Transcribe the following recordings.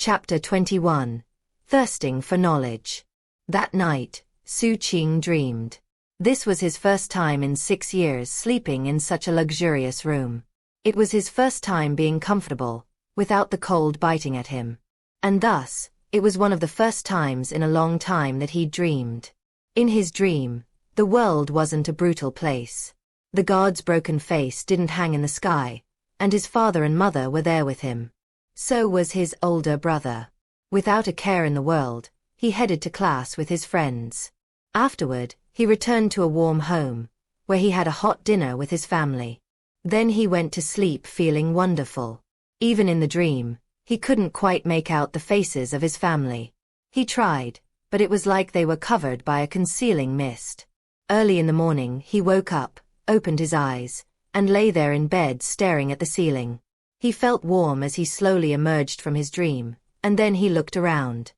Chapter 21. Thirsting for Knowledge. That night, Xu Qing dreamed. This was his first time in 6 years sleeping in such a luxurious room. It was his first time being comfortable, without the cold biting at him. And thus, it was one of the first times in a long time that he'd dreamed. In his dream, the world wasn't a brutal place. The god's broken face didn't hang in the sky, and his father and mother were there with him. So was his older brother. Without a care in the world, he headed to class with his friends. Afterward, he returned to a warm home, where he had a hot dinner with his family. Then he went to sleep feeling wonderful. Even in the dream, he couldn't quite make out the faces of his family. He tried, but it was like they were covered by a concealing mist. Early in the morning he woke up, opened his eyes, and lay there in bed staring at the ceiling. He felt warm as he slowly emerged from his dream, and then he looked around.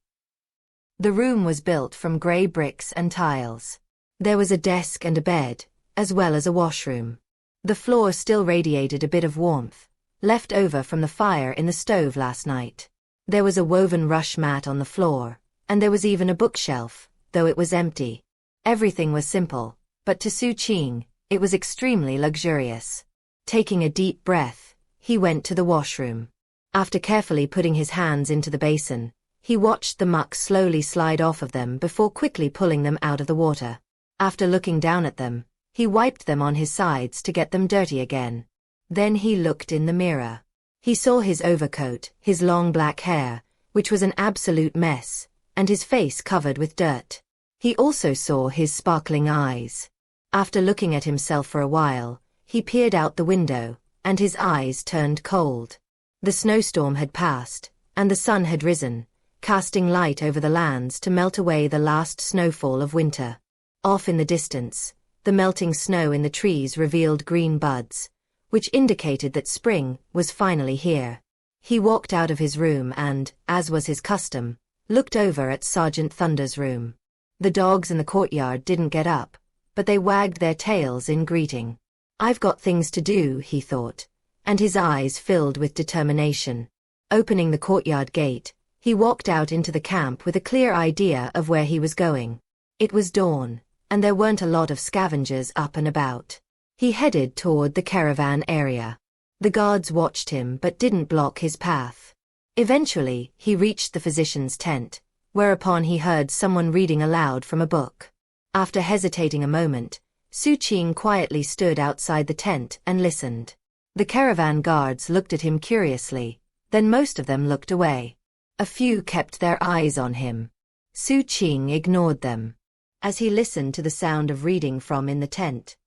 The room was built from grey bricks and tiles. There was a desk and a bed, as well as a washroom. The floor still radiated a bit of warmth, left over from the fire in the stove last night. There was a woven rush mat on the floor, and there was even a bookshelf, though it was empty. Everything was simple, but to Xu Qing, it was extremely luxurious. Taking a deep breath, he went to the washroom. After carefully putting his hands into the basin, he watched the muck slowly slide off of them before quickly pulling them out of the water. After looking down at them, he wiped them on his sides to get them dirty again. Then he looked in the mirror. He saw his overcoat, his long black hair, which was an absolute mess, and his face covered with dirt. He also saw his sparkling eyes. After looking at himself for a while, he peered out the window, and his eyes turned cold. The snowstorm had passed, and the sun had risen, casting light over the lands to melt away the last snowfall of winter. Off in the distance, the melting snow in the trees revealed green buds, which indicated that spring was finally here. He walked out of his room and, as was his custom, looked over at Sergeant Thunder's room. The dogs in the courtyard didn't get up, but they wagged their tails in greeting. "I've got things to do," he thought, and his eyes filled with determination. Opening the courtyard gate, he walked out into the camp with a clear idea of where he was going. It was dawn, and there weren't a lot of scavengers up and about. He headed toward the caravan area. The guards watched him but didn't block his path. Eventually, he reached the physician's tent, whereupon he heard someone reading aloud from a book. After hesitating a moment, Xu Qing quietly stood outside the tent and listened. The caravan guards looked at him curiously, then most of them looked away. A few kept their eyes on him. Xu Qing ignored them. As he listened to the sound of reading from in the tent,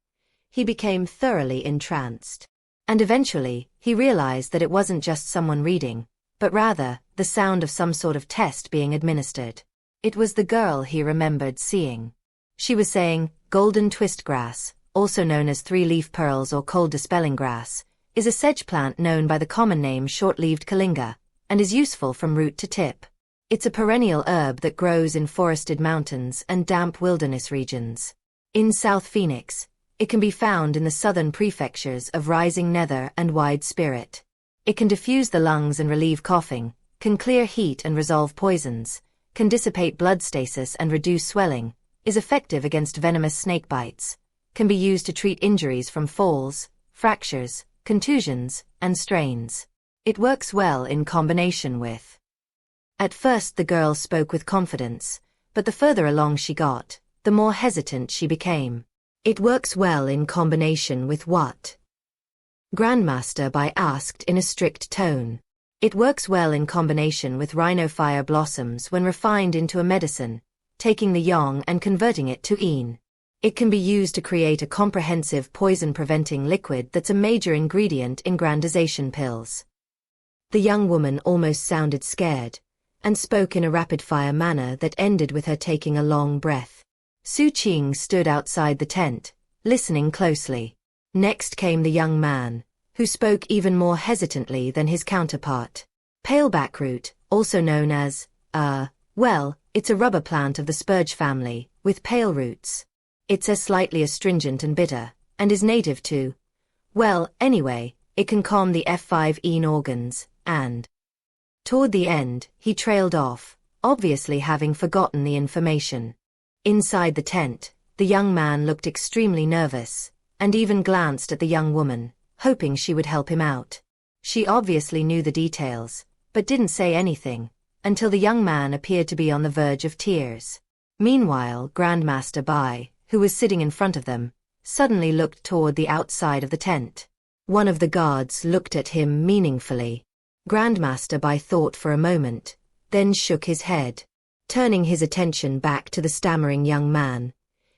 he became thoroughly entranced. And eventually, he realized that it wasn't just someone reading, but rather, the sound of some sort of test being administered. It was the girl he remembered seeing. She was saying, "Golden twistgrass, also known as three-leaf pearls or cold-dispelling grass, is a sedge plant known by the common name short-leaved kalinga, and is useful from root to tip. It's a perennial herb that grows in forested mountains and damp wilderness regions. In South Phoenix, it can be found in the southern prefectures of Rising Nether and Wide Spirit. It can diffuse the lungs and relieve coughing, can clear heat and resolve poisons, can dissipate blood stasis and reduce swelling, is effective against venomous snake bites, can be used to treat injuries from falls, fractures, contusions, and strains. It works well in combination with." At first the girl spoke with confidence, but the further along she got, the more hesitant she became. "It works well in combination with what?" Grandmaster Bai asked in a strict tone. "It works well in combination with rhinofire blossoms when refined into a medicine, taking the yang and converting it to yin. It can be used to create a comprehensive poison-preventing liquid that's a major ingredient in grandization pills." The young woman almost sounded scared, and spoke in a rapid-fire manner that ended with her taking a long breath. Xu Qing stood outside the tent, listening closely. Next came the young man, who spoke even more hesitantly than his counterpart. "Paleback root, also known as, well, it's a rubber plant of the spurge family, with pale roots. It's slightly astringent and bitter, and is native to, well, anyway, it can calm the F5 organs, and Toward the end, he trailed off, obviously having forgotten the information. Inside the tent, the young man looked extremely nervous, and even glanced at the young woman, hoping she would help him out. She obviously knew the details, but didn't say anything, until the young man appeared to be on the verge of tears. Meanwhile, Grandmaster Bai, who was sitting in front of them, suddenly looked toward the outside of the tent. One of the guards looked at him meaningfully. Grandmaster Bai thought for a moment, then shook his head. Turning his attention back to the stammering young man,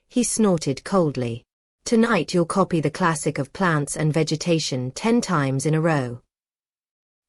he snorted coldly. "Tonight you'll copy the classic of plants and vegetation 10 times in a row."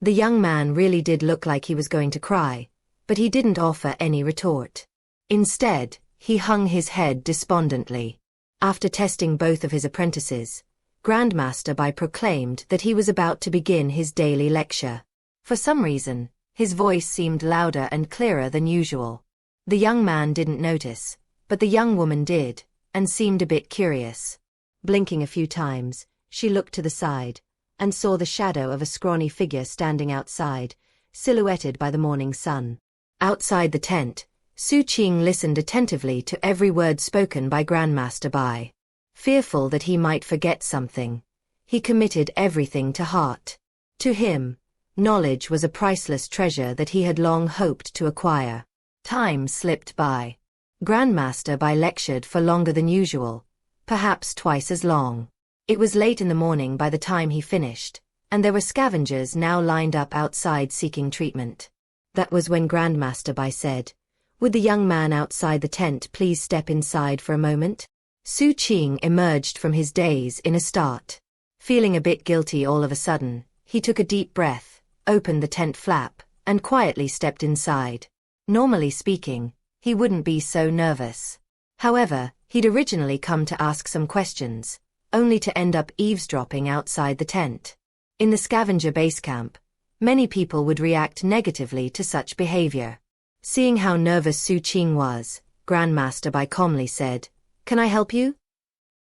The young man really did look like he was going to cry, but he didn't offer any retort. Instead, he hung his head despondently. After testing both of his apprentices, Grandmaster Bai proclaimed that he was about to begin his daily lecture. For some reason, his voice seemed louder and clearer than usual. The young man didn't notice, but the young woman did, and seemed a bit curious. Blinking a few times, she looked to the side, and saw the shadow of a scrawny figure standing outside, silhouetted by the morning sun. Outside the tent, Xu Qing listened attentively to every word spoken by Grandmaster Bai. Fearful that he might forget something, he committed everything to heart. To him, knowledge was a priceless treasure that he had long hoped to acquire. Time slipped by. Grandmaster Bai lectured for longer than usual, perhaps twice as long. It was late in the morning by the time he finished, and there were scavengers now lined up outside seeking treatment. That was when Grandmaster Bai said, "Would the young man outside the tent please step inside for a moment?" Xu Qing emerged from his daze in a start. Feeling a bit guilty all of a sudden, he took a deep breath, opened the tent flap, and quietly stepped inside. Normally speaking, he wouldn't be so nervous. However, he'd originally come to ask some questions, only to end up eavesdropping outside the tent. In the scavenger base camp, many people would react negatively to such behavior. Seeing how nervous Xu Qing was, Grandmaster Bai calmly said, "Can I help you?"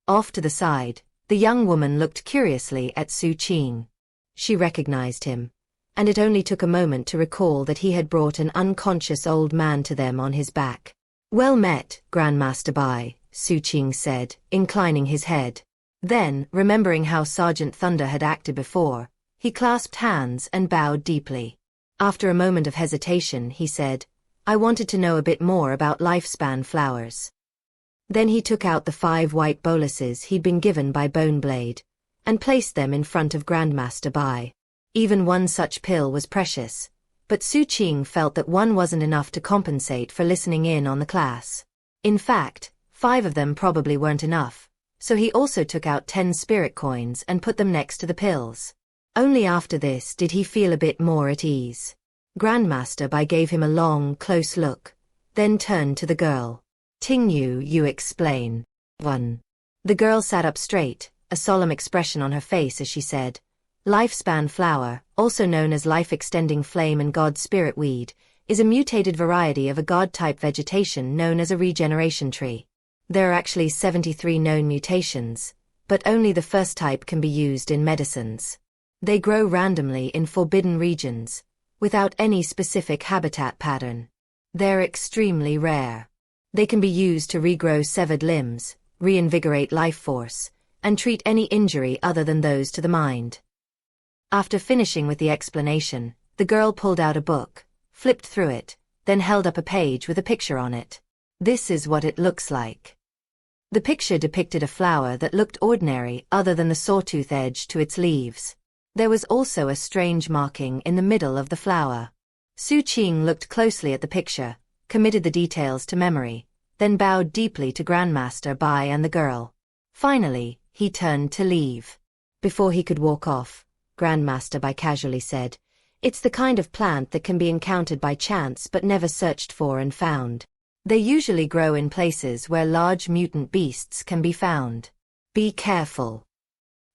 Off to the side, the young woman looked curiously at Xu Qing. She recognized him, and it only took a moment to recall that he had brought an unconscious old man to them on his back. "Well met, Grandmaster Bai," Xu Qing said, inclining his head. Then, remembering how Sergeant Thunder had acted before, he clasped hands and bowed deeply. After a moment of hesitation, he said, "I wanted to know a bit more about lifespan flowers." Then he took out the 5 white boluses he'd been given by Boneblade, and placed them in front of Grandmaster Bai. Even one such pill was precious, but Xu Qing felt that one wasn't enough to compensate for listening in on the class. In fact, 5 of them probably weren't enough, so he also took out 10 spirit coins and put them next to the pills. Only after this did he feel a bit more at ease. Grandmaster Bai gave him a long, close look, then turned to the girl. "Tingyu, you explain." 1. The girl sat up straight, a solemn expression on her face as she said, "Lifespan flower, also known as life-extending flame and god spirit weed, is a mutated variety of a god-type vegetation known as a regeneration tree. There are actually 73 known mutations, but only the first type can be used in medicines. They grow randomly in forbidden regions, without any specific habitat pattern. They're extremely rare. They can be used to regrow severed limbs, reinvigorate life force, and treat any injury other than those to the mind." After finishing with the explanation, the girl pulled out a book, flipped through it, then held up a page with a picture on it. "This is what it looks like." The picture depicted a flower that looked ordinary other than the sawtooth edge to its leaves. There was also a strange marking in the middle of the flower. Xu Qing looked closely at the picture, committed the details to memory, then bowed deeply to Grandmaster Bai and the girl. Finally, he turned to leave. Before he could walk off, Grandmaster Bai casually said, "It's the kind of plant that can be encountered by chance but never searched for and found. They usually grow in places where large mutant beasts can be found. Be careful."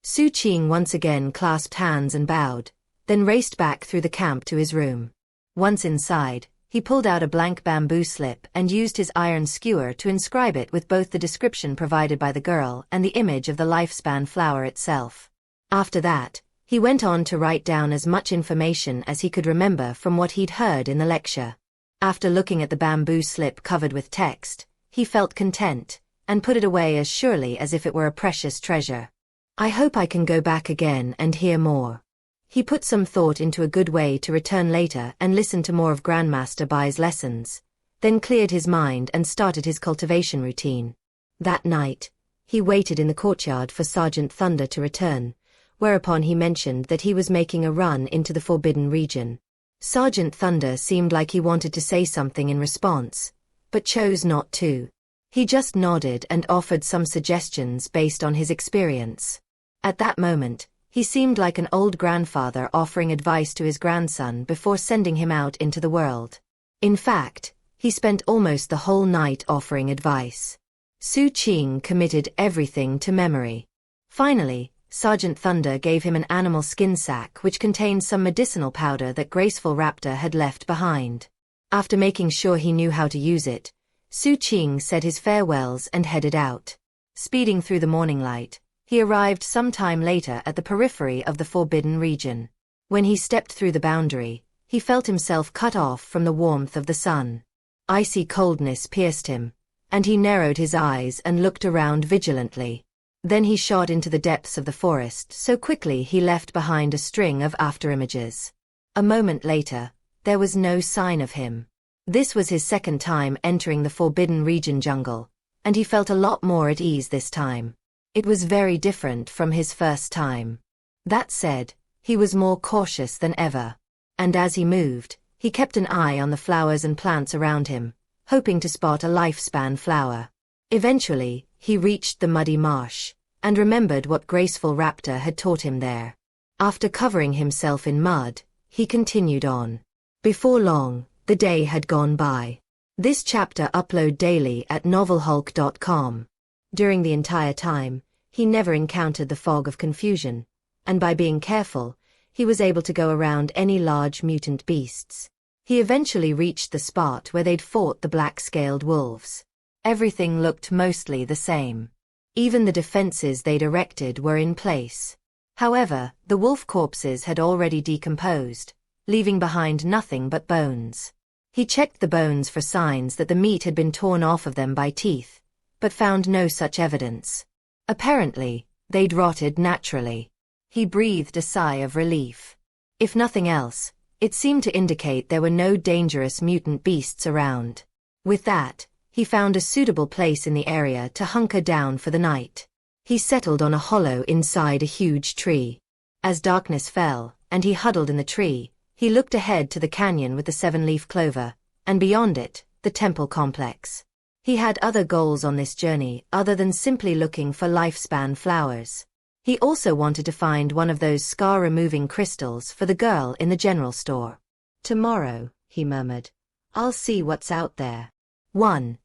Xu Qing once again clasped hands and bowed, then raced back through the camp to his room. Once inside, he pulled out a blank bamboo slip and used his iron skewer to inscribe it with both the description provided by the girl and the image of the lifespan flower itself. After that, He went on to write down as much information as he could remember from what he'd heard in the lecture. After looking at the bamboo slip covered with text, he felt content, and put it away as surely as if it were a precious treasure. I hope I can go back again and hear more. He put some thought into a good way to return later and listen to more of Grandmaster Bai's lessons, then cleared his mind and started his cultivation routine. That night, he waited in the courtyard for Sergeant Thunder to return, whereupon he mentioned that he was making a run into the Forbidden Region. Sergeant Thunder seemed like he wanted to say something in response, but chose not to. He just nodded and offered some suggestions based on his experience. At that moment, he seemed like an old grandfather offering advice to his grandson before sending him out into the world. In fact, he spent almost the whole night offering advice. Xu Qing committed everything to memory. Finally, Sergeant Thunder gave him an animal skin sack which contained some medicinal powder that Graceful Raptor had left behind. After making sure he knew how to use it, Xu Qing said his farewells and headed out. Speeding through the morning light, he arrived some time later at the periphery of the Forbidden Region. When he stepped through the boundary, he felt himself cut off from the warmth of the sun. Icy coldness pierced him, and he narrowed his eyes and looked around vigilantly. Then he shot into the depths of the forest so quickly he left behind a string of afterimages. A moment later, there was no sign of him. This was his second time entering the Forbidden Region jungle, and he felt a lot more at ease this time. It was very different from his first time. That said, he was more cautious than ever. And as he moved, he kept an eye on the flowers and plants around him, hoping to spot a lifespan flower. Eventually, he reached the muddy marsh, and remembered what Graceful Raptor had taught him there. After covering himself in mud, he continued on. Before long, the day had gone by. This chapter upload daily at novelhulk.com. During the entire time, he never encountered the fog of confusion, and by being careful, he was able to go around any large mutant beasts. He eventually reached the spot where they'd fought the black-scaled wolves. Everything looked mostly the same. Even the defenses they'd erected were in place. However, the wolf corpses had already decomposed, leaving behind nothing but bones. He checked the bones for signs that the meat had been torn off of them by teeth, but found no such evidence. Apparently, they'd rotted naturally. He breathed a sigh of relief. If nothing else, it seemed to indicate there were no dangerous mutant beasts around. With that, he found a suitable place in the area to hunker down for the night. He settled on a hollow inside a huge tree. As darkness fell, and he huddled in the tree, he looked ahead to the canyon with the 7-leaf clover, and beyond it, the temple complex. He had other goals on this journey other than simply looking for lifespan flowers. He also wanted to find one of those scar-removing crystals for the girl in the general store. Tomorrow, he murmured, I'll see what's out there. 1.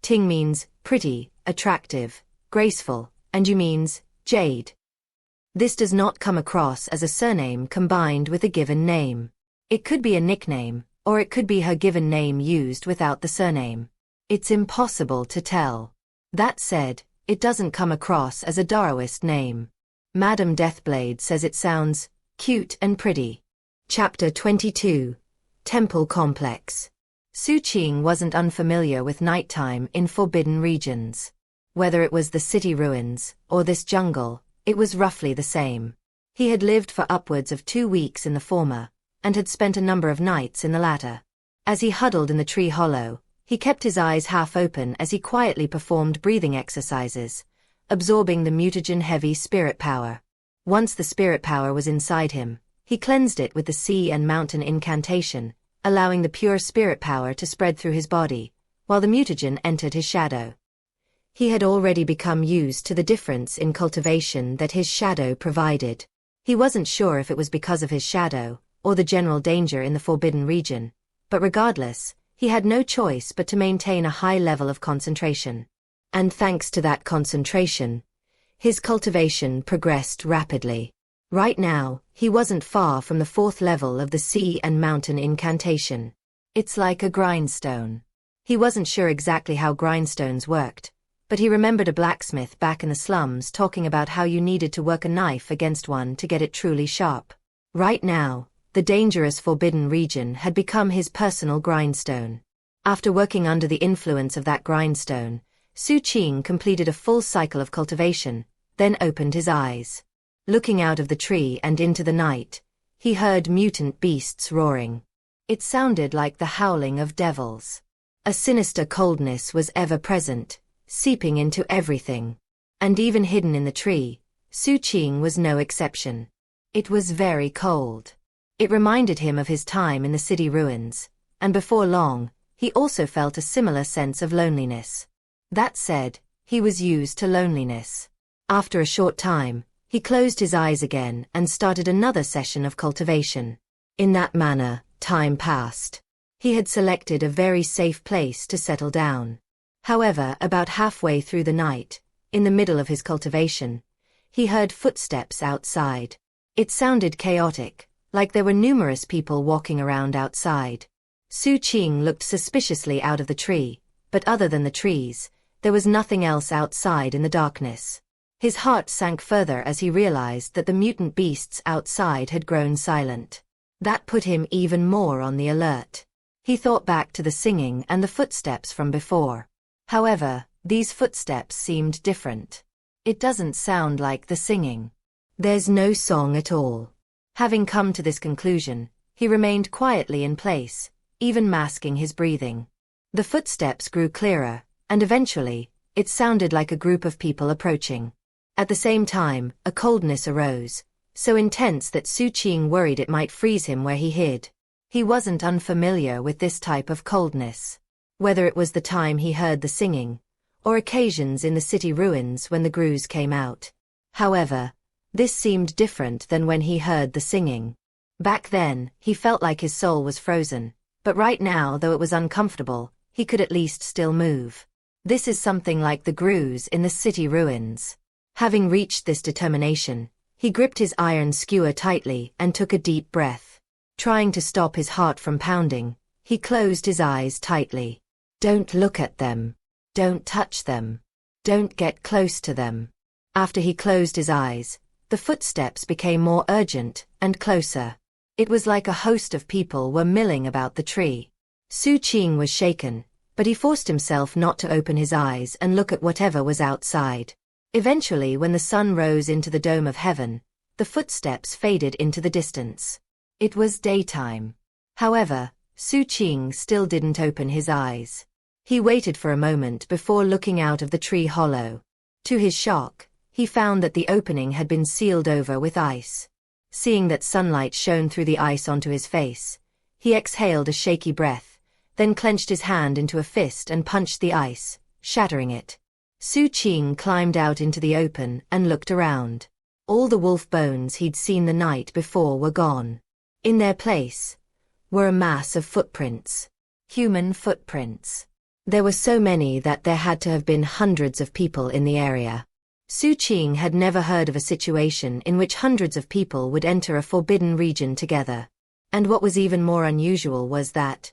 Ting means pretty, attractive, graceful, and Yu means jade. This does not come across as a surname combined with a given name. It could be a nickname, or it could be her given name used without the surname. It's impossible to tell. That said, it doesn't come across as a Daoist name. Madame Deathblade says it sounds cute and pretty. Chapter 22. Temple Complex. Xu Qing wasn't unfamiliar with nighttime in forbidden regions. Whether it was the city ruins, or this jungle, it was roughly the same. He had lived for upwards of 2 weeks in the former, and had spent a number of nights in the latter. As he huddled in the tree hollow, he kept his eyes half open as he quietly performed breathing exercises, absorbing the mutagen-heavy spirit power. Once the spirit power was inside him, he cleansed it with the sea and mountain incantation, allowing the pure spirit power to spread through his body, while the mutagen entered his shadow. He had already become used to the difference in cultivation that his shadow provided. He wasn't sure if it was because of his shadow, or the general danger in the forbidden region, but regardless, he had no choice but to maintain a high level of concentration. And thanks to that concentration, his cultivation progressed rapidly. Right now, he wasn't far from the 4th level of the sea and mountain incantation. It's like a grindstone. He wasn't sure exactly how grindstones worked, But he remembered a blacksmith back in the slums talking about how you needed to work a knife against one to get it truly sharp. Right now, the dangerous forbidden region had become his personal grindstone. After working under the influence of that grindstone, Xu Qing completed a full cycle of cultivation, then opened his eyes. Looking out of the tree and into the night, he heard mutant beasts roaring. It sounded like the howling of devils. A sinister coldness was ever present, seeping into everything. And even hidden in the tree, Xu Qing was no exception. It was very cold. It reminded him of his time in the city ruins, and before long, he also felt a similar sense of loneliness. That said, he was used to loneliness. After a short time, he closed his eyes again and started another session of cultivation. In that manner, time passed. He had selected a very safe place to settle down. However, about halfway through the night, in the middle of his cultivation, he heard footsteps outside. It sounded chaotic, like there were numerous people walking around outside. Xu Qing looked suspiciously out of the tree, but other than the trees, there was nothing else outside in the darkness. His heart sank further as he realized that the mutant beasts outside had grown silent. That put him even more on the alert. He thought back to the singing and the footsteps from before. However, these footsteps seemed different. It doesn't sound like the singing. There's no song at all. Having come to this conclusion, he remained quietly in place, even masking his breathing. The footsteps grew clearer, and eventually, it sounded like a group of people approaching. At the same time, a coldness arose, so intense that Xu Qing worried it might freeze him where he hid. He wasn't unfamiliar with this type of coldness. Whether it was the time he heard the singing, or occasions in the city ruins when the grooves came out. However, this seemed different than when he heard the singing. Back then, he felt like his soul was frozen, but right now, though it was uncomfortable, he could at least still move. This is something like the grooves in the city ruins. Having reached this determination, he gripped his iron skewer tightly and took a deep breath. Trying to stop his heart from pounding, he closed his eyes tightly. Don't look at them. Don't touch them. Don't get close to them. After he closed his eyes, the footsteps became more urgent and closer. It was like a host of people were milling about the tree. Xu Qing was shaken, but he forced himself not to open his eyes and look at whatever was outside. Eventually, when the sun rose into the dome of heaven, the footsteps faded into the distance. It was daytime. However, Xu Qing still didn't open his eyes. He waited for a moment before looking out of the tree hollow. To his shock, he found that the opening had been sealed over with ice. Seeing that sunlight shone through the ice onto his face, he exhaled a shaky breath, then clenched his hand into a fist and punched the ice, shattering it. Xu Qing climbed out into the open and looked around. All the wolf bones he'd seen the night before were gone. In their place were a mass of footprints. Human footprints. There were so many that there had to have been hundreds of people in the area. Xu Qing had never heard of a situation in which hundreds of people would enter a forbidden region together. And what was even more unusual was that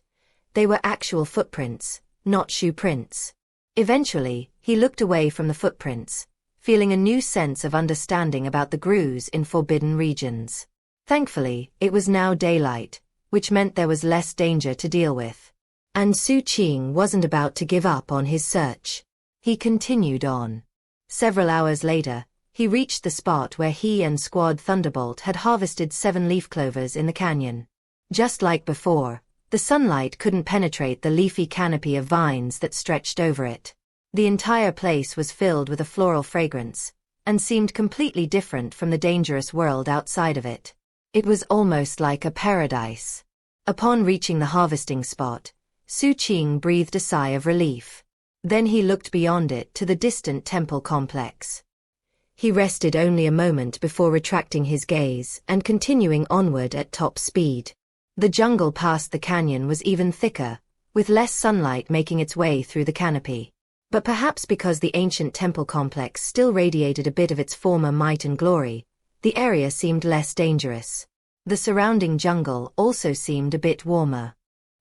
they were actual footprints, not shoe prints. Eventually, he looked away from the footprints, feeling a new sense of understanding about the grooves in forbidden regions. Thankfully, it was now daylight, which meant there was less danger to deal with. And Xu Qing wasn't about to give up on his search. He continued on. Several hours later, he reached the spot where he and Squad Thunderbolt had harvested 7 leaf clovers in the canyon. Just like before, the sunlight couldn't penetrate the leafy canopy of vines that stretched over it. The entire place was filled with a floral fragrance, and seemed completely different from the dangerous world outside of it. It was almost like a paradise. Upon reaching the harvesting spot, Xu Qing breathed a sigh of relief. Then he looked beyond it to the distant temple complex. He rested only a moment before retracting his gaze and continuing onward at top speed. The jungle past the canyon was even thicker, with less sunlight making its way through the canopy. But perhaps because the ancient temple complex still radiated a bit of its former might and glory, the area seemed less dangerous. The surrounding jungle also seemed a bit warmer.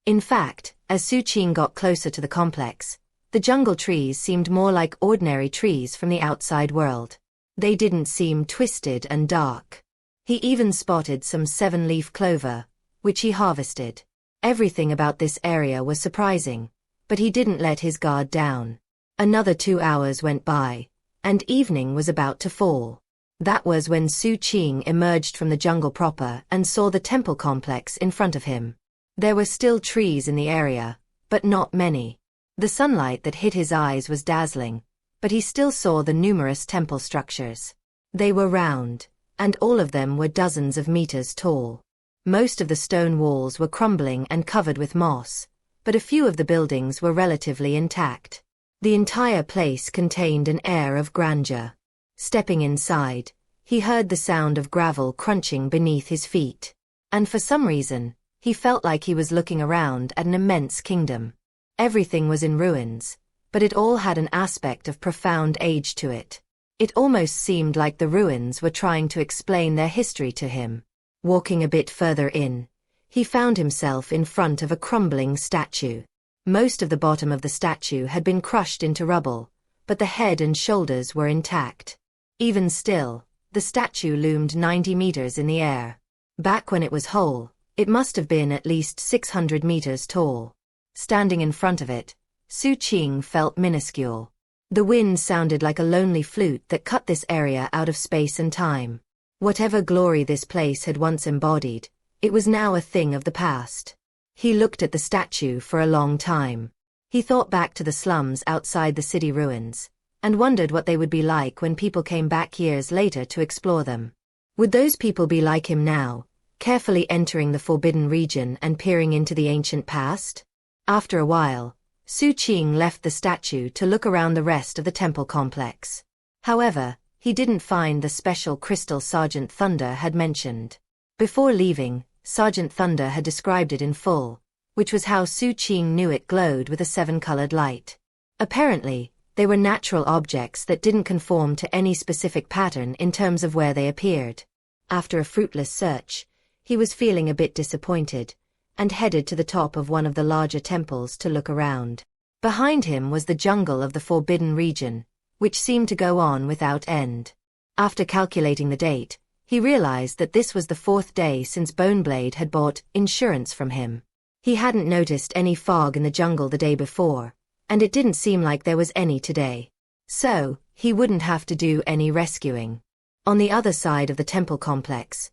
In fact, as Xu Qing got closer to the complex, The jungle trees seemed more like ordinary trees from the outside world. They didn't seem twisted and dark. He even spotted some 7-leaf clover, which he harvested. Everything about this area was surprising, but he didn't let his guard down. Another 2 hours went by, and evening was about to fall. That was when Xu Qing emerged from the jungle proper and saw the temple complex in front of him. There were still trees in the area, but not many. The sunlight that hit his eyes was dazzling, but he still saw the numerous temple structures. They were round, and all of them were dozens of meters tall. Most of the stone walls were crumbling and covered with moss, but a few of the buildings were relatively intact. The entire place contained an air of grandeur. Stepping inside, he heard the sound of gravel crunching beneath his feet. And for some reason, he felt like he was looking around at an immense kingdom. Everything was in ruins, but it all had an aspect of profound age to it. It almost seemed like the ruins were trying to explain their history to him. Walking a bit further in, he found himself in front of a crumbling statue. Most of the bottom of the statue had been crushed into rubble, but the head and shoulders were intact. Even still, the statue loomed 90 meters in the air. Back when it was whole, it must have been at least 600 meters tall. Standing in front of it, Xu Qing felt minuscule. The wind sounded like a lonely flute that cut this area out of space and time. Whatever glory this place had once embodied, it was now a thing of the past. He looked at the statue for a long time. He thought back to the slums outside the city ruins, and wondered what they would be like when people came back years later to explore them. Would those people be like him now, carefully entering the forbidden region and peering into the ancient past? After a while, Xu Qing left the statue to look around the rest of the temple complex. However, he didn't find the special crystal Sergeant Thunder had mentioned. Before leaving, Sergeant Thunder had described it in full, which was how Xu Qing knew it glowed with a 7-colored light. Apparently, they were natural objects that didn't conform to any specific pattern in terms of where they appeared. After a fruitless search, he was feeling a bit disappointed, and headed to the top of one of the larger temples to look around. Behind him was the jungle of the forbidden region, which seemed to go on without end. After calculating the date, he realized that this was the 4th day since Boneblade had bought insurance from him. He hadn't noticed any fog in the jungle the day before, and it didn't seem like there was any today. So, he wouldn't have to do any rescuing. On the other side of the temple complex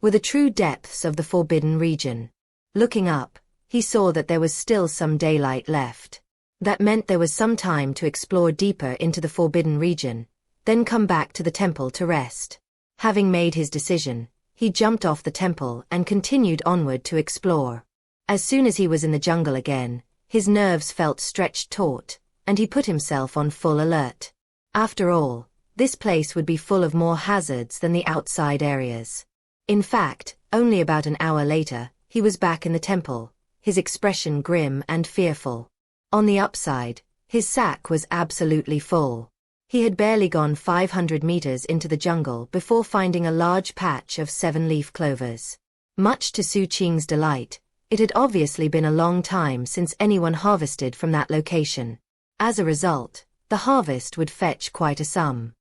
were the true depths of the forbidden region. Looking up, he saw that there was still some daylight left. That meant there was some time to explore deeper into the forbidden region, then come back to the temple to rest. Having made his decision, he jumped off the temple and continued onward to explore. As soon as he was in the jungle again, his nerves felt stretched taut, and he put himself on full alert. After all, this place would be full of more hazards than the outside areas. In fact, only about an hour later, he was back in the temple, his expression grim and fearful. On the upside, his sack was absolutely full. He had barely gone 500 meters into the jungle before finding a large patch of 7-leaf clovers. Much to Xu Qing's delight, it had obviously been a long time since anyone harvested from that location. As a result, the harvest would fetch quite a sum.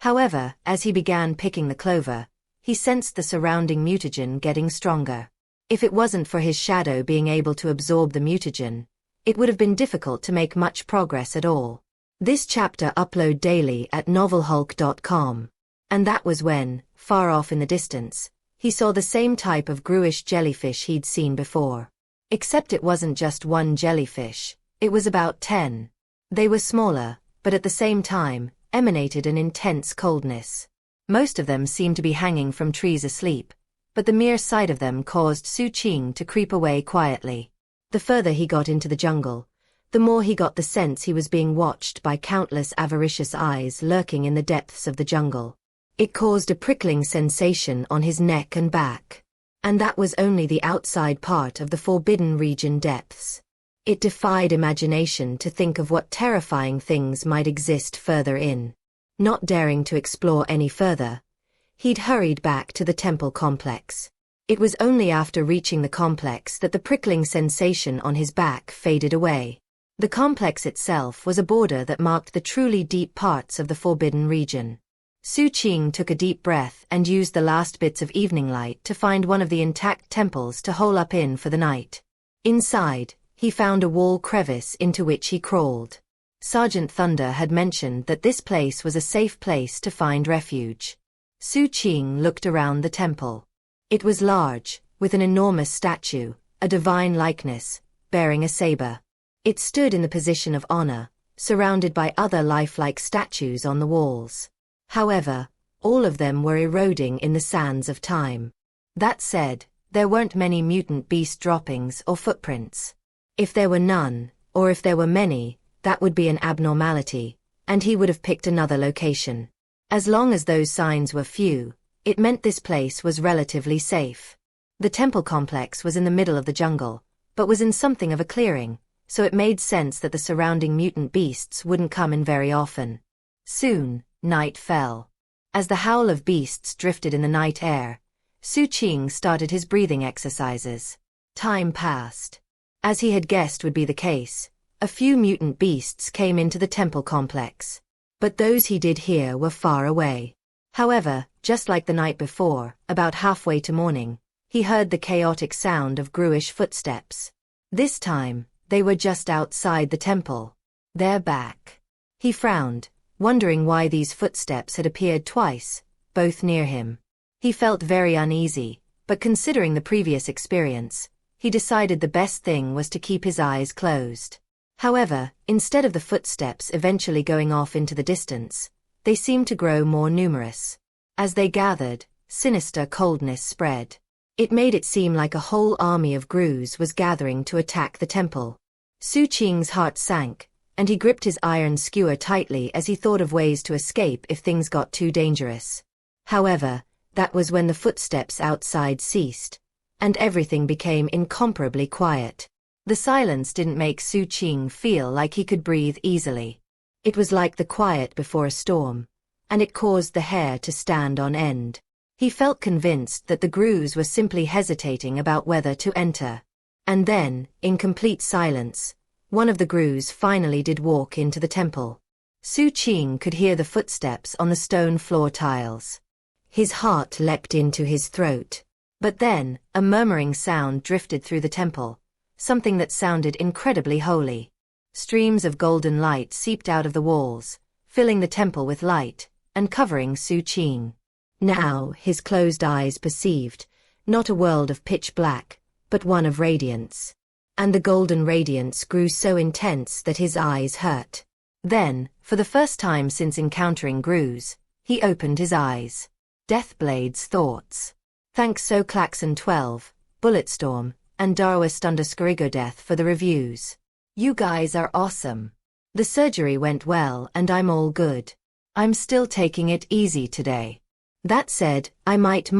However, as he began picking the clover, he sensed the surrounding mutagen getting stronger. If it wasn't for his shadow being able to absorb the mutagen, it would have been difficult to make much progress at all. This chapter upload daily at novelhulk.com. And that was when, far off in the distance, he saw the same type of grewish jellyfish he'd seen before. Except it wasn't just one jellyfish, it was about 10. They were smaller, but at the same time, emanated an intense coldness. Most of them seemed to be hanging from trees asleep, but the mere sight of them caused Xu Qing to creep away quietly. The further he got into the jungle, the more he got the sense he was being watched by countless avaricious eyes lurking in the depths of the jungle. It caused a prickling sensation on his neck and back. And that was only the outside part of the forbidden region depths. It defied imagination to think of what terrifying things might exist further in. Not daring to explore any further, he'd hurried back to the temple complex. It was only after reaching the complex that the prickling sensation on his back faded away. The complex itself was a border that marked the truly deep parts of the forbidden region. Xu Qing took a deep breath and used the last bits of evening light to find one of the intact temples to hole up in for the night. Inside, he found a wall crevice into which he crawled. Sergeant Thunder had mentioned that this place was a safe place to find refuge. Xu Qing looked around the temple. It was large, with an enormous statue, a divine likeness, bearing a saber. It stood in the position of honor, surrounded by other lifelike statues on the walls. However, all of them were eroding in the sands of time. That said, there weren't many mutant beast droppings or footprints. If there were none, or if there were many, that would be an abnormality, and he would have picked another location. As long as those signs were few, it meant this place was relatively safe. The temple complex was in the middle of the jungle, but was in something of a clearing, so it made sense that the surrounding mutant beasts wouldn't come in very often. Soon, night fell. As the howl of beasts drifted in the night air, Xu Qing started his breathing exercises. Time passed. As he had guessed would be the case, a few mutant beasts came into the temple complex. But those he did hear were far away. However, just like the night before, about halfway to morning, he heard the chaotic sound of Gruish footsteps. This time, they were just outside the temple. They're back. He frowned, wondering why these footsteps had appeared twice, both near him. He felt very uneasy, but considering the previous experience, he decided the best thing was to keep his eyes closed. However, instead of the footsteps eventually going off into the distance, they seemed to grow more numerous. As they gathered, sinister coldness spread. It made it seem like a whole army of Grus was gathering to attack the temple. Xu Qing's heart sank, and he gripped his iron skewer tightly as he thought of ways to escape if things got too dangerous. However, that was when the footsteps outside ceased, and everything became incomparably quiet. The silence didn't make Xu Qing feel like he could breathe easily. It was like the quiet before a storm, and it caused the hair to stand on end. He felt convinced that the Grus were simply hesitating about whether to enter. And then, in complete silence, one of the Grus finally did walk into the temple. Xu Qing could hear the footsteps on the stone floor tiles. His heart leapt into his throat. But then, a murmuring sound drifted through the temple, something that sounded incredibly holy. Streams of golden light seeped out of the walls, filling the temple with light, and covering Xu Qing. Now, his closed eyes perceived, not a world of pitch black, but one of radiance. And the golden radiance grew so intense that his eyes hurt. Then, for the first time since encountering Grus, he opened his eyes. Deathblade's thoughts. Thanks So Klaxon 12, Bulletstorm, and Darwist_Death for the reviews. You guys are awesome. The surgery went well and I'm all good. I'm still taking it easy today. That said, I might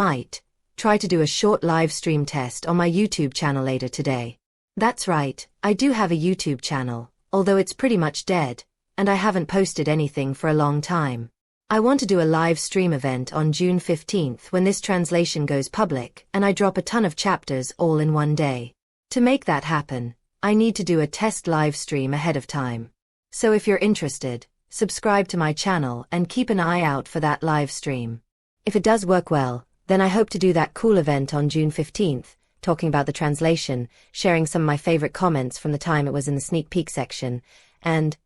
try to do a short live stream test on my YouTube channel later today. That's right, I do have a YouTube channel, although it's pretty much dead, and I haven't posted anything for a long time. I want to do a live stream event on June 15th when this translation goes public and I drop a ton of chapters all in one day. To make that happen, I need to do a test live stream ahead of time. So if you're interested, subscribe to my channel and keep an eye out for that live stream. If it does work well, then I hope to do that cool event on June 15th, talking about the translation, sharing some of my favorite comments from the time it was in the sneak peek section, and,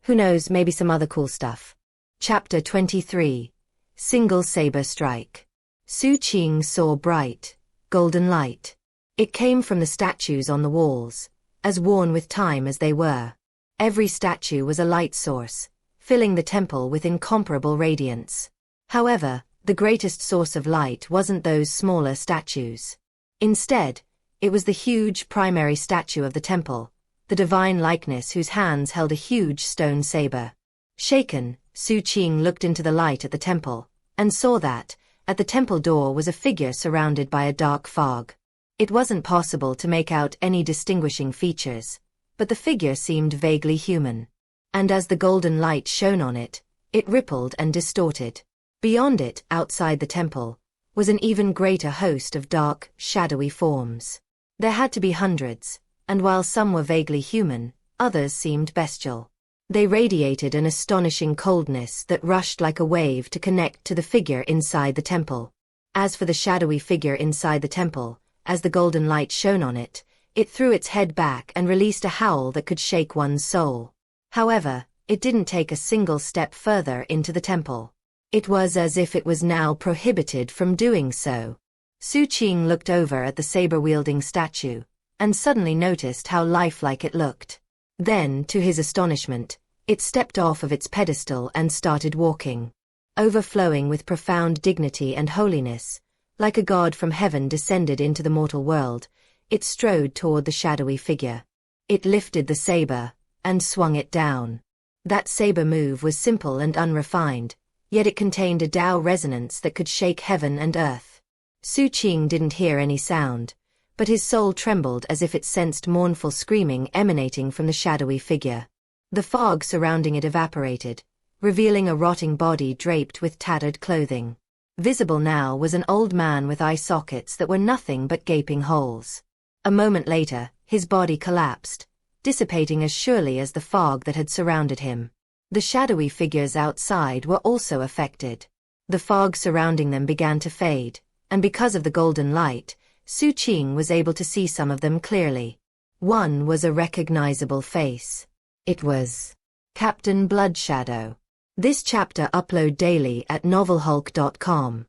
who knows, maybe some other cool stuff. Chapter 23. Single Saber Strike. Xu Qing saw bright, golden light. It came from the statues on the walls, as worn with time as they were. Every statue was a light source, filling the temple with incomparable radiance. However, the greatest source of light wasn't those smaller statues. Instead, it was the huge primary statue of the temple, the divine likeness whose hands held a huge stone saber. Shaken, Xu Qing looked into the light at the temple, and saw that, at the temple door was a figure surrounded by a dark fog. It wasn't possible to make out any distinguishing features, but the figure seemed vaguely human. And as the golden light shone on it, it rippled and distorted. Beyond it, outside the temple, was an even greater host of dark, shadowy forms. There had to be hundreds, and while some were vaguely human, others seemed bestial. They radiated an astonishing coldness that rushed like a wave to connect to the figure inside the temple. As for the shadowy figure inside the temple, as the golden light shone on it, it threw its head back and released a howl that could shake one's soul. However, it didn't take a single step further into the temple. It was as if it was now prohibited from doing so. Xu Qing looked over at the saber-wielding statue, and suddenly noticed how lifelike it looked. Then, to his astonishment, it stepped off of its pedestal and started walking. Overflowing with profound dignity and holiness, like a god from heaven descended into the mortal world, it strode toward the shadowy figure. It lifted the saber, and swung it down. That saber move was simple and unrefined, yet it contained a Tao resonance that could shake heaven and earth. Xu Qing didn't hear any sound, but his soul trembled as if it sensed mournful screaming emanating from the shadowy figure. The fog surrounding it evaporated, revealing a rotting body draped with tattered clothing. Visible now was an old man with eye sockets that were nothing but gaping holes. A moment later, his body collapsed, dissipating as surely as the fog that had surrounded him. The shadowy figures outside were also affected. The fog surrounding them began to fade, and because of the golden light, Xu Qing was able to see some of them clearly. One was a recognizable face. It was Captain Bloodshadow. This chapter upload daily at novelhulk.com.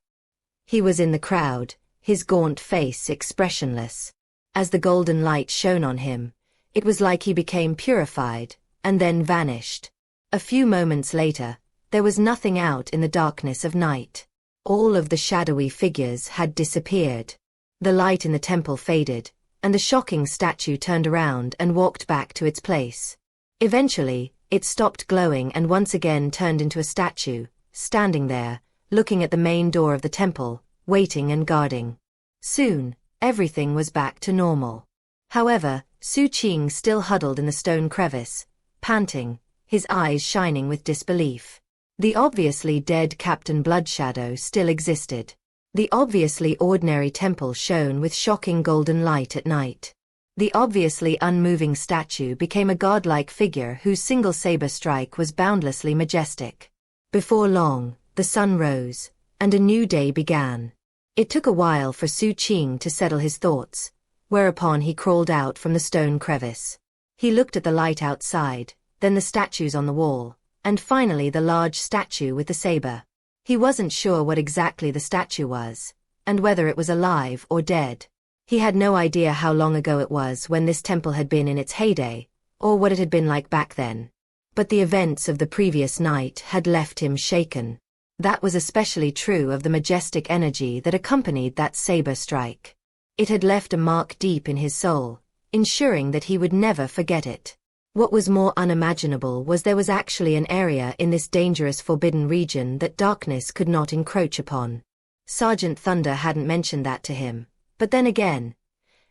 He was in the crowd, his gaunt face expressionless. As the golden light shone on him, it was like he became purified, and then vanished. A few moments later, there was nothing out in the darkness of night. All of the shadowy figures had disappeared. The light in the temple faded, and the shocking statue turned around and walked back to its place. Eventually, it stopped glowing and once again turned into a statue, standing there, looking at the main door of the temple, waiting and guarding. Soon, everything was back to normal. However, Xu Qing still huddled in the stone crevice, panting, his eyes shining with disbelief. The obviously dead Captain Bloodshadow still existed. The obviously ordinary temple shone with shocking golden light at night. The obviously unmoving statue became a godlike figure whose single saber strike was boundlessly majestic. Before long, the sun rose, and a new day began. It took a while for Xu Qing to settle his thoughts, whereupon he crawled out from the stone crevice. He looked at the light outside, then the statues on the wall, and finally the large statue with the saber. He wasn't sure what exactly the statue was, and whether it was alive or dead. He had no idea how long ago it was when this temple had been in its heyday, or what it had been like back then. But the events of the previous night had left him shaken. That was especially true of the majestic energy that accompanied that saber strike. It had left a mark deep in his soul, ensuring that he would never forget it. What was more unimaginable was there was actually an area in this dangerous forbidden region that darkness could not encroach upon. Sergeant Thunder hadn't mentioned that to him, but then again,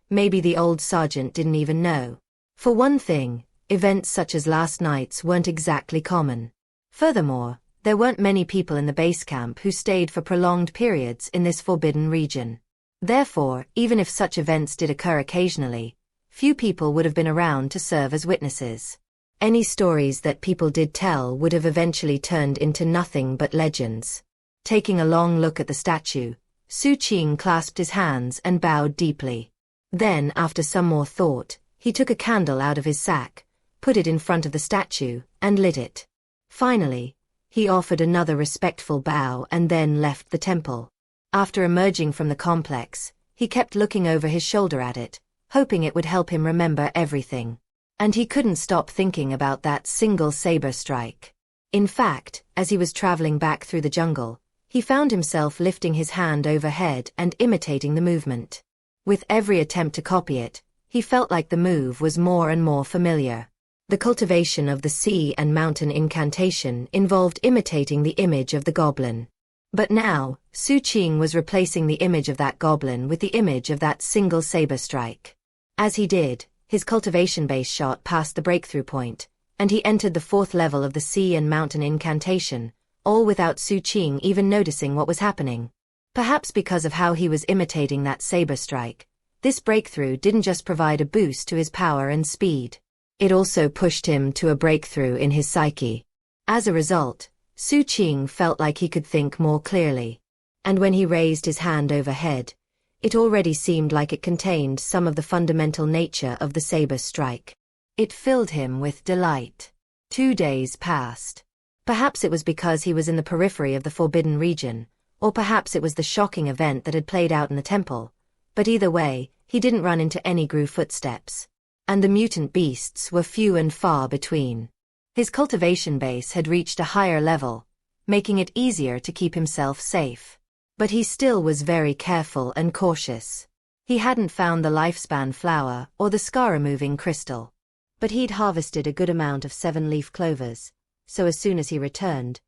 maybe the old sergeant didn't even know. For one thing, events such as last night's weren't exactly common. Furthermore, there weren't many people in the base camp who stayed for prolonged periods in this forbidden region. Therefore, even if such events did occur occasionally, few people would have been around to serve as witnesses. Any stories that people did tell would have eventually turned into nothing but legends. Taking a long look at the statue, Xu Qing clasped his hands and bowed deeply. Then, after some more thought, he took a candle out of his sack, put it in front of the statue, and lit it. Finally, he offered another respectful bow and then left the temple. After emerging from the complex, he kept looking over his shoulder at it, hoping it would help him remember everything. And he couldn't stop thinking about that single saber strike. In fact, as he was traveling back through the jungle, he found himself lifting his hand overhead and imitating the movement. With every attempt to copy it, he felt like the move was more and more familiar. The cultivation of the sea and mountain incantation involved imitating the image of the goblin. But now, Xu Qing was replacing the image of that goblin with the image of that single saber strike. As he did, his cultivation base shot past the breakthrough point, and he entered the 4th level of the sea and mountain incantation, all without Xu Qing even noticing what was happening. Perhaps because of how he was imitating that saber strike, this breakthrough didn't just provide a boost to his power and speed. It also pushed him to a breakthrough in his psyche. As a result, Xu Qing felt like he could think more clearly. And when he raised his hand overhead, it already seemed like it contained some of the fundamental nature of the saber strike. It filled him with delight. 2 days passed. Perhaps it was because he was in the periphery of the forbidden region, or perhaps it was the shocking event that had played out in the temple, but either way, he didn't run into any Gru footsteps. And the mutant beasts were few and far between. His cultivation base had reached a higher level, making it easier to keep himself safe. But he still was very careful and cautious. He hadn't found the lifespan flower or the scar-removing crystal. But he'd harvested a good amount of 7-leaf clovers, so as soon as he returned,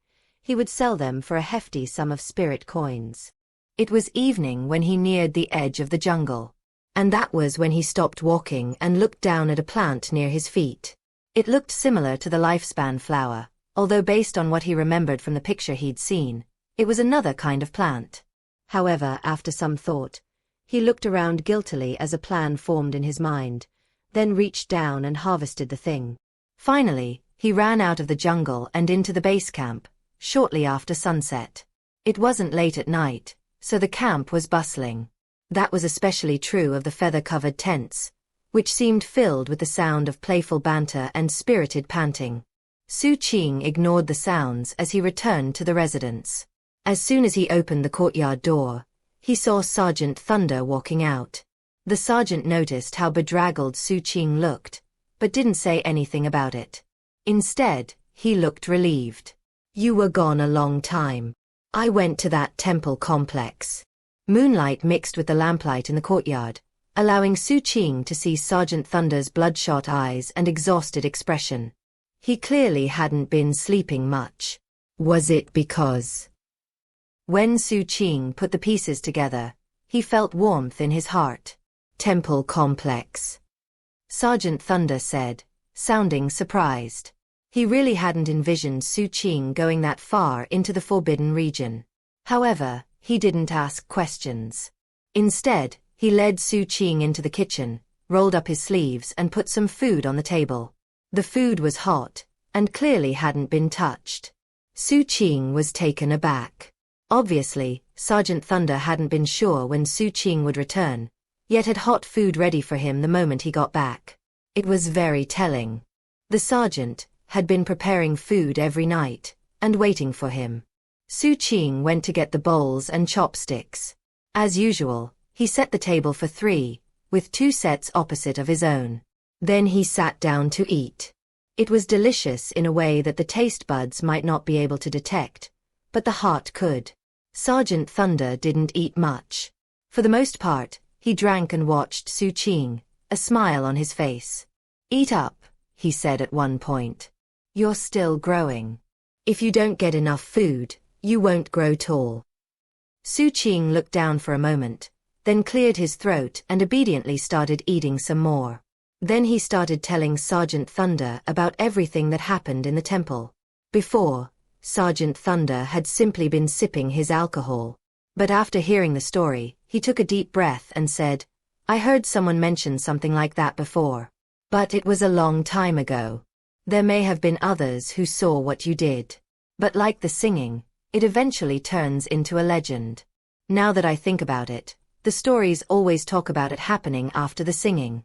he would sell them for a hefty sum of spirit coins. It was evening when he neared the edge of the jungle. And that was when he stopped walking and looked down at a plant near his feet. It looked similar to the lifespan flower, although based on what he remembered from the picture he'd seen, it was another kind of plant. However, after some thought, he looked around guiltily as a plan formed in his mind, then reached down and harvested the thing. Finally, he ran out of the jungle and into the base camp, shortly after sunset. It wasn't late at night, so the camp was bustling. That was especially true of the feather-covered tents, which seemed filled with the sound of playful banter and spirited panting. Xu Qing ignored the sounds as he returned to the residence. As soon as he opened the courtyard door, he saw Sergeant Thunder walking out. The sergeant noticed how bedraggled Xu Qing looked, but didn't say anything about it. Instead, he looked relieved. "You were gone a long time. I went to that temple complex." Moonlight mixed with the lamplight in the courtyard, allowing Xu Qing to see Sergeant Thunder's bloodshot eyes and exhausted expression. He clearly hadn't been sleeping much. Was it because... When Xu Qing put the pieces together, he felt warmth in his heart. "Temple complex," Sergeant Thunder said, sounding surprised. He really hadn't envisioned Xu Qing going that far into the forbidden region. However, he didn't ask questions. Instead, he led Xu Qing into the kitchen, rolled up his sleeves and put some food on the table. The food was hot, and clearly hadn't been touched. Xu Qing was taken aback. Obviously, Sergeant Thunder hadn't been sure when Xu Qing would return, yet had hot food ready for him the moment he got back. It was very telling. The sergeant had been preparing food every night, and waiting for him. Xu Qing went to get the bowls and chopsticks. As usual, he set the table for 3, with 2 sets opposite of his own. Then he sat down to eat. It was delicious in a way that the taste buds might not be able to detect, but the heart could. Sergeant Thunder didn't eat much. For the most part, he drank and watched Xu Qing, a smile on his face. "Eat up," he said at one point. "You're still growing. If you don't get enough food, you won't grow tall." Xu Qing looked down for a moment, then cleared his throat and obediently started eating some more. Then he started telling Sergeant Thunder about everything that happened in the temple. Before, Sergeant Thunder had simply been sipping his alcohol. But after hearing the story, he took a deep breath and said, "I heard someone mention something like that before. But it was a long time ago. There may have been others who saw what you did. But like the singing, it eventually turns into a legend. Now that I think about it, the stories always talk about it happening after the singing."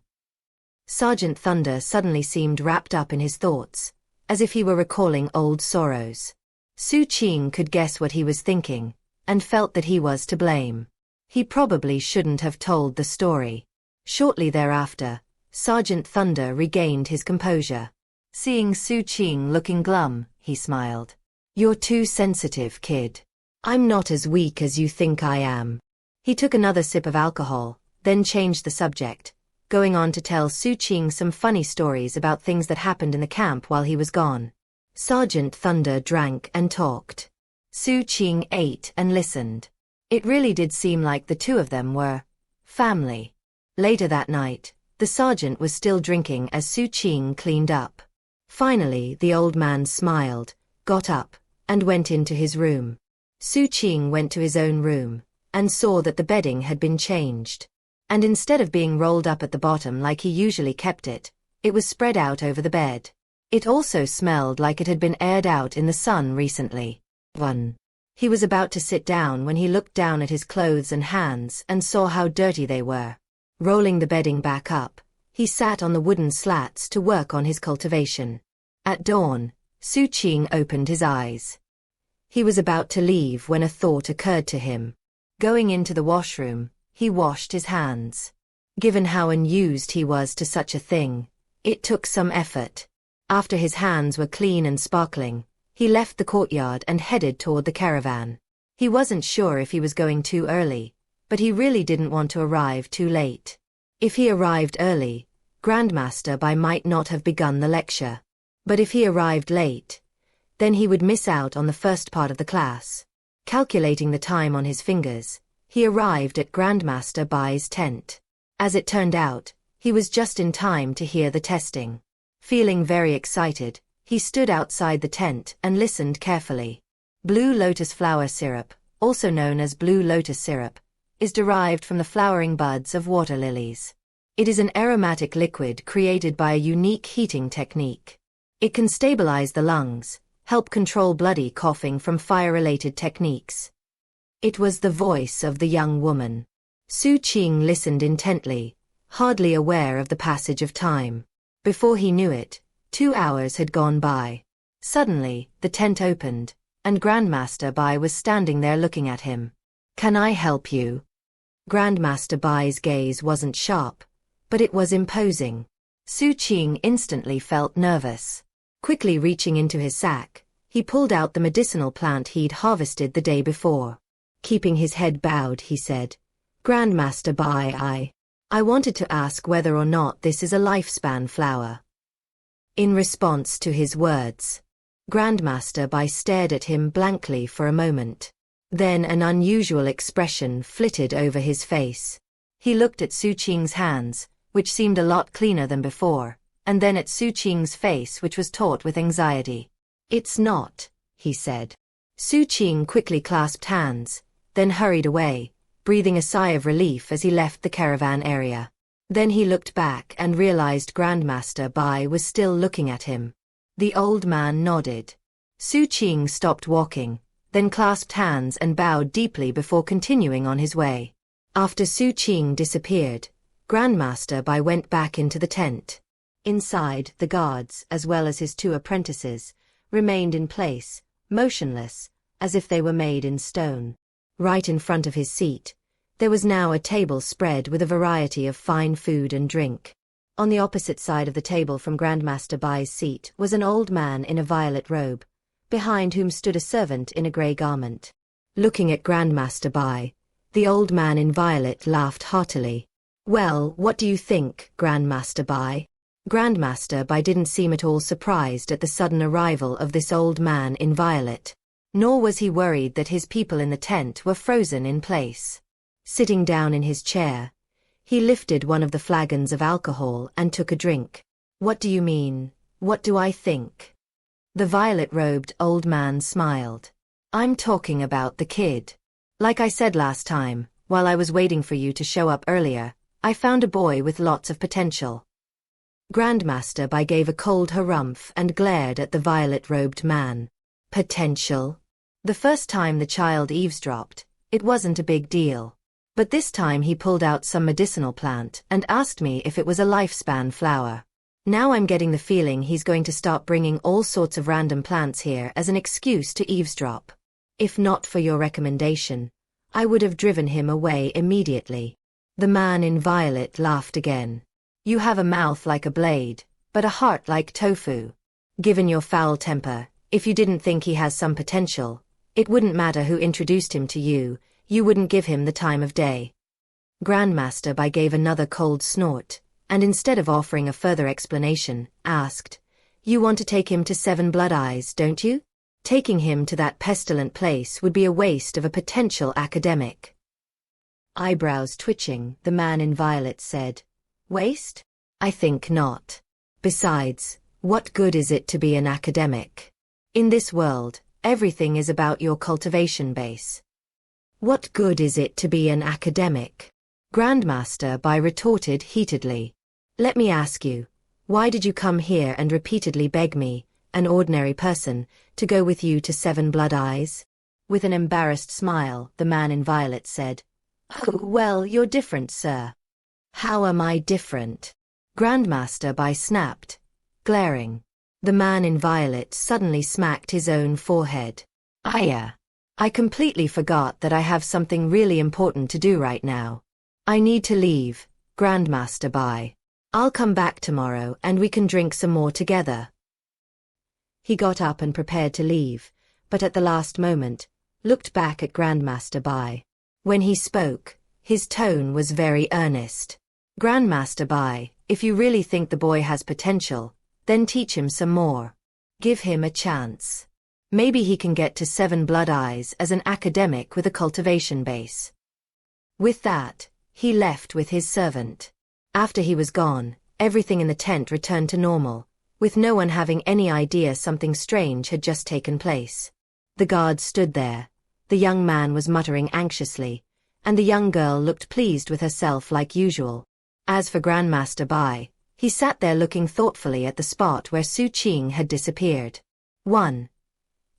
Sergeant Thunder suddenly seemed wrapped up in his thoughts, as if he were recalling old sorrows. Xu Qing could guess what he was thinking, and felt that he was to blame. He probably shouldn't have told the story. Shortly thereafter, Sergeant Thunder regained his composure. Seeing Xu Qing looking glum, he smiled. "You're too sensitive, kid. I'm not as weak as you think I am." He took another sip of alcohol, then changed the subject, going on to tell Xu Qing some funny stories about things that happened in the camp while he was gone. Sergeant Thunder drank and talked. Xu Qing ate and listened. It really did seem like the two of them were family. Later that night, the sergeant was still drinking as Xu Qing cleaned up. Finally, the old man smiled, got up, and went into his room. Xu Qing went to his own room, and saw that the bedding had been changed. And instead of being rolled up at the bottom like he usually kept it, It was spread out over the bed. It also smelled like it had been aired out in the sun recently. 1. He was about to sit down when he looked down at his clothes and hands and saw how dirty they were. Rolling the bedding back up, he sat on the wooden slats to work on his cultivation. At dawn, Xu Qing opened his eyes. He was about to leave when a thought occurred to him. Going into the washroom, he washed his hands. Given how unused he was to such a thing, it took some effort. After his hands were clean and sparkling, he left the courtyard and headed toward the caravan. He wasn't sure if he was going too early, but he really didn't want to arrive too late. If he arrived early, Grandmaster Bai might not have begun the lecture. But if he arrived late, then he would miss out on the first part of the class. Calculating the time on his fingers, he arrived at Grandmaster Bai's tent. As it turned out, he was just in time to hear the testing. Feeling very excited, he stood outside the tent and listened carefully. Blue lotus flower syrup, also known as blue lotus syrup, is derived from the flowering buds of water lilies. It is an aromatic liquid created by a unique heating technique. It can stabilize the lungs, help control bloody coughing from fire-related techniques. It was the voice of the young woman. Xu Qing listened intently, hardly aware of the passage of time. Before he knew it, 2 hours had gone by. Suddenly, the tent opened, and Grandmaster Bai was standing there looking at him. "Can I help you?" Grandmaster Bai's gaze wasn't sharp, but it was imposing. Xu Qing instantly felt nervous. Quickly reaching into his sack, he pulled out the medicinal plant he'd harvested the day before. Keeping his head bowed, he said, "Grandmaster Bai, I wanted to ask whether or not this is a lifespan flower." In response to his words, Grandmaster Bai stared at him blankly for a moment. Then an unusual expression flitted over his face. He looked at Xu Qing's hands, which seemed a lot cleaner than before, and then at Xu Qing's face, which was taut with anxiety. "It's not," he said. Xu Qing quickly clasped hands, then hurried away, breathing a sigh of relief as he left the caravan area. Then he looked back and realized Grandmaster Bai was still looking at him. The old man nodded. Xu Qing stopped walking, then clasped hands and bowed deeply before continuing on his way. After Xu Qing disappeared, Grandmaster Bai went back into the tent. Inside, the guards, as well as his 2 apprentices, remained in place, motionless, as if they were made in stone. Right in front of his seat, there was now a table spread with a variety of fine food and drink. On the opposite side of the table from Grandmaster Bai's seat was an old man in a violet robe, behind whom stood a servant in a grey garment. Looking at Grandmaster Bai, the old man in violet laughed heartily. "Well, what do you think, Grandmaster Bai?" Grandmaster Bai didn't seem at all surprised at the sudden arrival of this old man in violet. Nor was he worried that his people in the tent were frozen in place. Sitting down in his chair, he lifted one of the flagons of alcohol and took a drink. "What do you mean, what do I think?" The violet-robed old man smiled. "I'm talking about the kid. Like I said last time, while I was waiting for you to show up earlier, I found a boy with lots of potential." Grandmaster Bai gave a cold harumph and glared at the violet-robed man. Potential? The first time the child eavesdropped, it wasn't a big deal. But this time he pulled out some medicinal plant and asked me if it was a lifespan flower. Now I'm getting the feeling he's going to start bringing all sorts of random plants here as an excuse to eavesdrop. If not for your recommendation, I would have driven him away immediately. The man in violet laughed again. "You have a mouth like a blade, but a heart like tofu. Given your foul temper, if you didn't think he has some potential, it wouldn't matter who introduced him to you, you wouldn't give him the time of day." Grandmaster Bai gave another cold snort, and instead of offering a further explanation, asked, "You want to take him to Seven Blood Eyes, don't you? Taking him to that pestilent place would be a waste of a potential academic." Eyebrows twitching, the man in violet said, "Waste? I think not. Besides, what good is it to be an academic? In this world, everything is about your cultivation base." "What good is it to be an academic?" Grandmaster Bai retorted heatedly. "Let me ask you, Why did you come here and repeatedly beg me, an ordinary person, to go with you to Seven Blood Eyes? With an embarrassed smile, the man in violet said, Oh, well, you're different, sir. How am I different? Grandmaster Bai snapped, glaring. The man in violet suddenly smacked his own forehead. I completely forgot that I have something really important to do right now. I need to leave, Grandmaster Bai. I'll come back tomorrow and we can drink some more together. He got up and prepared to leave, but at the last moment, looked back at Grandmaster Bai. When he spoke, his tone was very earnest. Grandmaster Bai, if you really think the boy has potential, then teach him some more. Give him a chance. Maybe he can get to Seven Blood Eyes as an academic with a cultivation base. With that, he left with his servant. After he was gone, everything in the tent returned to normal, with no one having any idea something strange had just taken place. The guards stood there. The young man was muttering anxiously, and the young girl looked pleased with herself like usual. As for Grandmaster Bai, he sat there looking thoughtfully at the spot where Xu Qing had disappeared. 1.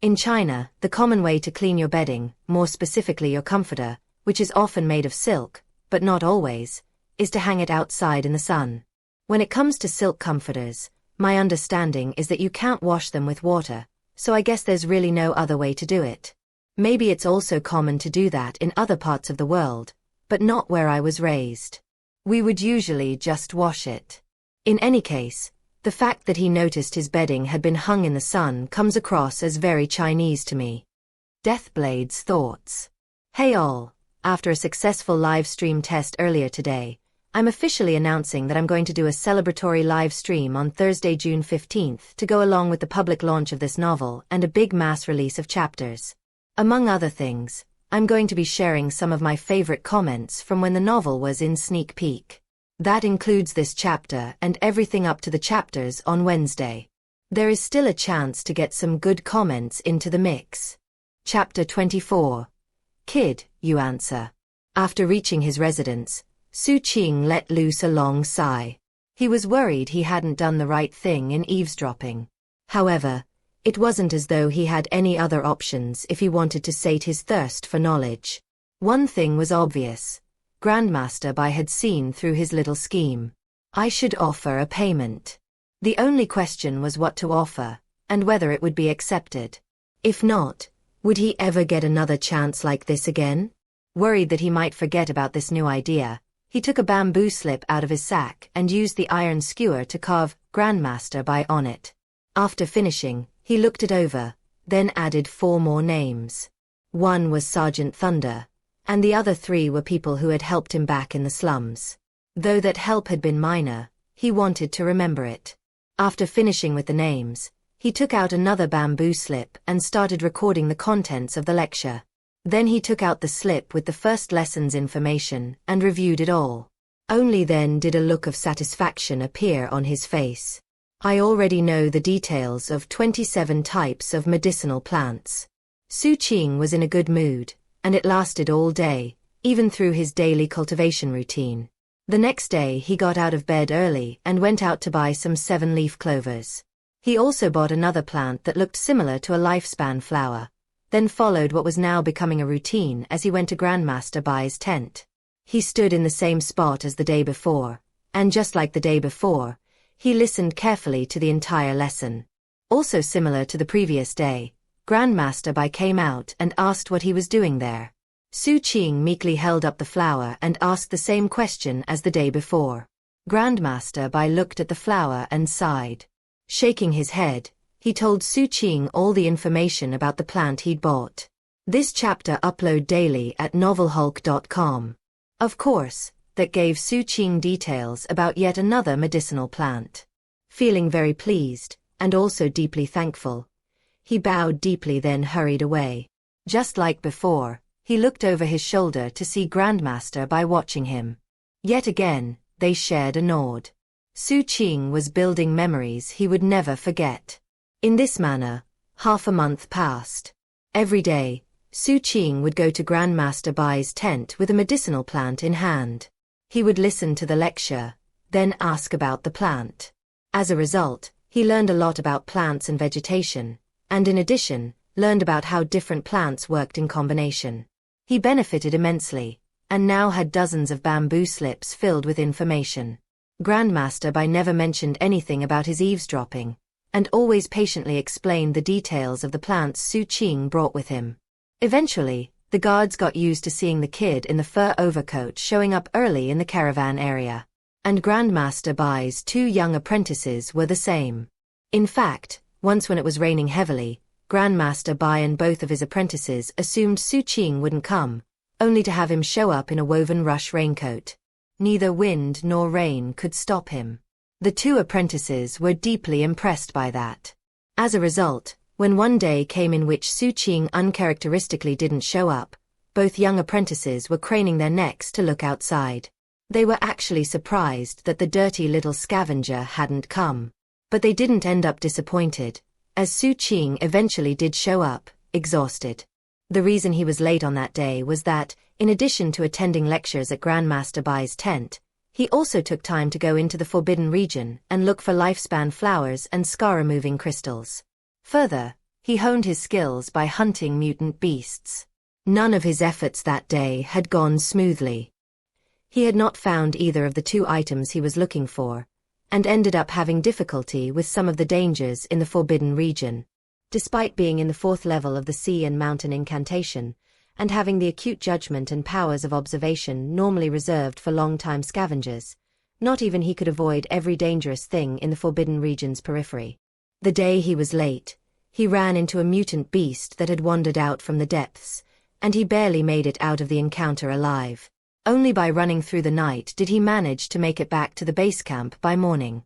In China, the common way to clean your bedding, more specifically your comforter, which is often made of silk, but not always, is to hang it outside in the sun. When it comes to silk comforters, my understanding is that you can't wash them with water, so I guess there's really no other way to do it. Maybe it's also common to do that in other parts of the world, but not where I was raised. We would usually just wash it. In any case, the fact that he noticed his bedding had been hung in the sun comes across as very Chinese to me. Deathblade's thoughts. Hey all, after a successful live stream test earlier today, I'm officially announcing that I'm going to do a celebratory live stream on Thursday, June 15th to go along with the public launch of this novel and a big mass release of chapters. Among other things, I'm going to be sharing some of my favorite comments from when the novel was in sneak peek. That includes this chapter and everything up to the chapters on Wednesday. There is still a chance to get some good comments into the mix. Chapter 24. Kid, you answer. After reaching his residence, Xu Qing let loose a long sigh. He was worried he hadn't done the right thing in eavesdropping. However, it wasn't as though he had any other options if he wanted to sate his thirst for knowledge. One thing was obvious. Grandmaster Bai had seen through his little scheme. I should offer a payment. The only question was what to offer, and whether it would be accepted. If not, would he ever get another chance like this again? Worried that he might forget about this new idea, he took a bamboo slip out of his sack and used the iron skewer to carve Grandmaster Bai on it. After finishing, he looked it over, then added 4 more names. One was Sergeant Thunder, and the other 3 were people who had helped him back in the slums. Though that help had been minor, he wanted to remember it. After finishing with the names, he took out another bamboo slip and started recording the contents of the lecture. Then he took out the slip with the first lesson's information and reviewed it all. Only then did a look of satisfaction appear on his face. I already know the details of 27 types of medicinal plants. Xu Qing was in a good mood, and it lasted all day, even through his daily cultivation routine. The next day he got out of bed early and went out to buy some 7-leaf clovers. He also bought another plant that looked similar to a lifespan flower, then followed what was now becoming a routine as he went to Grandmaster Bai's tent. He stood in the same spot as the day before, and just like the day before, he listened carefully to the entire lesson. Also similar to the previous day, Grandmaster Bai came out and asked what he was doing there. Xu Qing meekly held up the flower and asked the same question as the day before. Grandmaster Bai looked at the flower and sighed. Shaking his head, he told Xu Qing all the information about the plant he'd bought. This chapter upload daily at novelhulk.com. Of course, that gave Xu Qing details about yet another medicinal plant. Feeling very pleased, and also deeply thankful, he bowed deeply then hurried away. Just like before, he looked over his shoulder to see Grandmaster Bai watching him. Yet again, they shared a nod. Xu Qing was building memories he would never forget. In this manner, half a month passed. Every day, Xu Qing would go to Grandmaster Bai's tent with a medicinal plant in hand. He would listen to the lecture, then ask about the plant. As a result, he learned a lot about plants and vegetation, and in addition, learned about how different plants worked in combination. He benefited immensely, and now had dozens of bamboo slips filled with information. Grandmaster Bai never mentioned anything about his eavesdropping, and always patiently explained the details of the plants Xu Qing brought with him. Eventually, the guards got used to seeing the kid in the fur overcoat showing up early in the caravan area. And Grandmaster Bai's 2 young apprentices were the same. In fact, once when it was raining heavily, Grandmaster Bai and both of his apprentices assumed Xu Qing wouldn't come, only to have him show up in a woven rush raincoat. Neither wind nor rain could stop him. The 2 apprentices were deeply impressed by that. As a result, when one day came in which Xu Qing uncharacteristically didn't show up, both young apprentices were craning their necks to look outside. They were actually surprised that the dirty little scavenger hadn't come. But they didn't end up disappointed, as Xu Qing eventually did show up, exhausted. The reason he was late on that day was that, in addition to attending lectures at Grandmaster Bai's tent, he also took time to go into the Forbidden Region and look for lifespan flowers and scar-removing crystals. Further, he honed his skills by hunting mutant beasts. None of his efforts that day had gone smoothly. He had not found either of the 2 items he was looking for, and ended up having difficulty with some of the dangers in the Forbidden Region. Despite being in the 4th level of the Sea and Mountain Incantation, and having the acute judgment and powers of observation normally reserved for long-time scavengers, not even he could avoid every dangerous thing in the Forbidden Region's periphery. The day he was late, he ran into a mutant beast that had wandered out from the depths, and he barely made it out of the encounter alive. Only by running through the night did he manage to make it back to the base camp by morning.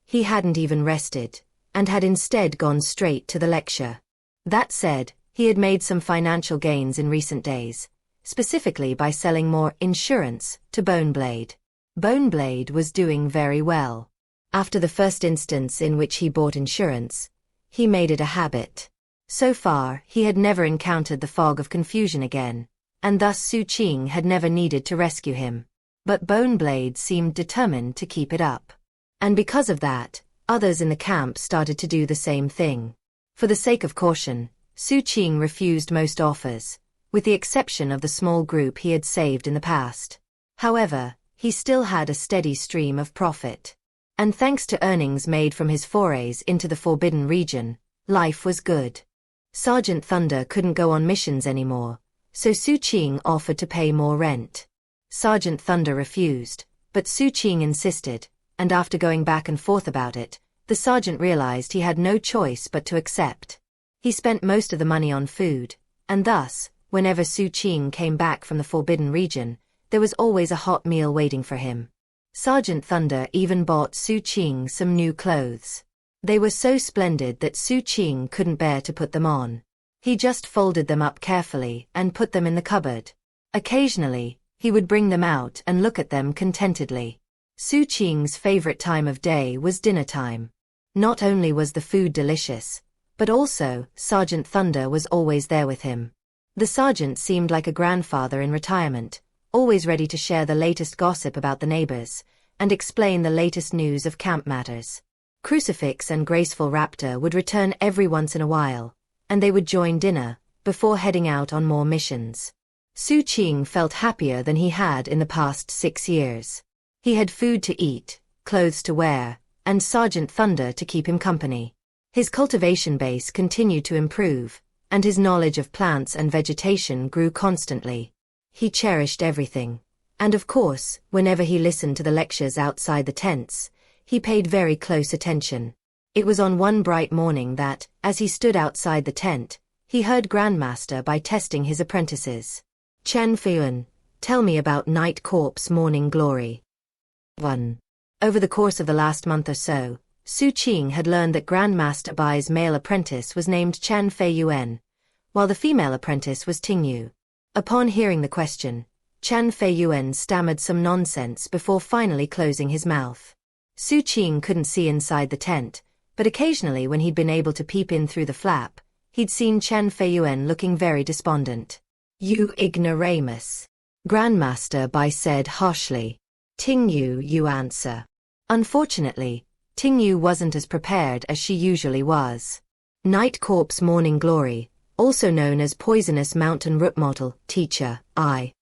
He hadn't even rested, and had instead gone straight to the lecture. That said, he had made some financial gains in recent days, specifically by selling more insurance to Boneblade. Boneblade was doing very well. After the first instance in which he bought insurance, he made it a habit. So far, he had never encountered the fog of confusion again, and thus Xu Qing had never needed to rescue him. But Boneblade seemed determined to keep it up. And because of that, others in the camp started to do the same thing. For the sake of caution, Xu Qing refused most offers, with the exception of the small group he had saved in the past. However, he still had a steady stream of profit. And thanks to earnings made from his forays into the Forbidden Region, life was good. Sergeant Thunder couldn't go on missions anymore, so Xu Qing offered to pay more rent. Sergeant Thunder refused, but Xu Qing insisted, and after going back and forth about it, the sergeant realized he had no choice but to accept. He spent most of the money on food, and thus, whenever Xu Qing came back from the Forbidden Region, there was always a hot meal waiting for him. Sergeant Thunder even bought Xu Qing some new clothes. They were so splendid that Xu Qing couldn't bear to put them on. He just folded them up carefully and put them in the cupboard. Occasionally, he would bring them out and look at them contentedly. Xu Qing's favorite time of day was dinner time. Not only was the food delicious, but also, Sergeant Thunder was always there with him. The sergeant seemed like a grandfather in retirement, always ready to share the latest gossip about the neighbors, and explain the latest news of camp matters. Crucifix and Graceful Raptor would return every once in a while, and they would join dinner, before heading out on more missions. Xu Qing felt happier than he had in the past 6 years. He had food to eat, clothes to wear, and Sergeant Thunder to keep him company. His cultivation base continued to improve, and his knowledge of plants and vegetation grew constantly. He cherished everything. And of course, whenever he listened to the lectures outside the tents, he paid very close attention. It was on one bright morning that, as he stood outside the tent, he heard Grandmaster Bai testing his apprentices. Chen Feiyuan, tell me about Night Corp's morning glory. 1. Over the course of the last month or so, Xu Qing had learned that Grandmaster Bai's male apprentice was named Chen Feiyuan, while the female apprentice was Tingyu. Upon hearing the question, Chen Feiyuan stammered some nonsense before finally closing his mouth. Xu Qing couldn't see inside the tent, but occasionally when he'd been able to peep in through the flap, he'd seen Chen Feiyuan looking very despondent. You ignoramus. Grandmaster Bai said harshly. Tingyu, you answer. Unfortunately, Tingyu wasn't as prepared as she usually was. Night Corpse Morning Glory, also known as Poisonous Mountain Root Model, teacher, I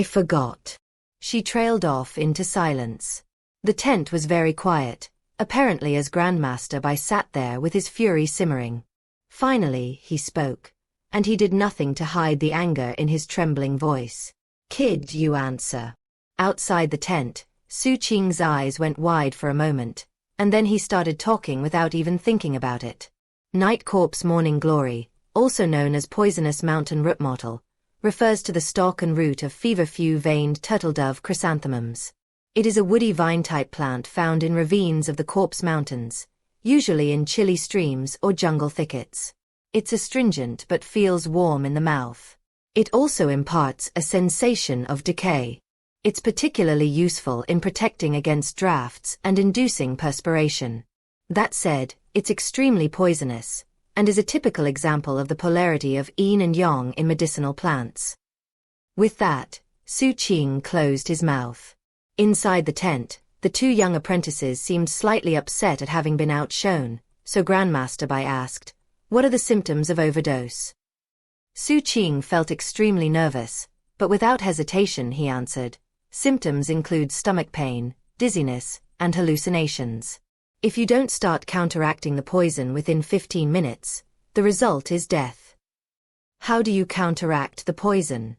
forgot. She trailed off into silence. The tent was very quiet, apparently as Grandmaster Bai sat there with his fury simmering. Finally, he spoke, and he did nothing to hide the anger in his trembling voice. Kid, you answer. Outside the tent, Xu Qing's eyes went wide for a moment, and then he started talking without even thinking about it. Night Corpse Morning Glory, also known as Poisonous Mountain Root Model, refers to the stalk and root of feverfew-veined turtledove chrysanthemums. It is a woody vine-type plant found in ravines of the Corpse Mountains, usually in chilly streams or jungle thickets. It's astringent but feels warm in the mouth. It also imparts a sensation of decay. It's particularly useful in protecting against drafts and inducing perspiration. That said, it's extremely poisonous, and is a typical example of the polarity of yin and yang in medicinal plants. With that, Xu Qing closed his mouth. Inside the tent, the two young apprentices seemed slightly upset at having been outshone, so Grandmaster Bai asked, "What are the symptoms of overdose?" Xu Qing felt extremely nervous, but without hesitation he answered, "Symptoms include stomach pain, dizziness, and hallucinations. If you don't start counteracting the poison within 15 minutes, the result is death." How do you counteract the poison?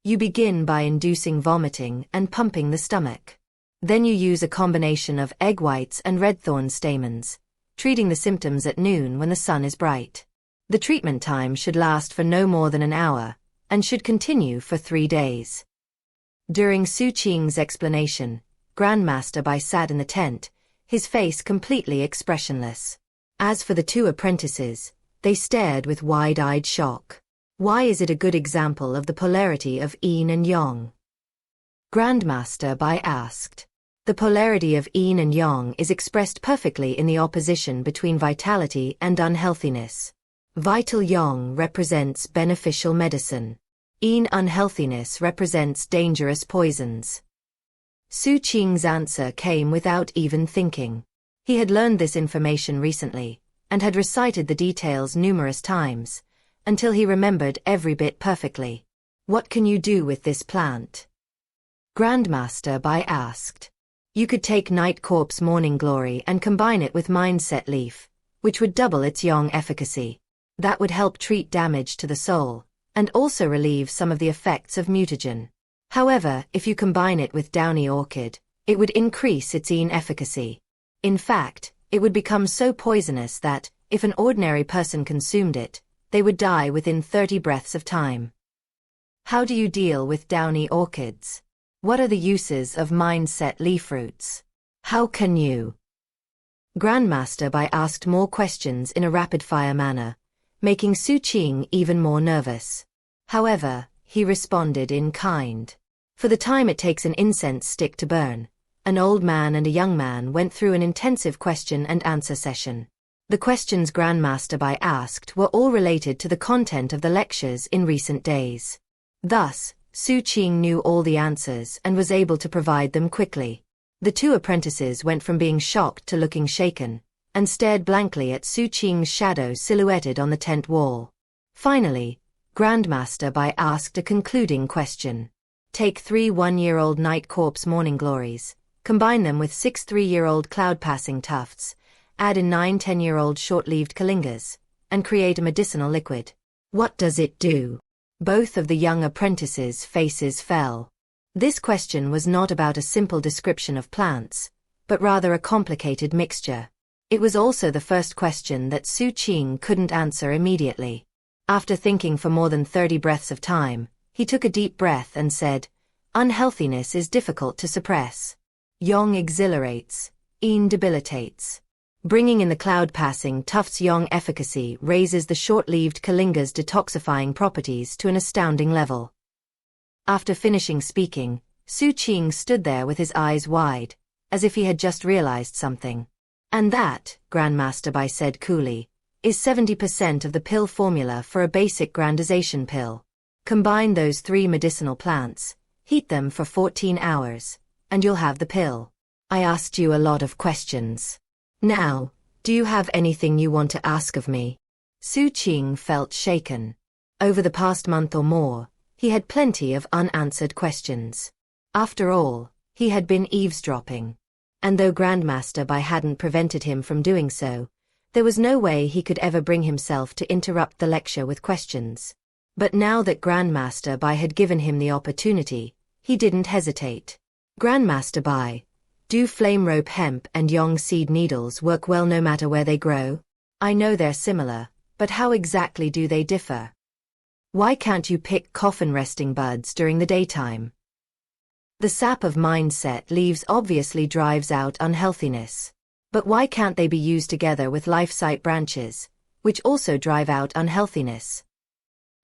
You begin by inducing vomiting and pumping the stomach. Then you use a combination of egg whites and redthorn stamens, treating the symptoms at noon when the sun is bright. The treatment time should last for no more than an hour, and should continue for 3 days. During Xu Qing's explanation, Grandmaster Bai sat in the tent, his face completely expressionless. As for the two apprentices, they stared with wide-eyed shock. Why is it a good example of the polarity of yin and yang? Grandmaster Bai asked. The polarity of yin and yang is expressed perfectly in the opposition between vitality and unhealthiness. Vital yang represents beneficial medicine. Yin unhealthiness represents dangerous poisons. Xu Qing's answer came without even thinking. He had learned this information recently, and had recited the details numerous times, until he remembered every bit perfectly. What can you do with this plant? Grandmaster Bai asked. You could take Night Corpse Morning Glory and combine it with Mindset Leaf, which would double its yang efficacy. That would help treat damage to the soul, and also relieve some of the effects of mutagen. However, if you combine it with Downy Orchid, it would increase its yin efficacy. In fact, it would become so poisonous that, if an ordinary person consumed it, they would die within 30 breaths of time. How do you deal with Downy Orchids? What are the uses of Mindset Leaf roots? How can you? Grandmaster Bai asked more questions in a rapid-fire manner, making Xu Qing even more nervous. However, he responded in kind. For the time it takes an incense stick to burn, an old man and a young man went through an intensive question-and-answer session. The questions Grandmaster Bai asked were all related to the content of the lectures in recent days. Thus, Xu Qing knew all the answers and was able to provide them quickly. The two apprentices went from being shocked to looking shaken, and stared blankly at Xu Qing's shadow silhouetted on the tent wall. Finally, Grandmaster Bai asked a concluding question. Take 3 one-year-old Night Corpse Morning Glories, combine them with 6 3-year-old cloud-passing tufts, add in 9 10-year-old short-leaved kalingas, and create a medicinal liquid. What does it do? Both of the young apprentices' faces fell. This question was not about a simple description of plants, but rather a complicated mixture. It was also the first question that Xu Qing couldn't answer immediately. After thinking for more than 30 breaths of time, he took a deep breath and said, "Unhealthiness is difficult to suppress. Yang exhilarates, yin debilitates. Bringing in the cloud-passing tuft's yang efficacy raises the short-leaved kalinga's detoxifying properties to an astounding level." After finishing speaking, Xu Qing stood there with his eyes wide, as if he had just realized something. "And that," Grandmaster Bai said coolly, "is 70% of the pill formula for a basic grandization pill. Combine those 3 medicinal plants, heat them for 14 hours, and you'll have the pill. I asked you a lot of questions. Now, do you have anything you want to ask of me? Xu Qing felt shaken. Over the past month or more, he had plenty of unanswered questions. After all, he had been eavesdropping. And though Grandmaster Bai hadn't prevented him from doing so, there was no way he could ever bring himself to interrupt the lecture with questions. But now that Grandmaster Bai had given him the opportunity, he didn't hesitate. Grandmaster Bai, do flame rope hemp and yong seed needles work well no matter where they grow? I know they're similar, but how exactly do they differ? Why can't you pick coffin resting buds during the daytime? The sap of mindset leaves obviously drives out unhealthiness. But why can't they be used together with life sight branches, which also drive out unhealthiness?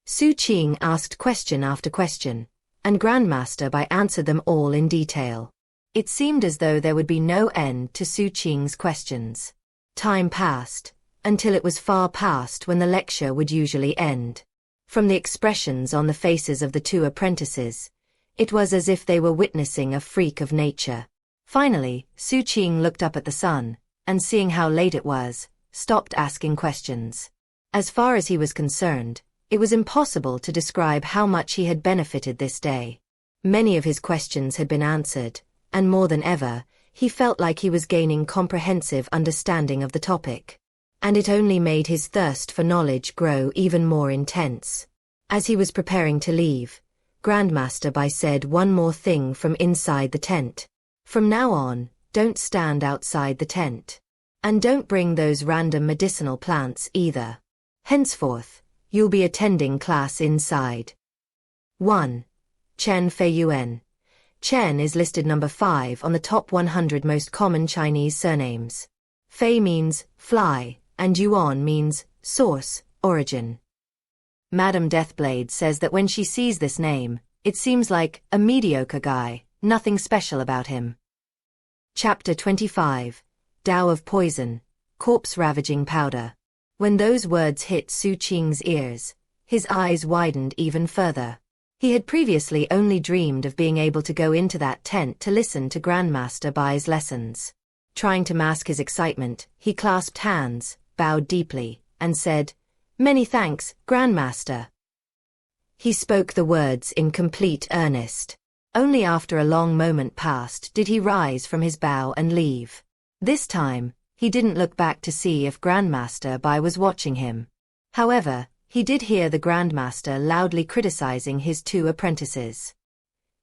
Xu Qing asked question after question, and Grandmaster Bai answered them all in detail. It seemed as though there would be no end to Xu Qing's questions. Time passed, until it was far past when the lecture would usually end. From the expressions on the faces of the two apprentices, it was as if they were witnessing a freak of nature. Finally, Xu Qing looked up at the sun, and seeing how late it was, stopped asking questions. As far as he was concerned, it was impossible to describe how much he had benefited this day. Many of his questions had been answered, and more than ever, he felt like he was gaining comprehensive understanding of the topic. And it only made his thirst for knowledge grow even more intense. As he was preparing to leave, Grandmaster Bai said one more thing from inside the tent. From now on, don't stand outside the tent. And don't bring those random medicinal plants either. Henceforth, you'll be attending class inside. 1. Chen Fei Yuan. Chen is listed number 5 on the top 100 most common Chinese surnames. Fei means fly, and Yuan means source, origin. Madame Deathblade says that when she sees this name, it seems like a mediocre guy, nothing special about him. Chapter 25. Tao of Poison, Corpse-Ravaging Powder. When those words hit Xu Qing's ears, his eyes widened even further. He had previously only dreamed of being able to go into that tent to listen to Grandmaster Bai's lessons. Trying to mask his excitement, he clasped hands, bowed deeply, and said, "Many thanks, Grandmaster." He spoke the words in complete earnest. Only after a long moment passed did he rise from his bow and leave. This time, he didn't look back to see if Grandmaster Bai was watching him. However, he did hear the Grandmaster loudly criticizing his two apprentices.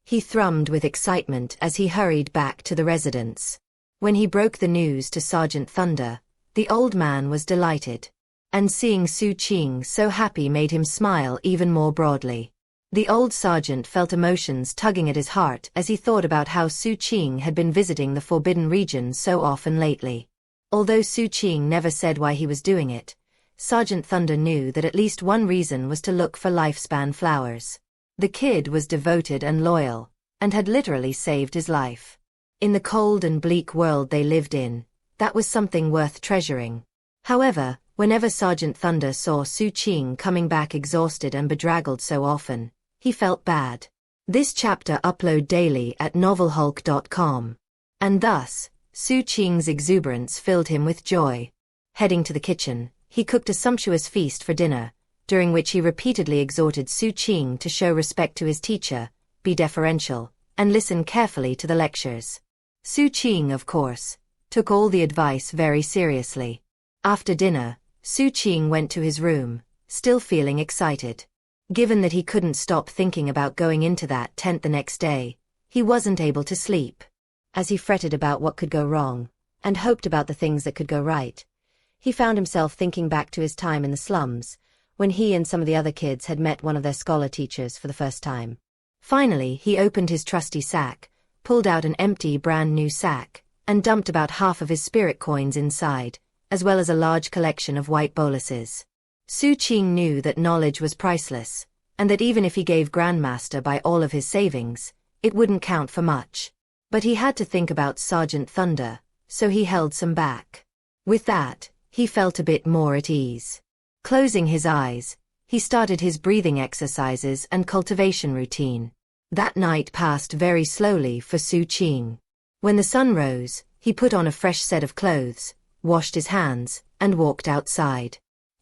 He thrummed with excitement as he hurried back to the residence. When he broke the news to Sergeant Thunder, the old man was delighted. And seeing Xu Qing so happy made him smile even more broadly. The old sergeant felt emotions tugging at his heart as he thought about how Xu Qing had been visiting the Forbidden Region so often lately. Although Xu Qing never said why he was doing it, Sergeant Thunder knew that at least one reason was to look for lifespan flowers. The kid was devoted and loyal, and had literally saved his life. In the cold and bleak world they lived in, that was something worth treasuring. However, whenever Sergeant Thunder saw Xu Qing coming back exhausted and bedraggled so often, he felt bad. This chapter upload daily at novelhulk.com. And thus, Xu Qing's exuberance filled him with joy. Heading to the kitchen, he cooked a sumptuous feast for dinner, during which he repeatedly exhorted Xu Qing to show respect to his teacher, be deferential, and listen carefully to the lectures. Xu Qing, of course, took all the advice very seriously. After dinner, Xu Qing went to his room, still feeling excited. Given that he couldn't stop thinking about going into that tent the next day, he wasn't able to sleep. As he fretted about what could go wrong, and hoped about the things that could go right, he found himself thinking back to his time in the slums, when he and some of the other kids had met one of their scholar teachers for the first time. Finally, he opened his trusty sack, pulled out an empty brand new sack, and dumped about half of his spirit coins inside, as well as a large collection of white boluses. Xu Qing knew that knowledge was priceless, and that even if he gave Grandmaster Bai all of his savings, it wouldn't count for much. But he had to think about Sergeant Thunder, so he held some back. With that, he felt a bit more at ease. Closing his eyes, he started his breathing exercises and cultivation routine. That night passed very slowly for Xu Qing. When the sun rose, he put on a fresh set of clothes, washed his hands, and walked outside.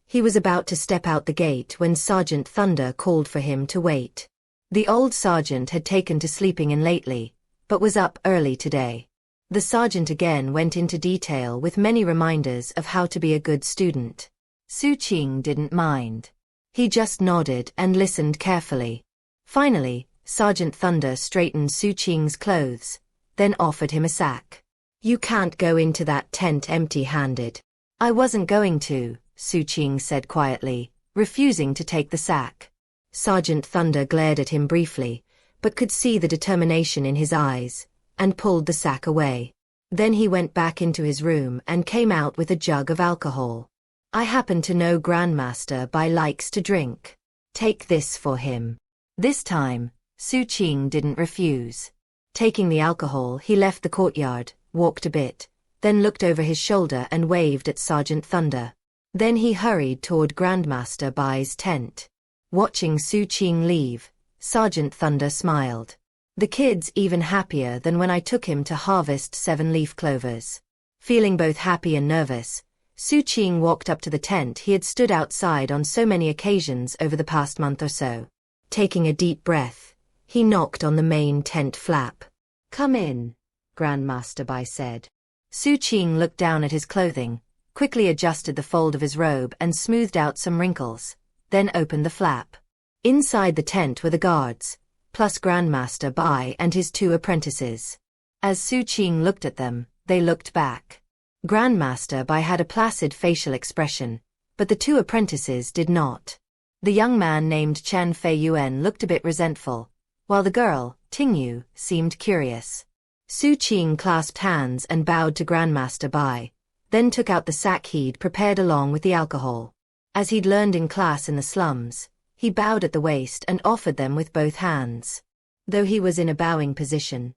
He was about to step out the gate when Sergeant Thunder called for him to wait. The old sergeant had taken to sleeping in lately, but was up early today. The sergeant again went into detail with many reminders of how to be a good student. Xu Qing didn't mind. He just nodded and listened carefully. Finally, Sergeant Thunder straightened Xu Qing's clothes, then offered him a sack. "You can't go into that tent empty-handed." "I wasn't going to," Xu Qing said quietly, refusing to take the sack. Sergeant Thunder glared at him briefly, but could see the determination in his eyes, and pulled the sack away. Then he went back into his room and came out with a jug of alcohol. "I happen to know Grandmaster Bai likes to drink. Take this for him." This time, Xu Qing didn't refuse. Taking the alcohol, he left the courtyard, walked a bit, then looked over his shoulder and waved at Sergeant Thunder. Then he hurried toward Grandmaster Bai's tent. Watching Xu Qing leave, Sergeant Thunder smiled. "The kid's even happier than when I took him to harvest 7 leaf clovers." Feeling both happy and nervous, Xu Qing walked up to the tent he had stood outside on so many occasions over the past month or so. Taking a deep breath, he knocked on the main tent flap. "Come in," Grandmaster Bai said. Xu Qing looked down at his clothing, quickly adjusted the fold of his robe and smoothed out some wrinkles, then opened the flap. Inside the tent were the guards, plus Grandmaster Bai and his 2 apprentices. As Xu Qing looked at them, they looked back. Grandmaster Bai had a placid facial expression, but the 2 apprentices did not. The young man named Chen Feiyuan looked a bit resentful, while the girl, Tingyu, seemed curious. Xu Qing clasped hands and bowed to Grandmaster Bai, then took out the sack he'd prepared along with the alcohol. As he'd learned in class in the slums, he bowed at the waist and offered them with both hands. Though he was in a bowing position,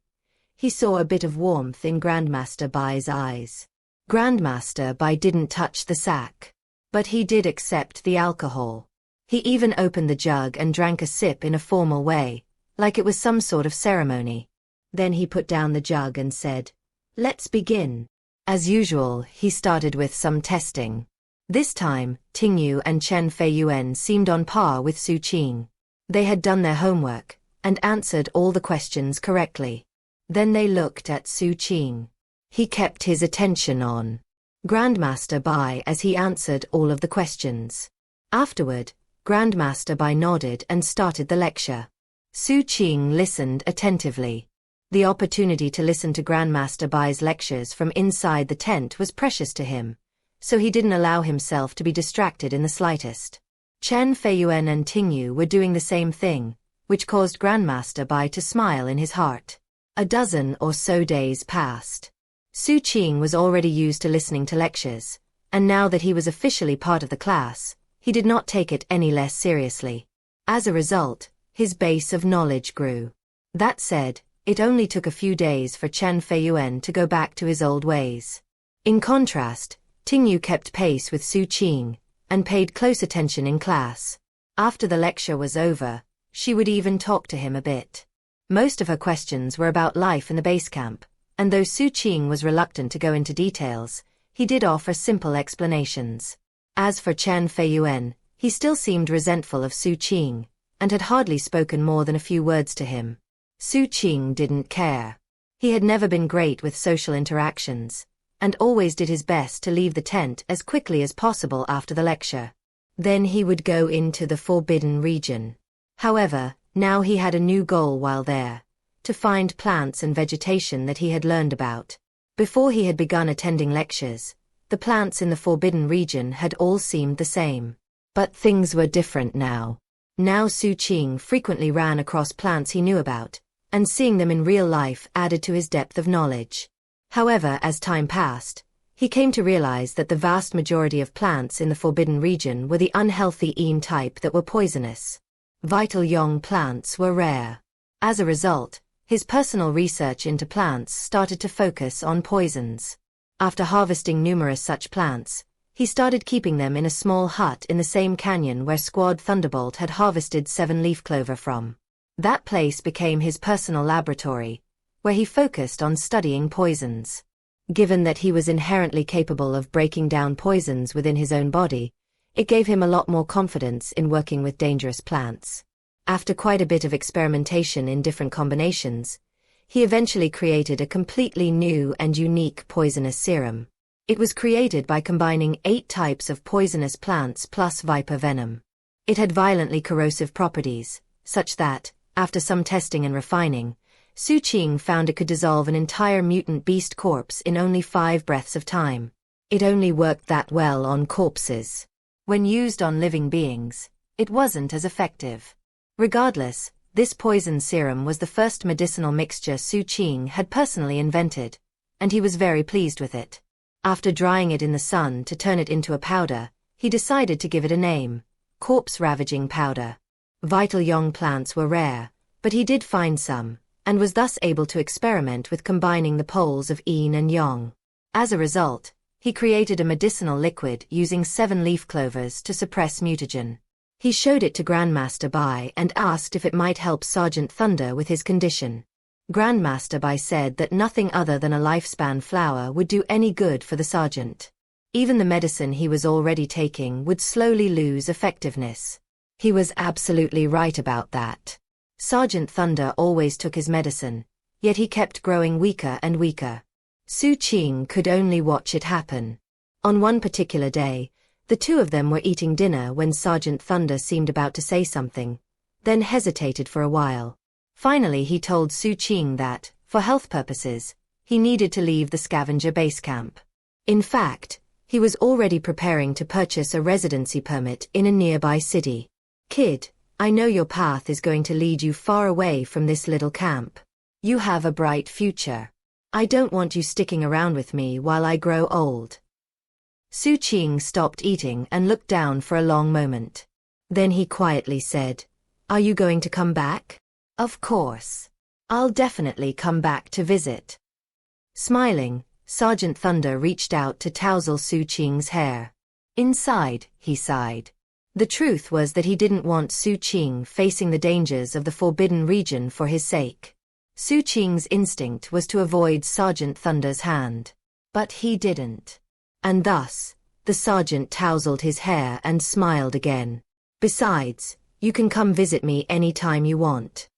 he saw a bit of warmth in Grandmaster Bai's eyes. Grandmaster Bai didn't touch the sack, but he did accept the alcohol. He even opened the jug and drank a sip in a formal way, like it was some sort of ceremony. Then he put down the jug and said, "Let's begin." As usual, he started with some testing. This time, Tingyu and Chen Feiyuan seemed on par with Xu Qing. They had done their homework, and answered all the questions correctly. Then they looked at Xu Qing. He kept his attention on Grandmaster Bai as he answered all of the questions. Afterward, Grandmaster Bai nodded and started the lecture. Xu Qing listened attentively. The opportunity to listen to Grandmaster Bai's lectures from inside the tent was precious to him, so he didn't allow himself to be distracted in the slightest. Chen Feiyuan and Tingyu were doing the same thing, which caused Grandmaster Bai to smile in his heart. A dozen or so days passed. Xu Qing was already used to listening to lectures, and now that he was officially part of the class, he did not take it any less seriously. As a result, his base of knowledge grew. That said, it only took a few days for Chen Feiyuan to go back to his old ways. In contrast, Tingyu kept pace with Xu Qing, and paid close attention in class. After the lecture was over, she would even talk to him a bit. Most of her questions were about life in the base camp, and though Xu Qing was reluctant to go into details, he did offer simple explanations. As for Chen Feiyuan, he still seemed resentful of Xu Qing, and had hardly spoken more than a few words to him. Xu Qing didn't care. He had never been great with social interactions, and always did his best to leave the tent as quickly as possible after the lecture. Then he would go into the Forbidden Region. However, now he had a new goal while there: to find plants and vegetation that he had learned about. Before he had begun attending lectures, the plants in the Forbidden Region had all seemed the same. But things were different now. Now Xu Qing frequently ran across plants he knew about, and seeing them in real life added to his depth of knowledge. However, as time passed, he came to realize that the vast majority of plants in the Forbidden Region were the unhealthy Yin type that were poisonous. Vital Yong plants were rare. As a result, his personal research into plants started to focus on poisons. After harvesting numerous such plants, he started keeping them in a small hut in the same canyon where Squad Thunderbolt had harvested 7 leaf clover from. That place became his personal laboratory, where he focused on studying poisons. Given that he was inherently capable of breaking down poisons within his own body, it gave him a lot more confidence in working with dangerous plants. After quite a bit of experimentation in different combinations, he eventually created a completely new and unique poisonous serum. It was created by combining 8 types of poisonous plants plus viper venom. It had violently corrosive properties, such that, after some testing and refining, Xu Qing found it could dissolve an entire mutant beast corpse in only 5 breaths of time. It only worked that well on corpses. When used on living beings, it wasn't as effective. Regardless, this poison serum was the first medicinal mixture Xu Qing had personally invented, and he was very pleased with it. After drying it in the sun to turn it into a powder, he decided to give it a name: corpse-ravaging powder. Vital Yong plants were rare, but he did find some, and was thus able to experiment with combining the poles of yin and yang. As a result, he created a medicinal liquid using 7 leaf clovers to suppress mutagen. He showed it to Grandmaster Bai and asked if it might help Sergeant Thunder with his condition. Grandmaster Bai said that nothing other than a lifespan flower would do any good for the sergeant. Even the medicine he was already taking would slowly lose effectiveness. He was absolutely right about that. Sergeant Thunder always took his medicine, yet he kept growing weaker and weaker. Xu Qing could only watch it happen. On one particular day, the two of them were eating dinner when Sergeant Thunder seemed about to say something, then hesitated for a while. Finally he told Xu Qing that, for health purposes, he needed to leave the scavenger base camp. In fact, he was already preparing to purchase a residency permit in a nearby city. "Kid, I know your path is going to lead you far away from this little camp. You have a bright future. I don't want you sticking around with me while I grow old." Xu Qing stopped eating and looked down for a long moment. Then he quietly said, "Are you going to come back?" "Of course. I'll definitely come back to visit." Smiling, Sergeant Thunder reached out to tousle Xu Qing's hair. Inside, he sighed. The truth was that he didn't want Xu Qing facing the dangers of the Forbidden Region for his sake. Xu Qing's instinct was to avoid Sergeant Thunder's hand. But he didn't. And thus, the sergeant tousled his hair and smiled again. "Besides, you can come visit me any time you want."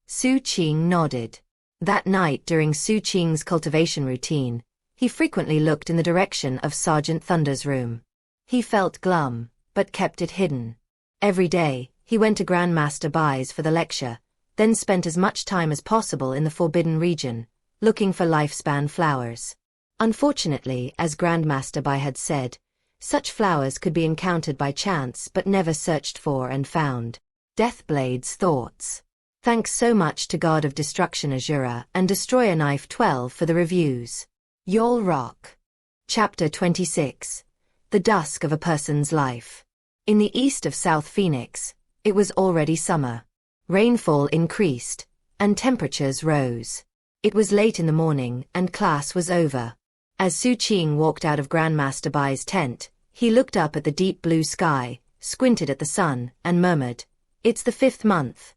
Xu Qing nodded. That night during Xu Qing's cultivation routine, he frequently looked in the direction of Sergeant Thunder's room. He felt glum, but kept it hidden. Every day, he went to Grandmaster Bai's for the lecture, then spent as much time as possible in the Forbidden Region, looking for lifespan flowers. Unfortunately, as Grandmaster Bai had said, such flowers could be encountered by chance but never searched for and found. Deathblade's thoughts. Thanks so much to God of Destruction Azura and Destroyer Knife 12 for the reviews. Y'all rock. Chapter 26. The Dusk of a Person's Life. In the east of South Phoenix, it was already summer. Rainfall increased, and temperatures rose. It was late in the morning and class was over. As Xu Qing walked out of Grandmaster Bai's tent, he looked up at the deep blue sky, squinted at the sun, and murmured, "It's the 5th month."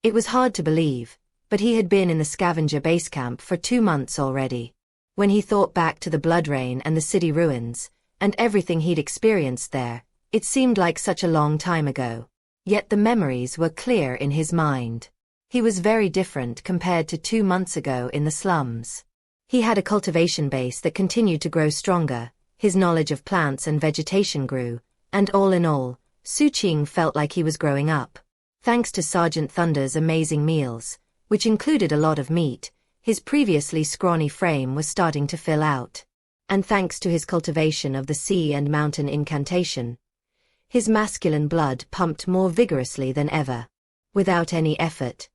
It was hard to believe, but he had been in the scavenger base camp for 2 months already. When he thought back to the blood rain and the city ruins, and everything he'd experienced there, it seemed like such a long time ago. Yet the memories were clear in his mind. He was very different compared to 2 months ago in the slums. He had a cultivation base that continued to grow stronger, his knowledge of plants and vegetation grew, and all in all, Xu Qing felt like he was growing up. Thanks to Sergeant Thunder's amazing meals, which included a lot of meat, his previously scrawny frame was starting to fill out. And thanks to his cultivation of the sea and mountain incantation, his masculine blood pumped more vigorously than ever. Without any effort,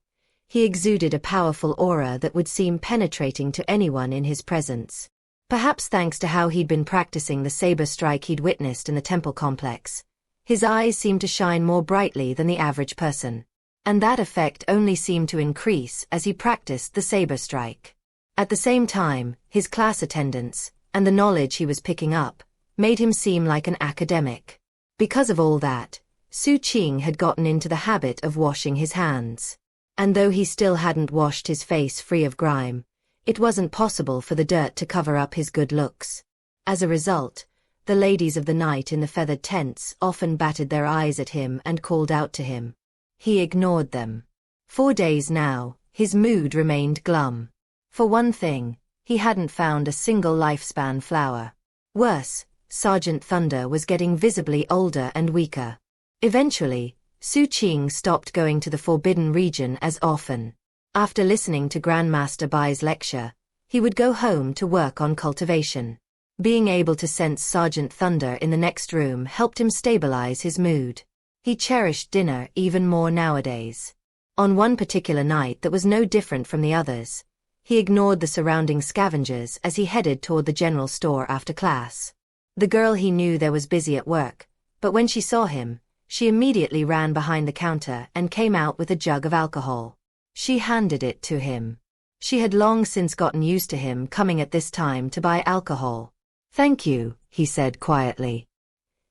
he exuded a powerful aura that would seem penetrating to anyone in his presence. Perhaps thanks to how he'd been practicing the saber strike he'd witnessed in the temple complex, his eyes seemed to shine more brightly than the average person. And that effect only seemed to increase as he practiced the saber strike. At the same time, his class attendance, and the knowledge he was picking up, made him seem like an academic. Because of all that, Xu Qing had gotten into the habit of washing his hands. And though he still hadn't washed his face free of grime, It wasn't possible for the dirt to cover up his good looks. As a result, the ladies of the night in the feathered tents often batted their eyes at him and called out to him. He ignored them. 4 days now, his mood remained glum. For one thing, he hadn't found a single lifespan flower. Worse, Sergeant Thunder was getting visibly older and weaker. Eventually, Xu Qing stopped going to the Forbidden Region as often. After listening to Grandmaster Bai's lecture, he would go home to work on cultivation. Being able to sense Sergeant Thunder in the next room helped him stabilize his mood. He cherished dinner even more nowadays. On one particular night that was no different from the others, he ignored the surrounding scavengers as he headed toward the general store after class. The girl he knew there was busy at work, but when she saw him, she immediately ran behind the counter and came out with a jug of alcohol. She handed it to him. She had long since gotten used to him coming at this time to buy alcohol. "Thank you," he said quietly.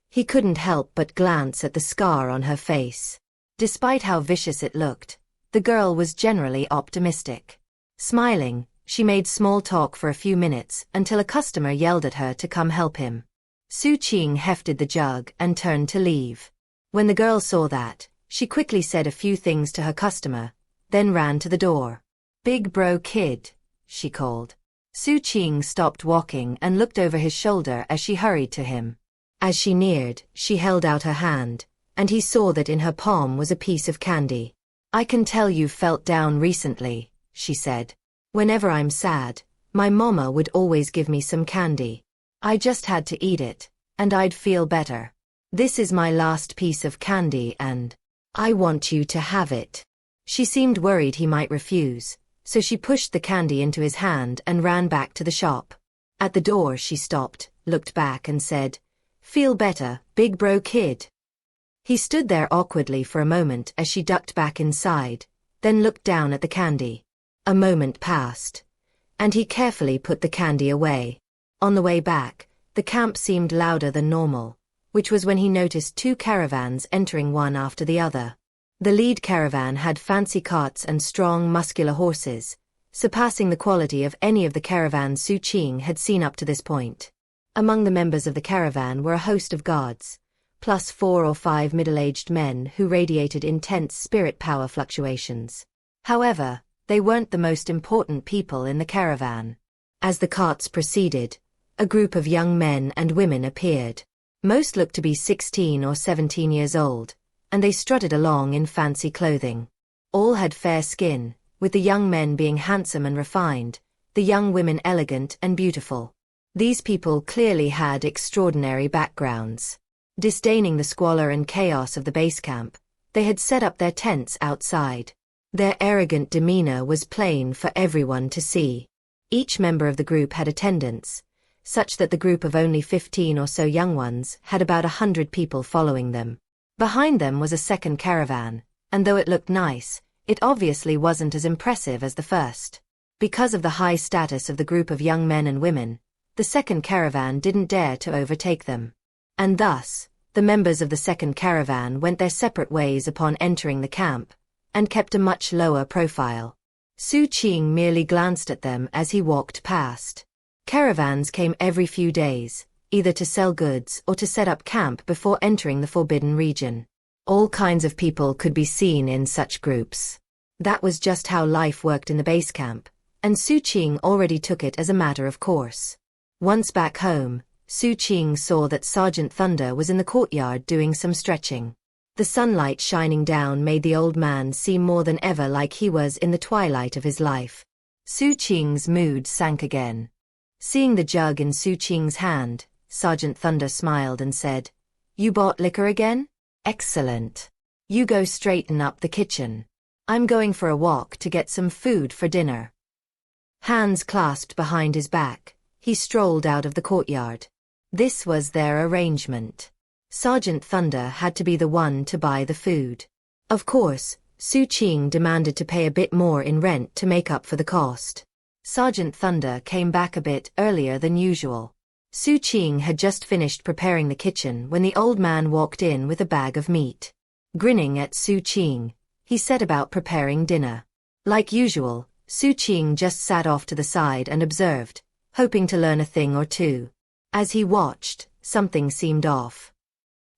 He couldn't help but glance at the scar on her face. Despite how vicious it looked, the girl was generally optimistic. Smiling, she made small talk for a few minutes until a customer yelled at her to come help him. Xu Qing hefted the jug and turned to leave. When the girl saw that, she quickly said a few things to her customer, then ran to the door. "Big bro kid," she called. Xu Qing stopped walking and looked over his shoulder as she hurried to him. As she neared, she held out her hand, and he saw that in her palm was a piece of candy. "I can tell you've felt down recently," she said. "Whenever I'm sad, my mama would always give me some candy. I just had to eat it, and I'd feel better. This is my last piece of candy and I want you to have it." She seemed worried he might refuse, so she pushed the candy into his hand and ran back to the shop. At the door she stopped, looked back and said, "Feel better, big bro kid." He stood there awkwardly for a moment as she ducked back inside, then looked down at the candy. A moment passed, and he carefully put the candy away. On the way back, the camp seemed louder than normal, which was when he noticed 2 caravans entering one after the other. The lead caravan had fancy carts and strong, muscular horses, surpassing the quality of any of the caravans Xu Qing had seen up to this point. Among the members of the caravan were a host of guards, plus 4 or 5 middle-aged men who radiated intense spirit power fluctuations. However, they weren't the most important people in the caravan. As the carts proceeded, a group of young men and women appeared. Most looked to be 16 or 17 years old, and they strutted along in fancy clothing. All had fair skin, with the young men being handsome and refined, the young women elegant and beautiful. These people clearly had extraordinary backgrounds. Disdaining the squalor and chaos of the base camp, they had set up their tents outside. Their arrogant demeanor was plain for everyone to see. Each member of the group had attendants, such that the group of only 15 or so young ones had about 100 people following them. Behind them was a second caravan, and though it looked nice, it obviously wasn't as impressive as the first. Because of the high status of the group of young men and women, the second caravan didn't dare to overtake them. And thus, the members of the second caravan went their separate ways upon entering the camp, and kept a much lower profile. Xu Qing merely glanced at them as he walked past. Caravans came every few days, either to sell goods or to set up camp before entering the Forbidden Region. All kinds of people could be seen in such groups. That was just how life worked in the base camp, and Xu Qing already took it as a matter of course. Once back home, Xu Qing saw that Sergeant Thunder was in the courtyard doing some stretching. The sunlight shining down made the old man seem more than ever like he was in the twilight of his life. Xu Qing's mood sank again. Seeing the jug in Xu Qing's hand, Sergeant Thunder smiled and said, "You bought liquor again? Excellent. You go straighten up the kitchen. I'm going for a walk to get some food for dinner." Hands clasped behind his back, he strolled out of the courtyard. This was their arrangement. Sergeant Thunder had to be the one to buy the food. Of course, Xu Qing demanded to pay a bit more in rent to make up for the cost. Sergeant Thunder came back a bit earlier than usual. Xu Qing had just finished preparing the kitchen when the old man walked in with a bag of meat. Grinning at Xu Qing, he set about preparing dinner. Like usual, Xu Qing just sat off to the side and observed, hoping to learn a thing or two. As he watched, something seemed off.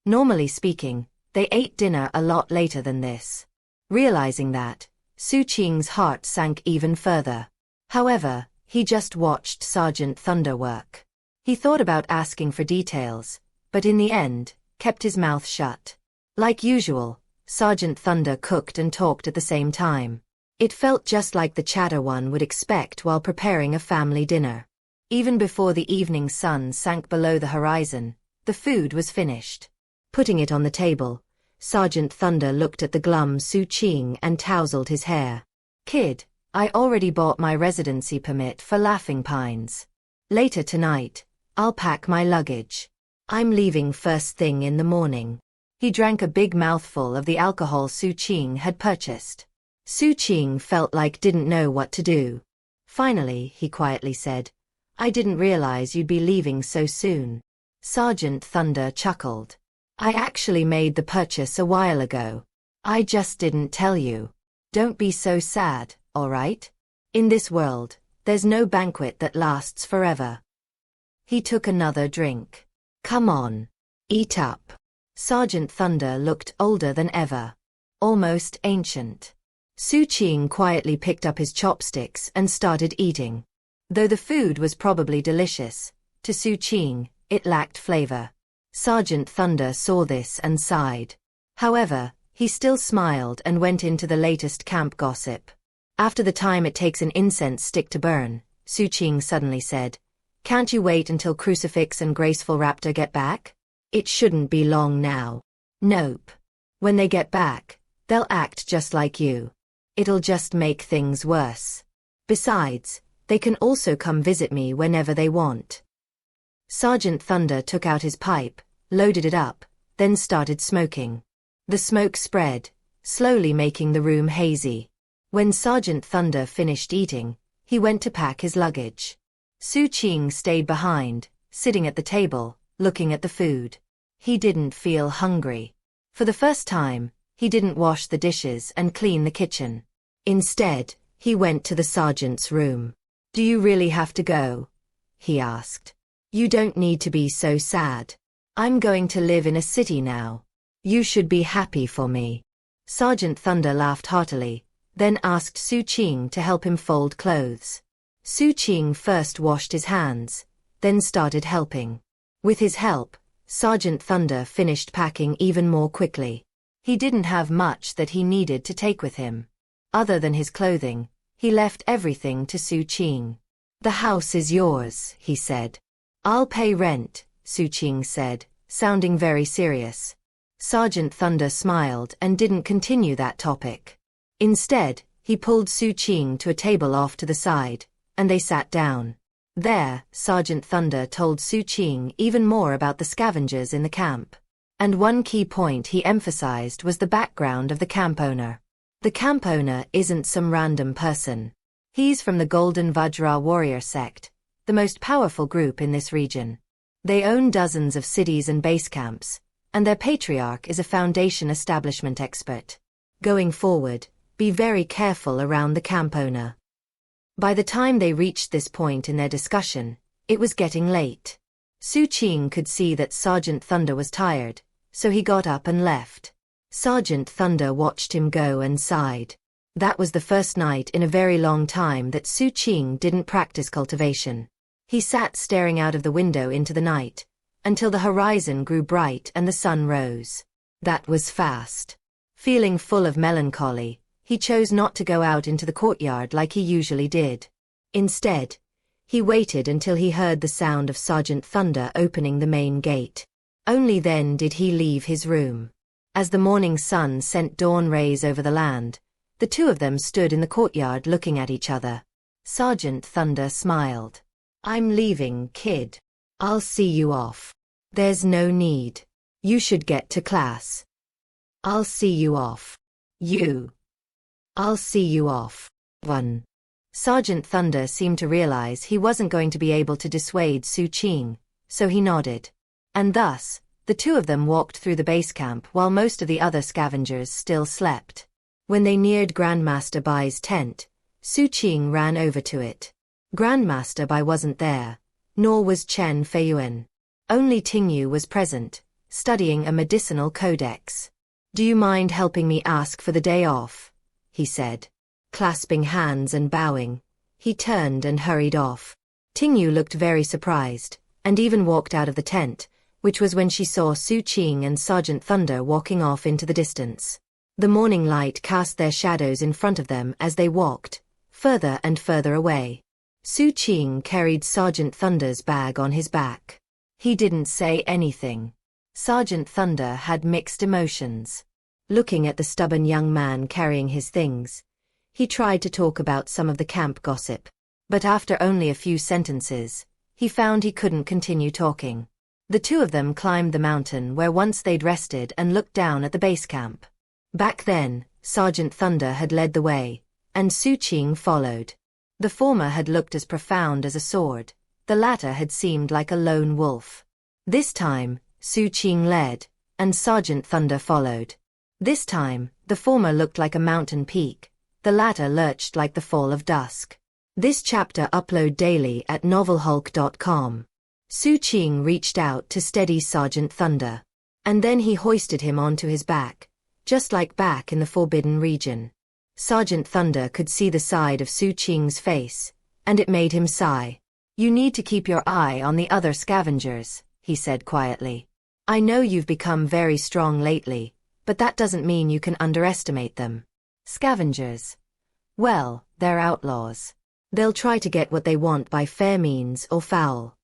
Normally speaking, they ate dinner a lot later than this. Realizing that, Xu Qing's heart sank even further. However, he just watched Sergeant Thunder work. He thought about asking for details, but in the end, kept his mouth shut. Like usual, Sergeant Thunder cooked and talked at the same time. It felt just like the chatter one would expect while preparing a family dinner. Even before the evening sun sank below the horizon, the food was finished. Putting it on the table, Sergeant Thunder looked at the glum Xu Qing and tousled his hair. "Kid, I already bought my residency permit for Laughing Pines. Later tonight, I'll pack my luggage. I'm leaving first thing in the morning." He drank a big mouthful of the alcohol Xu Qing had purchased. Xu Qing felt like didn't know what to do. Finally, he quietly said, "I didn't realize you'd be leaving so soon." Sergeant Thunder chuckled. "I actually made the purchase a while ago. I just didn't tell you. Don't be so sad, all right? In this world, there's no banquet that lasts forever." He took another drink. "Come on. Eat up." Sergeant Thunder looked older than ever. Almost ancient. Xu Qing quietly picked up his chopsticks and started eating. Though the food was probably delicious, to Xu Qing, it lacked flavor. Sergeant Thunder saw this and sighed. However, he still smiled and went into the latest camp gossip. After the time it takes an incense stick to burn, Xu Qing suddenly said, "Can't you wait until Crucifix and Graceful Raptor get back? It shouldn't be long now." "Nope. When they get back, they'll act just like you. It'll just make things worse. Besides, they can also come visit me whenever they want." Sergeant Thunder took out his pipe, loaded it up, then started smoking. The smoke spread, slowly making the room hazy. When Sergeant Thunder finished eating, he went to pack his luggage. Xu Qing stayed behind, sitting at the table, looking at the food. He didn't feel hungry. For the first time, he didn't wash the dishes and clean the kitchen. Instead, he went to the sergeant's room. "Do you really have to go?" he asked. "You don't need to be so sad. I'm going to live in a city now. You should be happy for me." Sergeant Thunder laughed heartily, then asked Xu Qing to help him fold clothes. Xu Qing first washed his hands, then started helping. With his help, Sergeant Thunder finished packing even more quickly. He didn't have much that he needed to take with him. Other than his clothing, he left everything to Xu Qing. "The house is yours," he said. "I'll pay rent," Xu Qing said, sounding very serious. Sergeant Thunder smiled and didn't continue that topic. Instead, he pulled Xu Qing to a table off to the side, and they sat down. There, Sergeant Thunder told Xu Qing even more about the scavengers in the camp. And one key point he emphasized was the background of the camp owner. The camp owner isn't some random person. He's from the Golden Vajra warrior sect, the most powerful group in this region. They own dozens of cities and base camps, and their patriarch is a Foundation establishment expert. Going forward, be very careful around the camp owner. By the time they reached this point in their discussion, it was getting late. Xu Qing could see that Sergeant Thunder was tired, so he got up and left. Sergeant Thunder watched him go and sighed. That was the first night in a very long time that Xu Qing didn't practice cultivation. He sat staring out of the window into the night, until the horizon grew bright and the sun rose. That was fast. Feeling full of melancholy, he chose not to go out into the courtyard like he usually did. Instead, he waited until he heard the sound of Sergeant Thunder opening the main gate. Only then did he leave his room. As the morning sun sent dawn rays over the land, the two of them stood in the courtyard looking at each other. Sergeant Thunder smiled. "I'm leaving, kid. I'll see you off." "There's no need. You should get to class." "I'll see you off." "You." "I'll see you off." 1. Sergeant Thunder seemed to realize he wasn't going to be able to dissuade Xu Qing, so he nodded. And thus, the two of them walked through the base camp while most of the other scavengers still slept. When they neared Grandmaster Bai's tent, Xu Qing ran over to it. Grandmaster Bai wasn't there, nor was Chen Feiyuan. Only Tingyu was present, studying a medicinal codex. "Do you mind helping me ask for the day off?" he said. Clasping hands and bowing, he turned and hurried off. Tingyu looked very surprised, and even walked out of the tent, which was when she saw Xu Qing and Sergeant Thunder walking off into the distance. The morning light cast their shadows in front of them as they walked, further and further away. Xu Qing carried Sergeant Thunder's bag on his back. He didn't say anything. Sergeant Thunder had mixed emotions. Looking at the stubborn young man carrying his things, he tried to talk about some of the camp gossip. But after only a few sentences, he found he couldn't continue talking. The two of them climbed the mountain where once they'd rested and looked down at the base camp. Back then, Sergeant Thunder had led the way, and Xu Qing followed. The former had looked as profound as a sword, the latter had seemed like a lone wolf. This time, Xu Qing led, and Sergeant Thunder followed. This time, the former looked like a mountain peak, the latter lurched like the fall of dusk. This chapter upload daily at novelhulk.com. Xu Qing reached out to steady Sergeant Thunder. And then he hoisted him onto his back, just like back in the Forbidden Region. Sergeant Thunder could see the side of Xu Qing's face, and it made him sigh. "You need to keep your eye on the other scavengers," he said quietly. "I know you've become very strong lately, but that doesn't mean you can underestimate them." Scavengers. Well, they're outlaws. They'll try to get what they want by fair means or foul.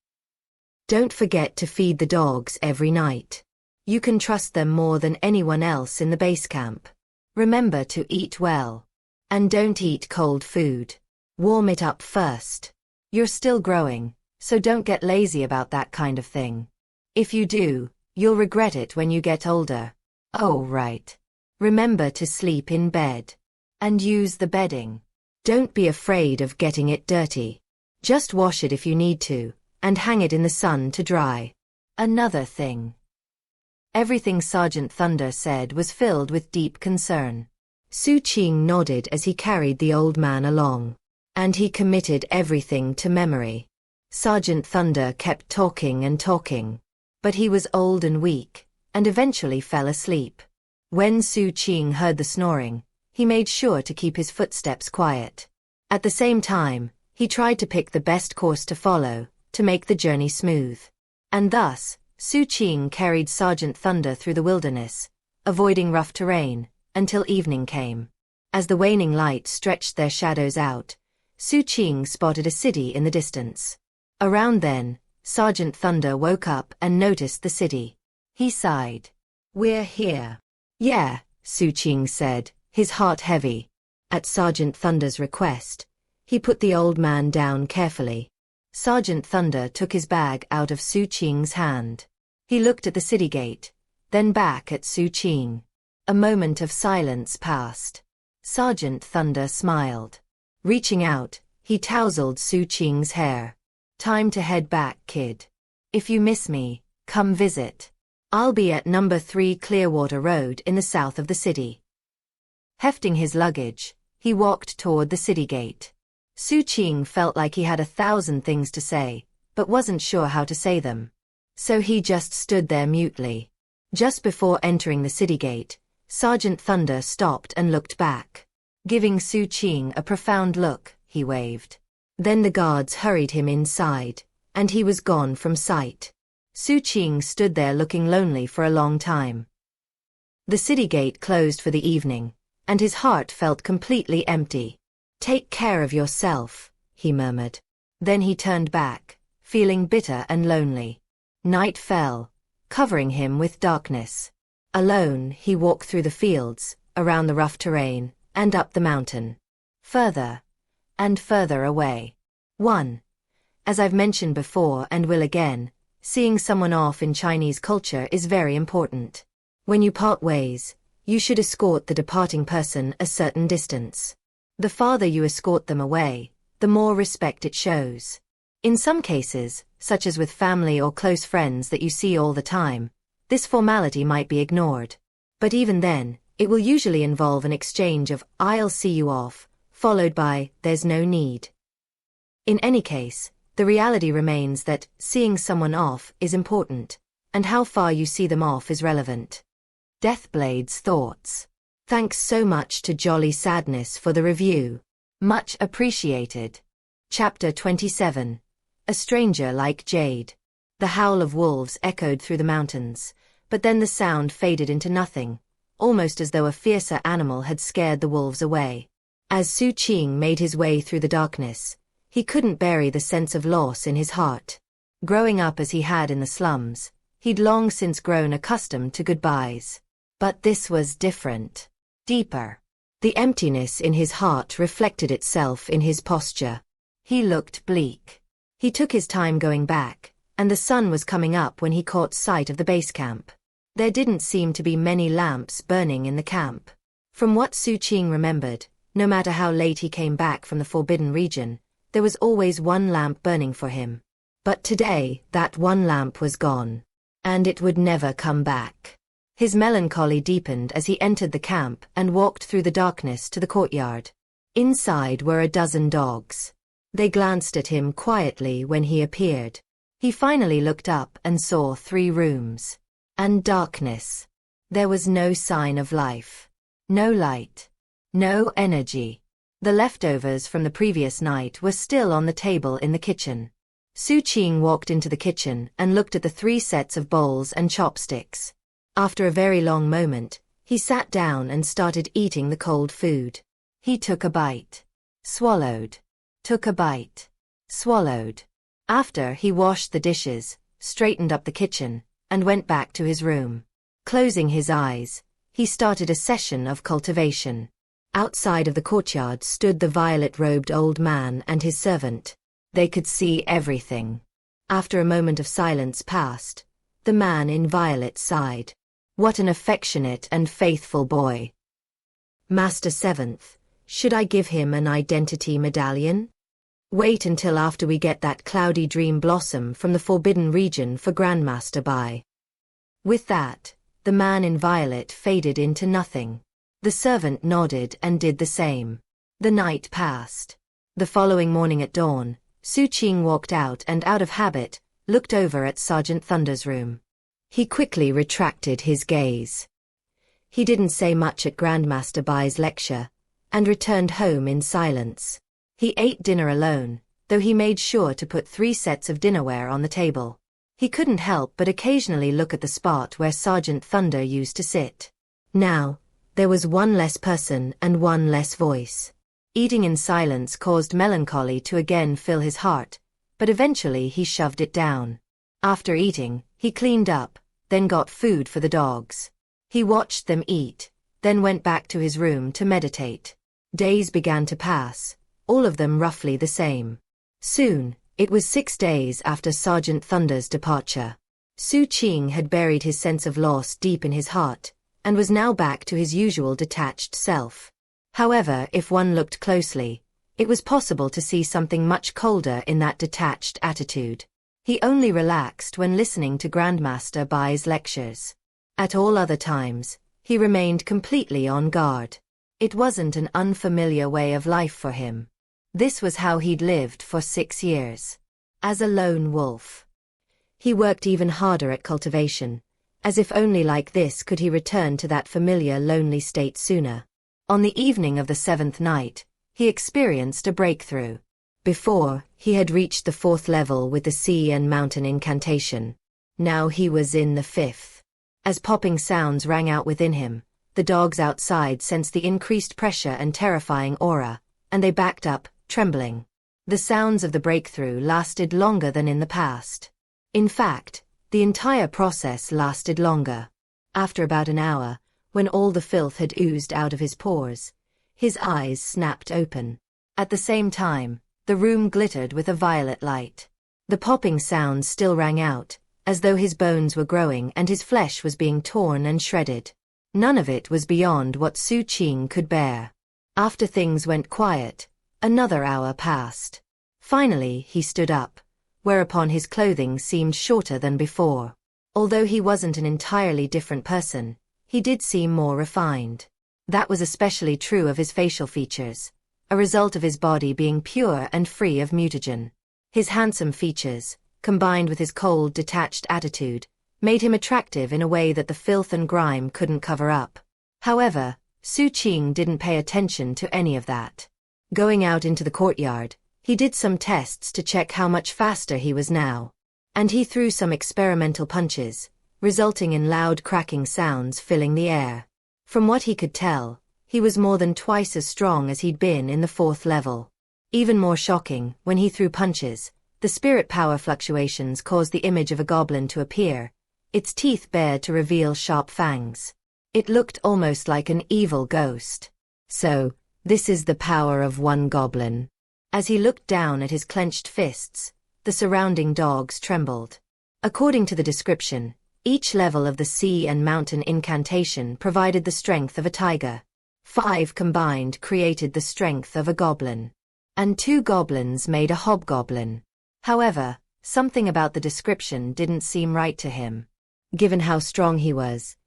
Don't forget to feed the dogs every night. You can trust them more than anyone else in the base camp. Remember to eat well. And don't eat cold food. Warm it up first. You're still growing, so don't get lazy about that kind of thing. If you do, you'll regret it when you get older. Oh, right. Remember to sleep in bed. And use the bedding. Don't be afraid of getting it dirty. Just wash it if you need to, and hang it in the sun to dry. Another thing. Everything Sergeant Thunder said was filled with deep concern. Xu Qing nodded as he carried the old man along. And he committed everything to memory. Sergeant Thunder kept talking and talking. But he was old and weak, and eventually fell asleep. When Xu Qing heard the snoring, he made sure to keep his footsteps quiet. At the same time, he tried to pick the best course to follow, to make the journey smooth. And thus, Xu Qing carried Sergeant Thunder through the wilderness, avoiding rough terrain, until evening came. As the waning light stretched their shadows out, Xu Qing spotted a city in the distance. Around then, Sergeant Thunder woke up and noticed the city. He sighed. "We're here." "Yeah," Xu Qing said, his heart heavy. At Sergeant Thunder's request, he put the old man down carefully. Sergeant Thunder took his bag out of Xu Qing's hand. He looked at the city gate, then back at Xu Qing. A moment of silence passed. Sergeant Thunder smiled. Reaching out, he tousled Xu Qing's hair. "Time to head back, kid. If you miss me, come visit. I'll be at number 3 Clearwater Road in the south of the city." Hefting his luggage, he walked toward the city gate. Xu Qing felt like he had 1,000 things to say, but wasn't sure how to say them. So he just stood there mutely. Just before entering the city gate, Sergeant Thunder stopped and looked back. Giving Xu Qing a profound look, he waved. Then the guards hurried him inside, and he was gone from sight. Xu Qing stood there looking lonely for a long time. The city gate closed for the evening, and his heart felt completely empty. "Take care of yourself," he murmured. Then he turned back, feeling bitter and lonely. Night fell, covering him with darkness. Alone, he walked through the fields, around the rough terrain, and up the mountain. Further and further away. 1. As I've mentioned before and will again, seeing someone off in Chinese culture is very important. When you part ways, you should escort the departing person a certain distance. The farther you escort them away, the more respect it shows. In some cases, such as with family or close friends that you see all the time, this formality might be ignored. But even then, it will usually involve an exchange of "I'll see you off" followed by, "There's no need." In any case, the reality remains that seeing someone off is important, and how far you see them off is relevant. Deathblade's thoughts. Thanks so much to Jolly Sadness for the review. Much appreciated. Chapter 27. A Stranger Like Jade. The howl of wolves echoed through the mountains, but then the sound faded into nothing, almost as though a fiercer animal had scared the wolves away. As Xu Qing made his way through the darkness, he couldn't bury the sense of loss in his heart. Growing up as he had in the slums, he'd long since grown accustomed to goodbyes. But this was different. Deeper. The emptiness in his heart reflected itself in his posture. He looked bleak. He took his time going back, and the sun was coming up when he caught sight of the base camp. There didn't seem to be many lamps burning in the camp. From what Xu Qing remembered, no matter how late he came back from the Forbidden Region, there was always one lamp burning for him. But today, that one lamp was gone. And it would never come back. His melancholy deepened as he entered the camp and walked through the darkness to the courtyard. Inside were a dozen dogs. They glanced at him quietly when he appeared. He finally looked up and saw 3 rooms. And darkness. There was no sign of life. No light. No energy. The leftovers from the previous night were still on the table in the kitchen. Xu Qing walked into the kitchen and looked at the 3 sets of bowls and chopsticks. After a very long moment, he sat down and started eating the cold food. He took a bite. Swallowed. Took a bite. Swallowed. After he washed the dishes, straightened up the kitchen, and went back to his room. Closing his eyes, he started a session of cultivation. Outside of the courtyard stood the violet-robed old man and his servant. They could see everything. After a moment of silence passed, the man in violet sighed. What an affectionate and faithful boy. Master 7th, should I give him an identity medallion? Wait until after we get that cloudy dream blossom from the Forbidden Region for Grandmaster Bai. With that, the man in violet faded into nothing. The servant nodded and did the same. The night passed. The following morning at dawn, Xu Qing walked out and out of habit, looked over at Sergeant Thunder's room. He quickly retracted his gaze. He didn't say much at Grandmaster Bai's lecture, and returned home in silence. He ate dinner alone, though he made sure to put 3 sets of dinnerware on the table. He couldn't help but occasionally look at the spot where Sergeant Thunder used to sit. Now, there was one less person and one less voice. Eating in silence caused melancholy to again fill his heart, but eventually he shoved it down. After eating, he cleaned up, then got food for the dogs. He watched them eat, then went back to his room to meditate. Days began to pass, all of them roughly the same. Soon, it was 6 days after Sergeant Thunder's departure. Xu Qing had buried his sense of loss deep in his heart, and was now back to his usual detached self. However, if one looked closely, it was possible to see something much colder in that detached attitude. He only relaxed when listening to Grandmaster Bai's lectures. At all other times, he remained completely on guard. It wasn't an unfamiliar way of life for him. This was how he'd lived for 6 years. As a lone wolf. He worked even harder at cultivation, as if only like this could he return to that familiar lonely state sooner. On the evening of the 7th night, he experienced a breakthrough. Before, he had reached the 4th level with the sea and mountain incantation. Now he was in the 5th. As popping sounds rang out within him, the dogs outside sensed the increased pressure and terrifying aura, and they backed up, trembling. The sounds of the breakthrough lasted longer than in the past. In fact, the entire process lasted longer. After about an hour, when all the filth had oozed out of his pores, his eyes snapped open. At the same time, the room glittered with a violet light. The popping sounds still rang out, as though his bones were growing and his flesh was being torn and shredded. None of it was beyond what Xu Qing could bear. After things went quiet, another hour passed. Finally he stood up, whereupon his clothing seemed shorter than before. Although he wasn't an entirely different person, he did seem more refined. That was especially true of his facial features. a result of his body being pure and free of mutagen. His handsome features, combined with his cold, detached attitude, made him attractive in a way that the filth and grime couldn't cover up. However, Xu Qing didn't pay attention to any of that. Going out into the courtyard, he did some tests to check how much faster he was now. And he threw some experimental punches, resulting in loud cracking sounds filling the air. From what he could tell, he was more than twice as strong as he'd been in the 4th level. Even more shocking, when he threw punches, the spirit power fluctuations caused the image of a goblin to appear, its teeth bared to reveal sharp fangs. It looked almost like an evil ghost. So, this is the power of one goblin. As he looked down at his clenched fists, the surrounding dogs trembled. According to the description, each level of the sea and mountain incantation provided the strength of a tiger. 5 combined created the strength of a goblin. And 2 goblins made a hobgoblin. However, something about the description didn't seem right to him. Given how strong he was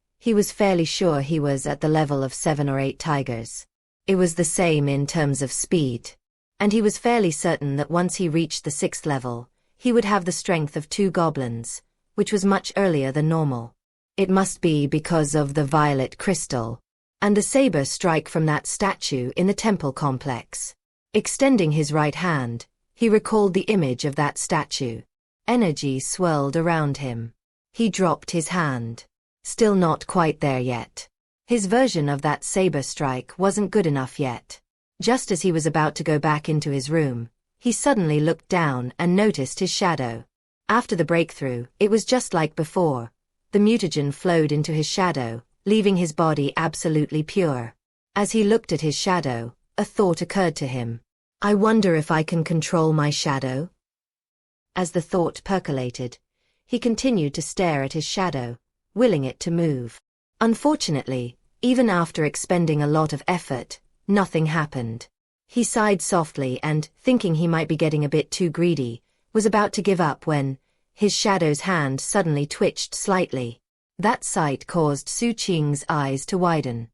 fairly sure he was at the level of 7 or 8 tigers. It was the same in terms of speed. And he was fairly certain that once he reached the 6th level, he would have the strength of 2 goblins, which was much earlier than normal. It must be because of the violet crystal and the saber strike from that statue in the temple complex. Extending his right hand, he recalled the image of that statue. Energy swirled around him. He dropped his hand. Still not quite there yet. His version of that saber strike wasn't good enough yet. Just as he was about to go back into his room, he suddenly looked down and noticed his shadow. After the breakthrough, it was just like before. The mutagen flowed into his shadow, leaving his body absolutely pure. As he looked at his shadow, a thought occurred to him. I wonder if I can control my shadow? As the thought percolated, he continued to stare at his shadow, willing it to move. Unfortunately, even after expending a lot of effort, nothing happened. He sighed softly and, thinking he might be getting a bit too greedy, was about to give up when his shadow's hand suddenly twitched slightly. That sight caused Xu Qing's eyes to widen.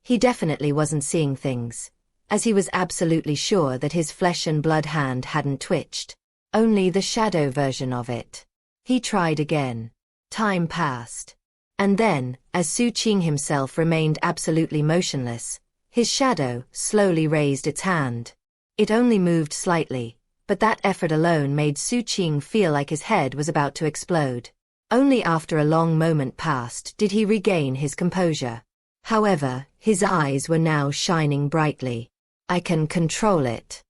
He definitely wasn't seeing things, as he was absolutely sure that his flesh and blood hand hadn't twitched. Only the shadow version of it. He tried again. Time passed. And then, as Xu Qing himself remained absolutely motionless, his shadow slowly raised its hand. It only moved slightly, but that effort alone made Xu Qing feel like his head was about to explode. Only after a long moment passed did he regain his composure. However, his eyes were now shining brightly. I can control it.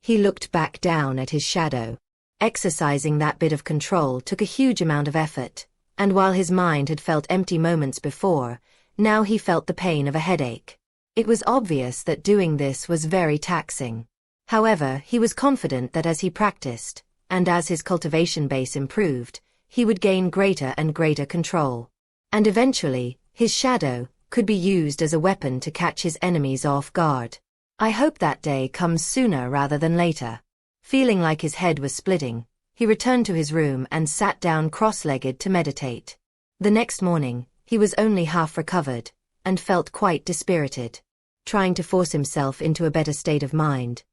He looked back down at his shadow. Exercising that bit of control took a huge amount of effort, and while his mind had felt empty moments before, now he felt the pain of a headache. It was obvious that doing this was very taxing. However, he was confident that as he practiced, and as his cultivation base improved, he would gain greater and greater control. And eventually, his shadow could be used as a weapon to catch his enemies off guard. I hope that day comes sooner rather than later. Feeling like his head was splitting, he returned to his room and sat down cross-legged to meditate. The next morning, he was only half recovered, and felt quite dispirited. Trying to force himself into a better state of mind,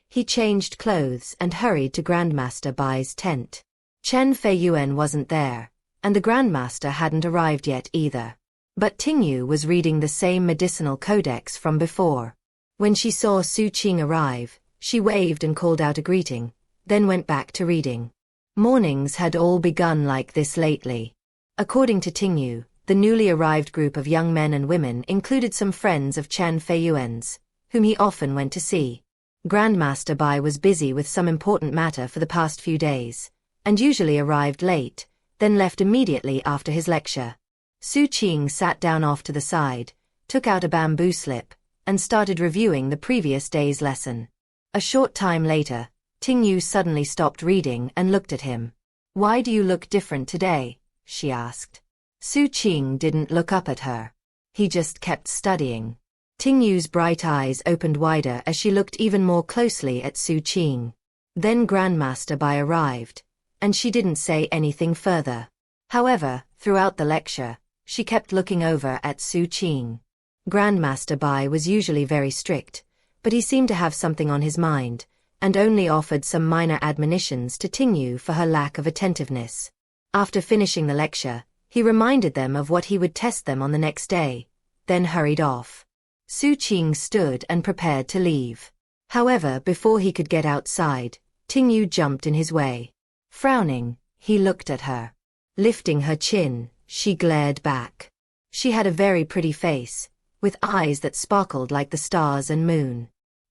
he changed clothes and hurried to Grandmaster Bai's tent. Chen Feiyuan wasn't there, and the Grandmaster hadn't arrived yet either. But Tingyu was reading the same medicinal codex from before. When she saw Xu Qing arrive, she waved and called out a greeting, then went back to reading. Mornings had all begun like this lately. According to Tingyu, the newly arrived group of young men and women included some friends of Chen Feiyuan's, whom he often went to see. Grandmaster Bai was busy with some important matter for the past few days, and usually arrived late, then left immediately after his lecture. Xu Qing sat down off to the side, took out a bamboo slip, and started reviewing the previous day's lesson. A short time later, Tingyu suddenly stopped reading and looked at him. Why do you look different today? She asked. Xu Qing didn't look up at her. He just kept studying. Tingyu's bright eyes opened wider as she looked even more closely at Xu Qing. Then Grandmaster Bai arrived, and she didn't say anything further. However, throughout the lecture, she kept looking over at Xu Qing. Grandmaster Bai was usually very strict, but he seemed to have something on his mind, and only offered some minor admonitions to Tingyu for her lack of attentiveness. After finishing the lecture, he reminded them of what he would test them on the next day, then hurried off. Xu Qing stood and prepared to leave. However, before he could get outside, Tingyu jumped in his way. Frowning, he looked at her. Lifting her chin, she glared back. She had a very pretty face, with eyes that sparkled like the stars and moon.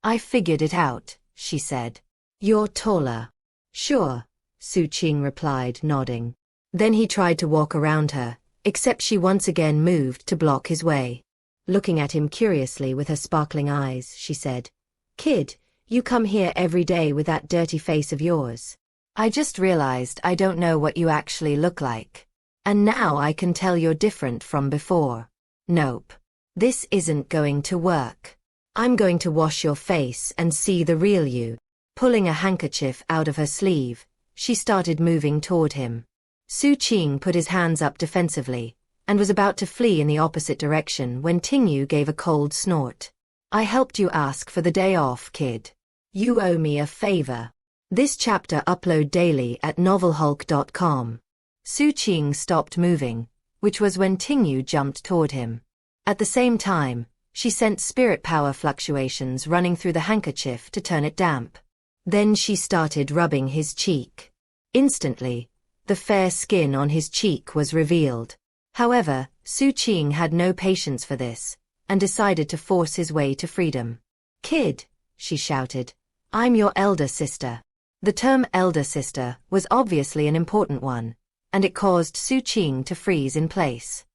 "I figured it out," she said. "You're taller." "Sure," Xu Qing replied, nodding. Then he tried to walk around her, except she once again moved to block his way. Looking at him curiously with her sparkling eyes, she said, "Kid, you come here every day with that dirty face of yours. I just realized I don't know what you actually look like. And now I can tell you're different from before. Nope. This isn't going to work. I'm going to wash your face and see the real you." Pulling a handkerchief out of her sleeve, she started moving toward him. Xu Qing put his hands up defensively, and was about to flee in the opposite direction when Tingyu gave a cold snort. "I helped you ask for the day off, kid. You owe me a favor." This chapter upload daily at novelhulk.com. Xu Qing stopped moving, which was when Tingyu jumped toward him. At the same time, she sent spirit power fluctuations running through the handkerchief to turn it damp. Then she started rubbing his cheek. Instantly, the fair skin on his cheek was revealed. However, Xu Qing had no patience for this, and decided to force his way to freedom. "Kid," she shouted, "I'm your elder sister." The term elder sister was obviously an important one, and it caused Xu Qing to freeze in place.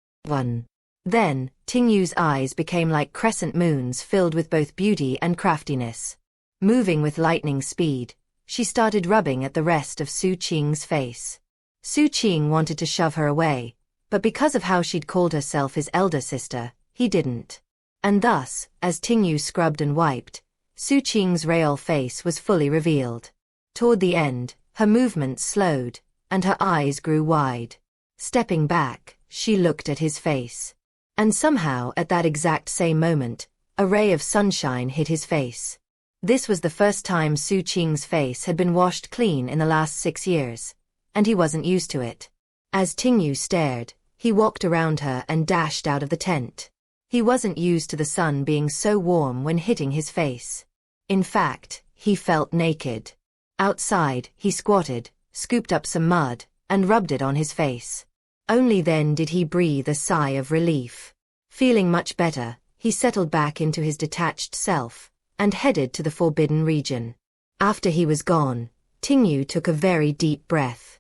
Then, Tingyu's eyes became like crescent moons filled with both beauty and craftiness. Moving with lightning speed, she started rubbing at the rest of Xu Qing's face. Xu Qing wanted to shove her away, but because of how she'd called herself his elder sister, he didn't. And thus, as Tingyu scrubbed and wiped, Xu Qing's real face was fully revealed. Toward the end, her movements slowed, and her eyes grew wide. Stepping back, she looked at his face. And somehow, at that exact same moment, a ray of sunshine hit his face. This was the first time Xu Qing's face had been washed clean in the last 6 years, and he wasn't used to it. As Tingyu stared, he walked around her and dashed out of the tent. He wasn't used to the sun being so warm when hitting his face. In fact, he felt naked. Outside, he squatted, scooped up some mud, and rubbed it on his face. Only then did he breathe a sigh of relief. Feeling much better, he settled back into his detached self, and headed to the forbidden region. After he was gone, Tingyu took a very deep breath.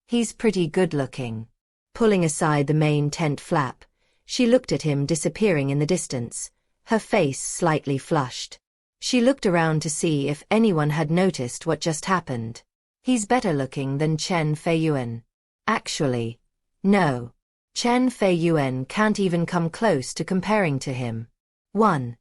He's pretty good-looking." Pulling aside the main tent flap, she looked at him disappearing in the distance, her face slightly flushed. She looked around to see if anyone had noticed what just happened. "He's better-looking than Chen Feiyuan." Actually, no. Chen Feiyuan can't even come close to comparing to him. 1.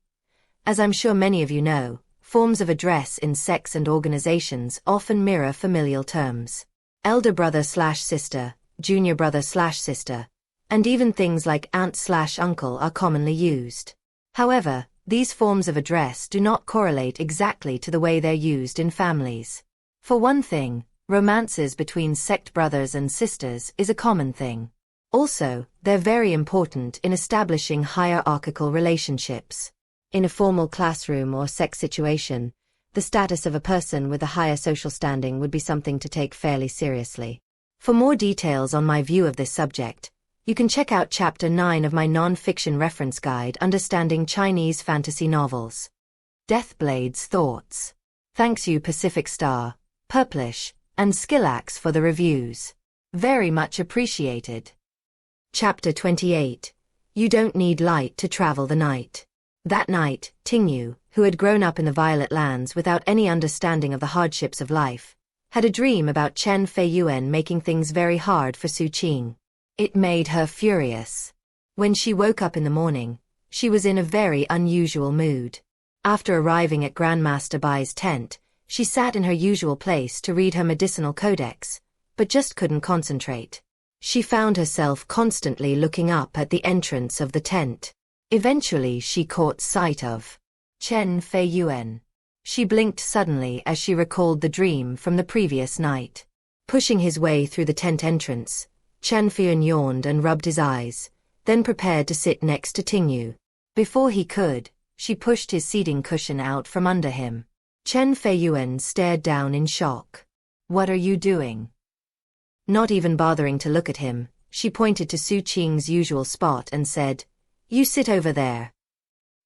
As I'm sure many of you know, forms of address in sects and organizations often mirror familial terms. Elder brother/sister, junior brother/sister, and even things like aunt/uncle are commonly used. However, these forms of address do not correlate exactly to the way they're used in families. For one thing, romances between sect brothers and sisters is a common thing. Also, they're very important in establishing hierarchical relationships. In a formal classroom or sex situation, the status of a person with a higher social standing would be something to take fairly seriously. For more details on my view of this subject, you can check out Chapter 9 of my non-fiction reference guide, Understanding Chinese Fantasy Novels. Deathblade's Thoughts. Thanks you Pacific Star, Purplish, and Skillax for the reviews. Very much appreciated. Chapter 28. You don't need light to travel the night. That night, Tingyu, who had grown up in the Violet Lands without any understanding of the hardships of life, had a dream about Chen Feiyuan making things very hard for Xu Qing. It made her furious. When she woke up in the morning, she was in a very unusual mood. After arriving at Grandmaster Bai's tent, she sat in her usual place to read her medicinal codex, but just couldn't concentrate. She found herself constantly looking up at the entrance of the tent. Eventually she caught sight of Chen Feiyuan. She blinked suddenly as she recalled the dream from the previous night. Pushing his way through the tent entrance, Chen Feiyuan yawned and rubbed his eyes, then prepared to sit next to Tingyu. Before he could, she pushed his seating cushion out from under him. Chen Feiyuan stared down in shock. What are you doing? Not even bothering to look at him, she pointed to Xu Qing's usual spot and said, You sit over there.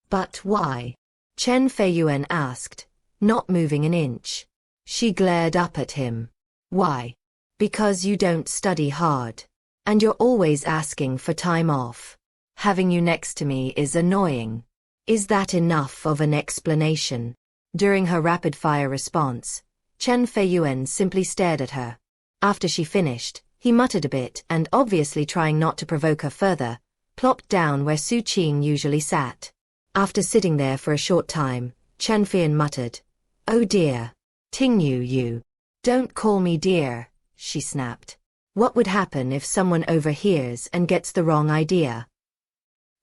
But why? Chen Feiyuan asked, not moving an inch. She glared up at him. Why? Because you don't study hard. And you're always asking for time off. Having you next to me is annoying. Is that enough of an explanation? During her rapid-fire response, Chen Feiyuan simply stared at her. After she finished, he muttered a bit and, obviously trying not to provoke her further, plopped down where Xu Qing usually sat. After sitting there for a short time, Chen Feiyuan muttered, Oh dear. Tingyu, you. Don't call me dear, she snapped. What would happen if someone overhears and gets the wrong idea?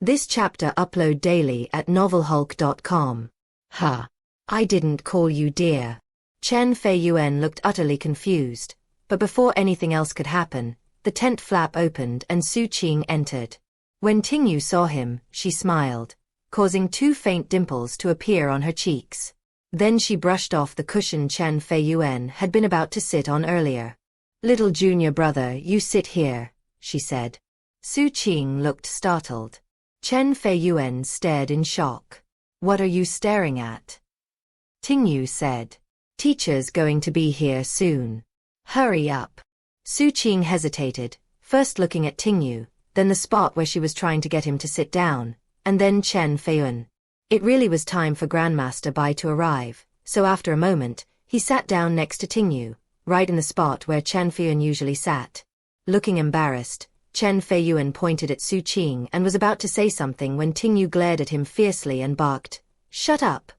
This chapter upload daily at novelhulk.com. Huh. I didn't call you dear. Chen Feiyuan looked utterly confused, but before anything else could happen, the tent flap opened and Xu Qing entered. When Tingyu saw him, she smiled, causing 2 faint dimples to appear on her cheeks. Then she brushed off the cushion Chen Feiyuan had been about to sit on earlier. Little junior brother, you sit here, she said. Xu Qing looked startled. Chen Feiyuan stared in shock. What are you staring at? Tingyu said. Teacher's going to be here soon. Hurry up. Xu Qing hesitated, first looking at Tingyu, then the spot where she was trying to get him to sit down, and then Chen Feiyuan. It really was time for Grandmaster Bai to arrive, so after a moment, he sat down next to Tingyu, right in the spot where Chen Feiyuan usually sat. Looking embarrassed, Chen Feiyuan pointed at Xu Qing and was about to say something when Tingyu glared at him fiercely and barked, Shut up.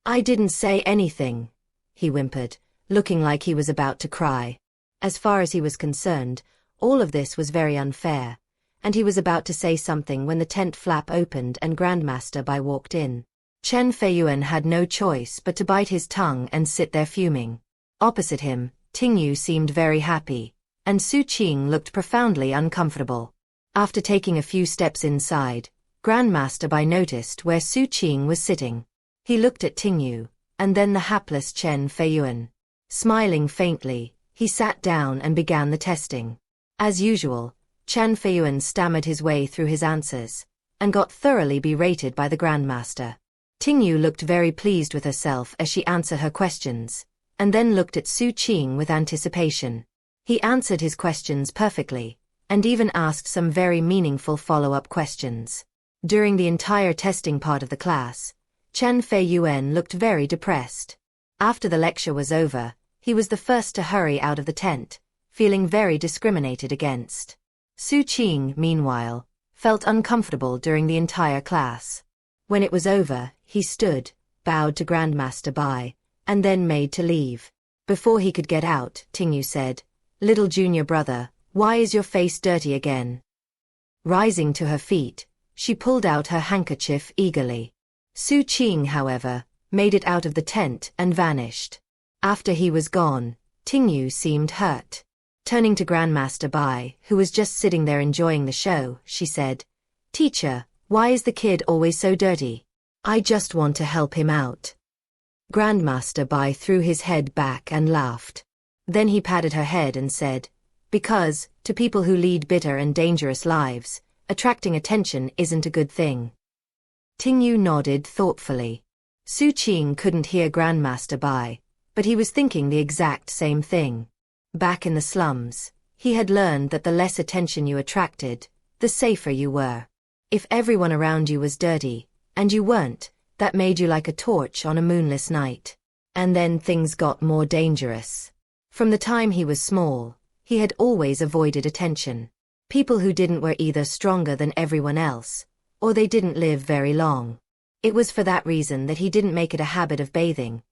I didn't say anything, he whimpered, looking like he was about to cry. As far as he was concerned, all of this was very unfair, and he was about to say something when the tent flap opened and Grandmaster Bai walked in. Chen Feiyuan had no choice but to bite his tongue and sit there fuming. Opposite him, Tingyu seemed very happy, and Xu Qing looked profoundly uncomfortable. After taking a few steps inside, Grandmaster Bai noticed where Xu Qing was sitting. He looked at Tingyu, and then the hapless Chen Feiyuan. Smiling faintly, he sat down and began the testing. As usual, Chen Feiyuan stammered his way through his answers, and got thoroughly berated by the Grandmaster. Tingyu looked very pleased with herself as she answered her questions, and then looked at Xu Qing with anticipation. He answered his questions perfectly, and even asked some very meaningful follow-up questions. During the entire testing part of the class, Chen Feiyuan looked very depressed. After the lecture was over, he was the first to hurry out of the tent, feeling very discriminated against. Xu Qing, meanwhile, felt uncomfortable during the entire class. When it was over, he stood, bowed to Grandmaster Bai, and then made to leave. Before he could get out, Tingyu said, Little junior brother, why is your face dirty again? Rising to her feet, she pulled out her handkerchief eagerly. Xu Qing, however, made it out of the tent and vanished. After he was gone, Tingyu seemed hurt. Turning to Grandmaster Bai, who was just sitting there enjoying the show, she said, Teacher, why is the kid always so dirty? I just want to help him out. Grandmaster Bai threw his head back and laughed. Then he patted her head and said, Because, to people who lead bitter and dangerous lives, attracting attention isn't a good thing. Tingyu nodded thoughtfully. Xu Qing couldn't hear Grandmaster Bai, but he was thinking the exact same thing. Back in the slums, he had learned that the less attention you attracted, the safer you were. If everyone around you was dirty, and you weren't, that made you like a torch on a moonless night. And then things got more dangerous. From the time he was small, he had always avoided attention. People who didn't were either stronger than everyone else, or they didn't live very long. It was for that reason that he didn't make it a habit of bathing.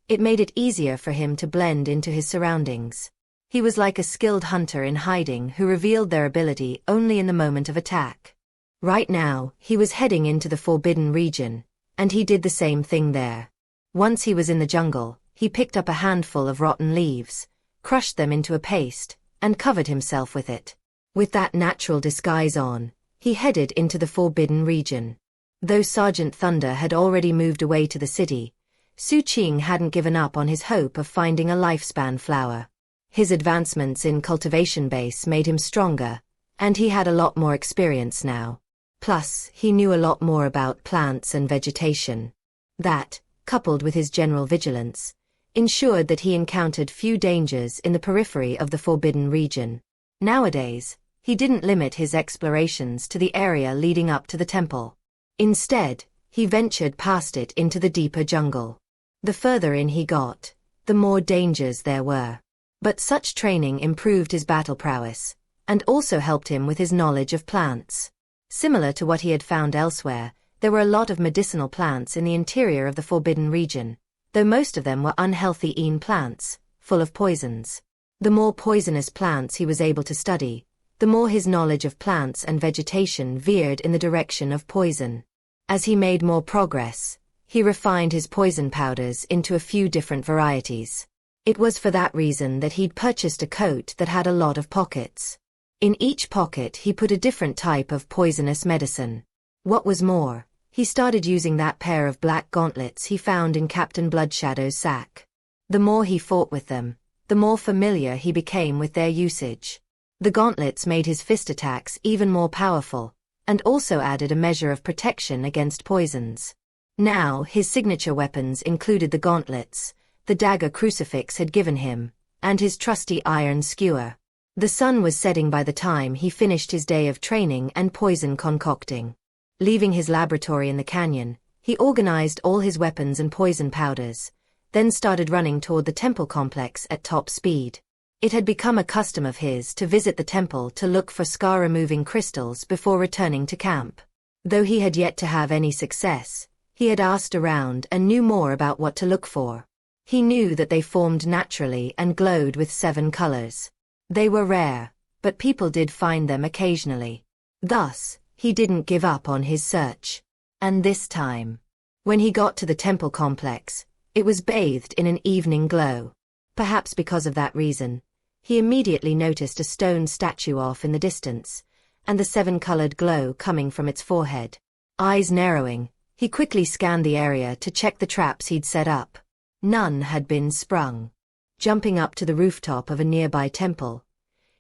It made it easier for him to blend into his surroundings. He was like a skilled hunter in hiding who revealed their ability only in the moment of attack. Right now, he was heading into the Forbidden Region, and he did the same thing there. Once he was in the jungle, he picked up a handful of rotten leaves, crushed them into a paste, and covered himself with it. With that natural disguise on, he headed into the Forbidden region. Though Sergeant Thunder had already moved away to the city, Xu Qing hadn't given up on his hope of finding a lifespan flower. His advancements in cultivation base made him stronger, and he had a lot more experience now. Plus, he knew a lot more about plants and vegetation. That, coupled with his general vigilance, ensured that he encountered few dangers in the periphery of the Forbidden region. Nowadays, he didn't limit his explorations to the area leading up to the temple. Instead, he ventured past it into the deeper jungle. The further in he got, the more dangers there were. But such training improved his battle prowess, and also helped him with his knowledge of plants. Similar to what he had found elsewhere, there were a lot of medicinal plants in the interior of the Forbidden region, though most of them were unhealthy plants, full of poisons. The more poisonous plants he was able to study, the more his knowledge of plants and vegetation veered in the direction of poison. As he made more progress, he refined his poison powders into a few different varieties. It was for that reason that he'd purchased a coat that had a lot of pockets. In each pocket he put a different type of poisonous medicine. What was more, he started using that pair of black gauntlets he found in Captain Bloodshadow's sack. The more he fought with them, the more familiar he became with their usage. The gauntlets made his fist attacks even more powerful, and also added a measure of protection against poisons. Now his signature weapons included the gauntlets, the dagger crucifix had given him, and his trusty iron skewer. The sun was setting by the time he finished his day of training and poison concocting. Leaving his laboratory in the canyon, he organized all his weapons and poison powders, then started running toward the temple complex at top speed. It had become a custom of his to visit the temple to look for scar-removing crystals before returning to camp. Though he had yet to have any success, he had asked around and knew more about what to look for. He knew that they formed naturally and glowed with 7 colors. They were rare, but people did find them occasionally. Thus, he didn't give up on his search. And this time, when he got to the temple complex, it was bathed in an evening glow. Perhaps because of that reason, he immediately noticed a stone statue off in the distance, and the 7-colored glow coming from its forehead. Eyes narrowing, he quickly scanned the area to check the traps he'd set up. None had been sprung. Jumping up to the rooftop of a nearby temple,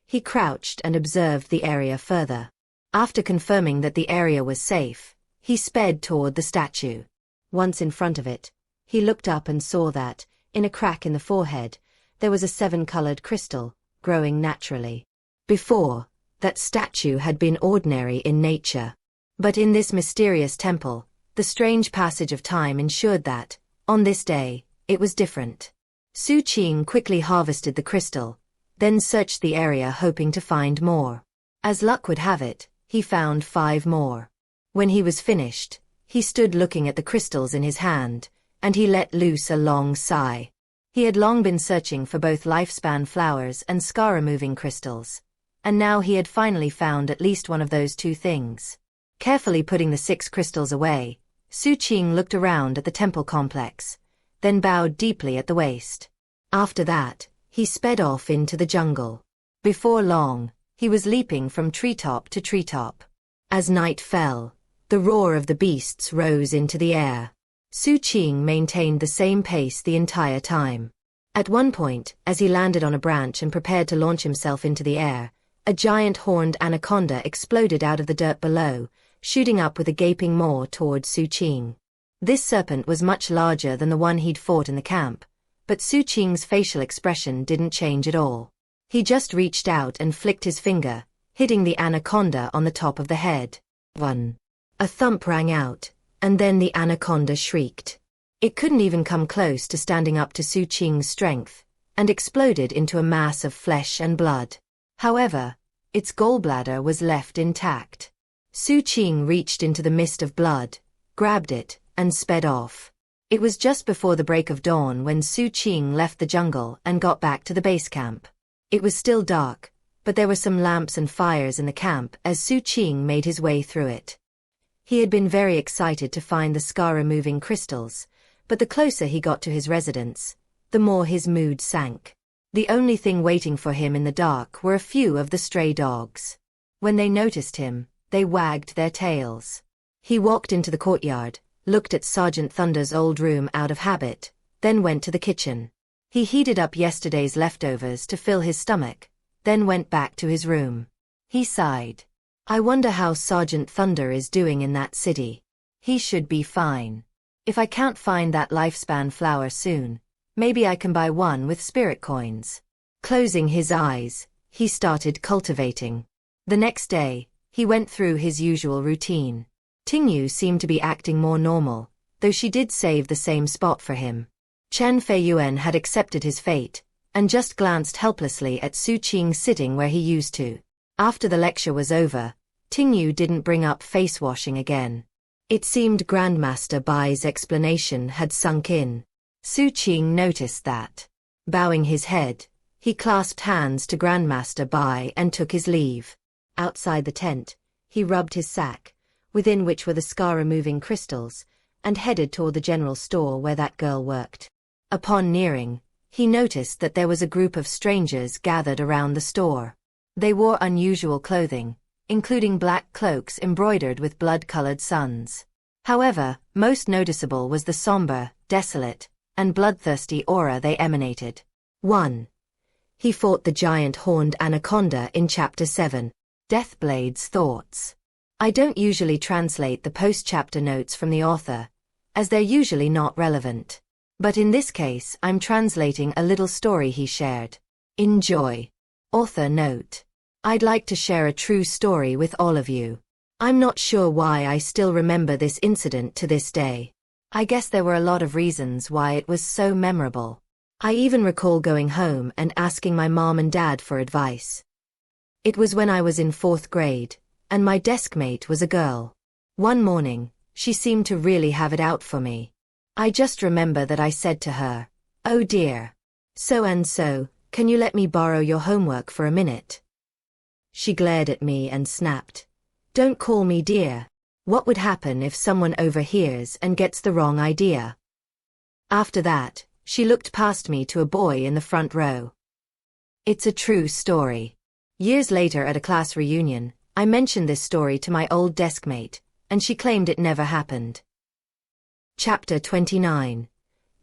he crouched and observed the area further. After confirming that the area was safe, he sped toward the statue. Once in front of it, he looked up and saw that, in a crack in the forehead, there was a 7-colored crystal, growing naturally. Before, that statue had been ordinary in nature. But in this mysterious temple, the strange passage of time ensured that, on this day, it was different. Xu Qing quickly harvested the crystal, then searched the area hoping to find more. As luck would have it, he found 5 more. When he was finished, he stood looking at the crystals in his hand, and he let loose a long sigh. He had long been searching for both lifespan flowers and scar-removing crystals, and now he had finally found at least one of those 2 things. Carefully putting the 6 crystals away, Xu Qing looked around at the temple complex, then bowed deeply at the waist. After that, he sped off into the jungle. Before long, he was leaping from treetop to treetop. As night fell, the roar of the beasts rose into the air. Xu Qing maintained the same pace the entire time. At one point, as he landed on a branch and prepared to launch himself into the air, a giant horned anaconda exploded out of the dirt below, shooting up with a gaping maw toward Xu Qing. This serpent was much larger than the one he'd fought in the camp, but Xu Qing's facial expression didn't change at all. He just reached out and flicked his finger, hitting the anaconda on the top of the head. 1. A thump rang out, and then the anaconda shrieked. It couldn't even come close to standing up to Xu Qing's strength, and exploded into a mass of flesh and blood. However, its gallbladder was left intact. Xu Qing reached into the mist of blood, grabbed it, and sped off. It was just before the break of dawn when Xu Qing left the jungle and got back to the base camp. It was still dark, but there were some lamps and fires in the camp as Xu Qing made his way through it. He had been very excited to find the scar-removing crystals, but the closer he got to his residence, the more his mood sank. The only thing waiting for him in the dark were a few of the stray dogs. When they noticed him, they wagged their tails. He walked into the courtyard, looked at Sergeant Thunder's old room out of habit, then went to the kitchen. He heated up yesterday's leftovers to fill his stomach, then went back to his room. He sighed. I wonder how Sergeant Thunder is doing in that city. He should be fine. If I can't find that lifespan flower soon, maybe I can buy one with spirit coins. Closing his eyes, he started cultivating. The next day, he went through his usual routine. Tingyu seemed to be acting more normal, though she did save the same spot for him. Chen Feiyuan had accepted his fate, and just glanced helplessly at Xu Qing sitting where he used to. After the lecture was over, Tingyu didn't bring up face washing again. It seemed Grandmaster Bai's explanation had sunk in. Xu Qing noticed that. Bowing his head, he clasped hands to Grandmaster Bai and took his leave. Outside the tent, he rubbed his sack, within which were the scar-removing crystals, and headed toward the general store where that girl worked. Upon nearing, he noticed that there was a group of strangers gathered around the store. They wore unusual clothing, including black cloaks embroidered with blood-colored suns. However, most noticeable was the somber, desolate, and bloodthirsty aura they emanated. 1. He fought the giant horned anaconda in Chapter 7. Deathblade's thoughts. I don't usually translate the post-chapter notes from the author, as they're usually not relevant. But in this case I'm translating a little story he shared. Enjoy. Author note. I'd like to share a true story with all of you. I'm not sure why I still remember this incident to this day. I guess there were a lot of reasons why it was so memorable. I even recall going home and asking my mom and dad for advice. It was when I was in 4th grade, and my deskmate was a girl. One morning, she seemed to really have it out for me. I just remember that I said to her, "Oh dear. So-and-so, can you let me borrow your homework for a minute?" She glared at me and snapped, "Don't call me dear. What would happen if someone overhears and gets the wrong idea?" After that, she looked past me to a boy in the front row. It's a true story. Years later at a class reunion, I mentioned this story to my old deskmate, and she claimed it never happened. Chapter 29.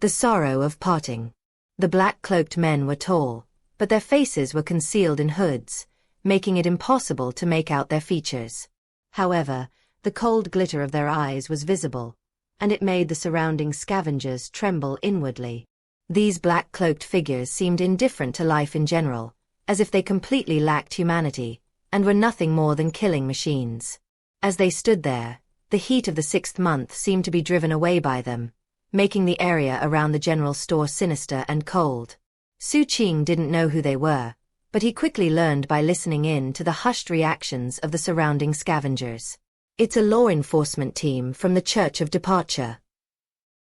The Sorrow of Parting. The black-cloaked men were tall, but their faces were concealed in hoods, making it impossible to make out their features. However, the cold glitter of their eyes was visible, and it made the surrounding scavengers tremble inwardly. These black-cloaked figures seemed indifferent to life in general, as if they completely lacked humanity, and were nothing more than killing machines. As they stood there, the heat of the 6th month seemed to be driven away by them, making the area around the general store sinister and cold. Xu Qing didn't know who they were, but he quickly learned by listening in to the hushed reactions of the surrounding scavengers. It's a law enforcement team from the Church of Departure.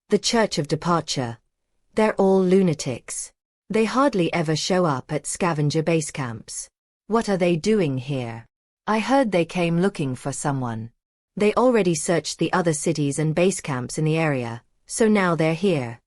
The Church of Departure. They're all lunatics. They hardly ever show up at scavenger base camps. What are they doing here? I heard they came looking for someone. They already searched the other cities and base camps in the area, so now they're here.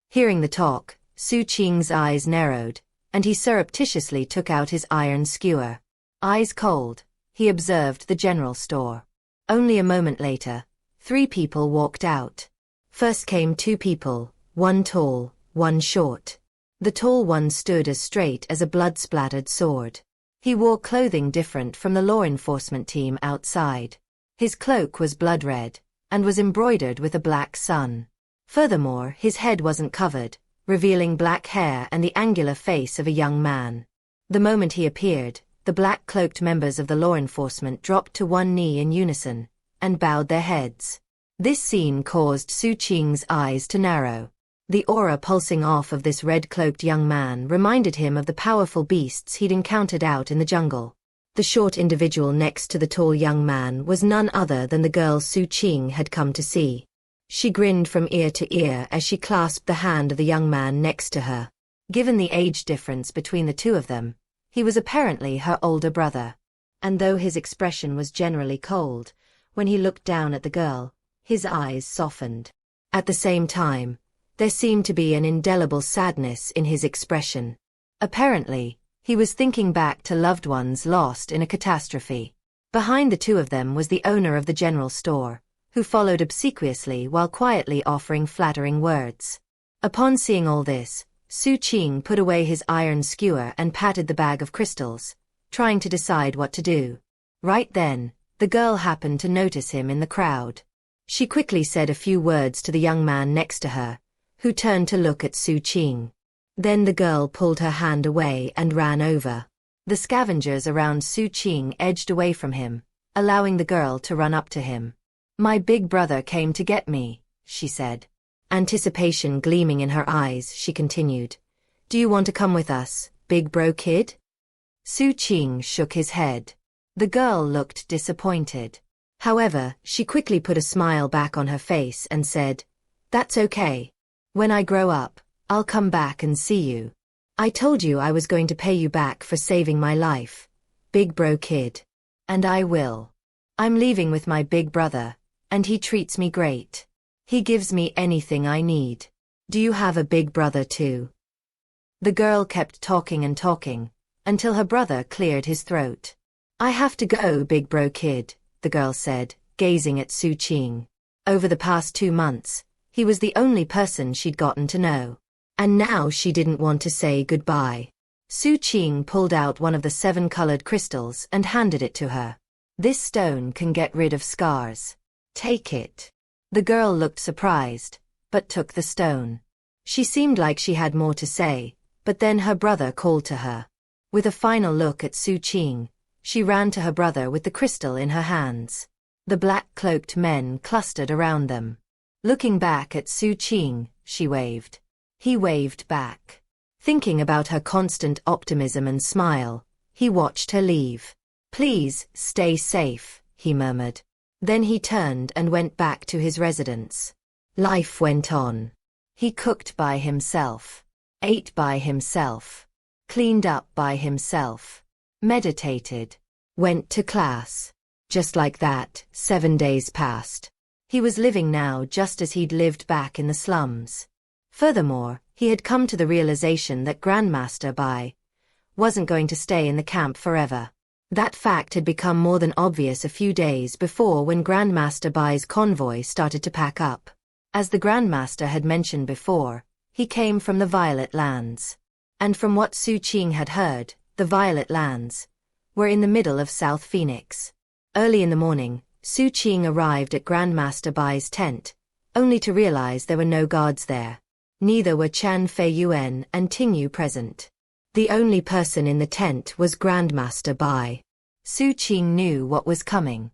Hearing the talk, Xu Qing's eyes narrowed, and he surreptitiously took out his iron skewer. Eyes cold, he observed the general store. Only a moment later, 3 people walked out. First came 2 people, one tall, one short. The tall one stood as straight as a blood-splattered sword. He wore clothing different from the law enforcement team outside. His cloak was blood red, and was embroidered with a black sun. Furthermore, his head wasn't covered, revealing black hair and the angular face of a young man. The moment he appeared, the black-cloaked members of the law enforcement dropped to one knee in unison, and bowed their heads. This scene caused Xu Qing's eyes to narrow. The aura pulsing off of this red-cloaked young man reminded him of the powerful beasts he'd encountered out in the jungle. The short individual next to the tall young man was none other than the girl Xu Qing had come to see. She grinned from ear to ear as she clasped the hand of the young man next to her. Given the age difference between the two of them, he was apparently her older brother. And though his expression was generally cold, When he looked down at the girl, his eyes softened. At the same time, there seemed to be an indelible sadness in his expression. Apparently, he was thinking back to loved ones lost in a catastrophe. Behind the two of them was the owner of the general store, who followed obsequiously while quietly offering flattering words. Upon seeing all this, Xu Qing put away his iron skewer and patted the bag of crystals, trying to decide what to do. Right then, the girl happened to notice him in the crowd. She quickly said a few words to the young man next to her, who turned to look at Xu Qing. Then the girl pulled her hand away and ran over. The scavengers around Xu Qing edged away from him, allowing the girl to run up to him. "My big brother came to get me," she said. Anticipation gleaming in her eyes, she continued. "Do you want to come with us, big bro kid?" Xu Qing shook his head. The girl looked disappointed. However, she quickly put a smile back on her face and said, "That's okay. When I grow up, I'll come back and see you. I told you I was going to pay you back for saving my life, big bro kid. And I will. I'm leaving with my big brother, and he treats me great. He gives me anything I need. Do you have a big brother too?" The girl kept talking and talking, until her brother cleared his throat. "I have to go, big bro kid," the girl said, gazing at Xu Qing. Over the past 2 months, he was the only person she'd gotten to know. And now she didn't want to say goodbye. Xu Qing pulled out one of the 7-colored crystals and handed it to her. "This stone can get rid of scars. Take it." The girl looked surprised, but took the stone. She seemed like she had more to say, but then her brother called to her. With a final look at Xu Qing, she ran to her brother with the crystal in her hands. The black-cloaked men clustered around them. Looking back at Xu Qing, she waved. He waved back. Thinking about her constant optimism and smile, he watched her leave. "Please, stay safe," he murmured. Then he turned and went back to his residence. Life went on. He cooked by himself, ate by himself, cleaned up by himself, meditated, went to class. Just like that, 7 days passed. He was living now just as he'd lived back in the slums. Furthermore, he had come to the realization that Grandmaster Bai wasn't going to stay in the camp forever. That fact had become more than obvious a few days before when Grandmaster Bai's convoy started to pack up. As the Grandmaster had mentioned before, he came from the Violet Lands. And from what Xu Qing had heard, the Violet Lands were in the middle of South Phoenix. Early in the morning, Xu Qing arrived at Grandmaster Bai's tent, only to realize there were no guards there. Neither were Chan Fei Yuan and Ting Yu present. The only person in the tent was Grandmaster Bai. Xu Qing knew what was coming.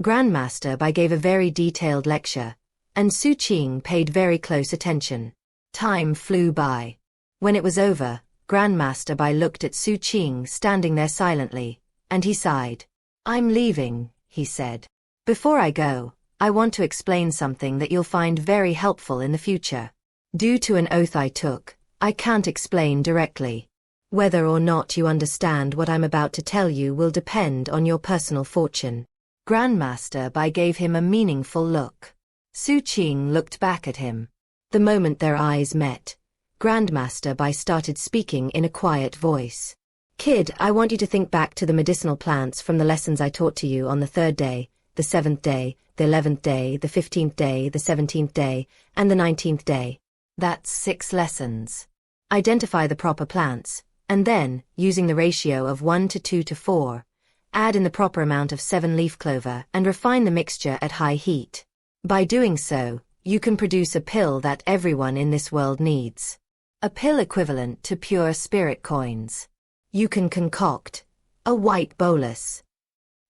Grandmaster Bai gave a very detailed lecture, and Xu Qing paid very close attention. Time flew by. When it was over, Grandmaster Bai looked at Xu Qing standing there silently, and he sighed. "I'm leaving," he said. "Before I go, I want to explain something that you'll find very helpful in the future. Due to an oath I took, I can't explain directly. Whether or not you understand what I'm about to tell you will depend on your personal fortune." Grandmaster Bai gave him a meaningful look. Xu Qing looked back at him. The moment their eyes met, Grandmaster Bai started speaking in a quiet voice. "Kid, I want you to think back to the medicinal plants from the lessons I taught to you on the 3rd day, the 7th day, the 11th day, the 15th day, the 17th day, and the 19th day. That's 6 lessons. Identify the proper plants, and then, using the ratio of 1 to 2 to 4, add in the proper amount of 7-leaf clover and refine the mixture at high heat. By doing so, you can produce a pill that everyone in this world needs. A pill equivalent to pure spirit coins. You can concoct a white bolus."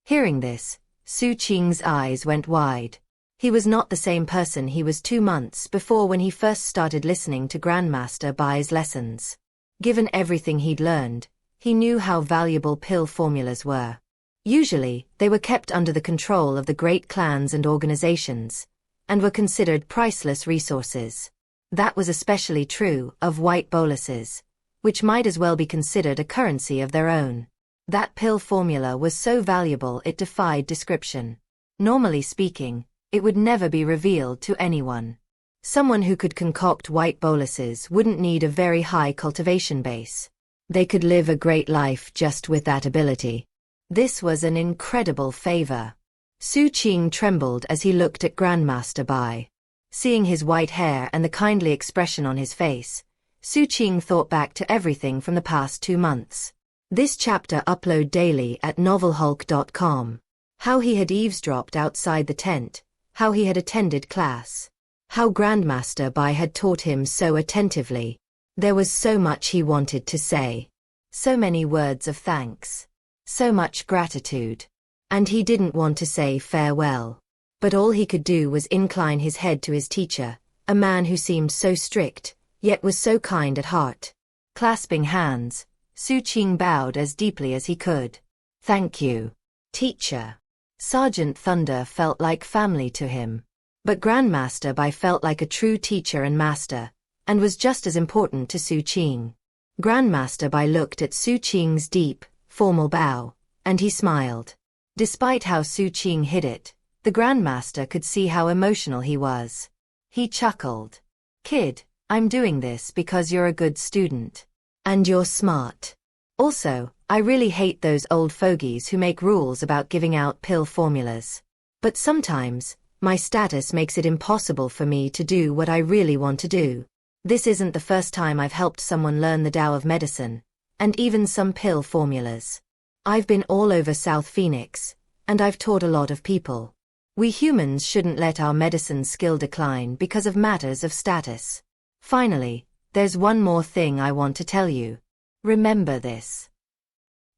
Hearing this, Xu Qing's eyes went wide. He was not the same person he was 2 months before when he first started listening to Grandmaster Bai's lessons. Given everything he'd learned, he knew how valuable pill formulas were. Usually, they were kept under the control of the great clans and organizations, and were considered priceless resources. That was especially true of white boluses, which might as well be considered a currency of their own. That pill formula was so valuable it defied description. Normally speaking, it would never be revealed to anyone. Someone who could concoct white boluses wouldn't need a very high cultivation base. They could live a great life just with that ability. This was an incredible favor. Xu Qing trembled as he looked at Grandmaster Bai. Seeing his white hair and the kindly expression on his face, Xu Qing thought back to everything from the past 2 months. This chapter upload daily at novelhulk.com. How he had eavesdropped outside the tent, how he had attended class, how Grandmaster Bai had taught him so attentively. There was so much he wanted to say. So many words of thanks. So much gratitude. And he didn't want to say farewell. But all he could do was incline his head to his teacher, a man who seemed so strict, yet was so kind at heart. Clasping hands, Xu Qing bowed as deeply as he could. Thank you, teacher. Sergeant Thunder felt like family to him. But Grandmaster Bai felt like a true teacher and master, and was just as important to Xu Qing. Grandmaster Bai looked at Xu Qing's deep, formal bow, and he smiled. Despite how Xu Qing hid it, the Grandmaster could see how emotional he was. He chuckled. Kid, I'm doing this because you're a good student. And you're smart. Also, I really hate those old fogies who make rules about giving out pill formulas. But sometimes, my status makes it impossible for me to do what I really want to do. This isn't the first time I've helped someone learn the Tao of medicine, and even some pill formulas. I've been all over South Phoenix, and I've taught a lot of people. We humans shouldn't let our medicine skill decline because of matters of status. Finally, there's one more thing I want to tell you. Remember this.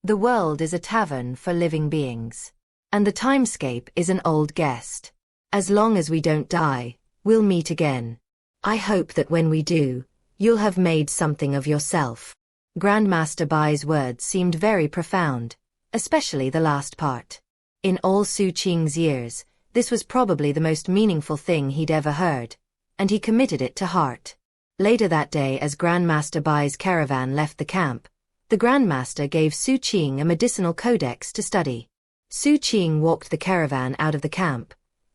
The world is a tavern for living beings. And the timescape is an old guest. As long as we don't die, we'll meet again. I hope that when we do, you'll have made something of yourself. Grandmaster Bai's words seemed very profound, especially the last part. In all Xu Qing's years, this was probably the most meaningful thing he'd ever heard, and he committed it to heart. Later that day, as Grandmaster Bai's caravan left the camp, the Grandmaster gave Xu Qing a medicinal codex to study. Xu Qing walked the caravan out of the camp,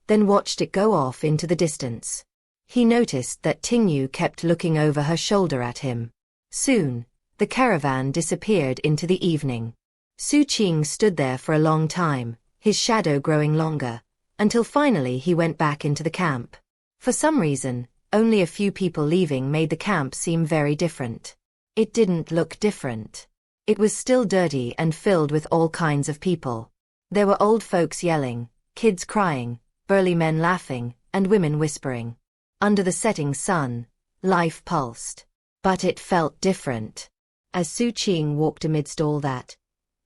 then watched it go off into the distance. He noticed that Tingyu kept looking over her shoulder at him. Soon, the caravan disappeared into the evening. Xu Qing stood there for a long time, his shadow growing longer, until finally he went back into the camp. For some reason, only a few people leaving made the camp seem very different. It didn't look different. It was still dirty and filled with all kinds of people. There were old folks yelling, kids crying, burly men laughing, and women whispering. Under the setting sun, life pulsed. But it felt different. As Xu Qing walked amidst all that,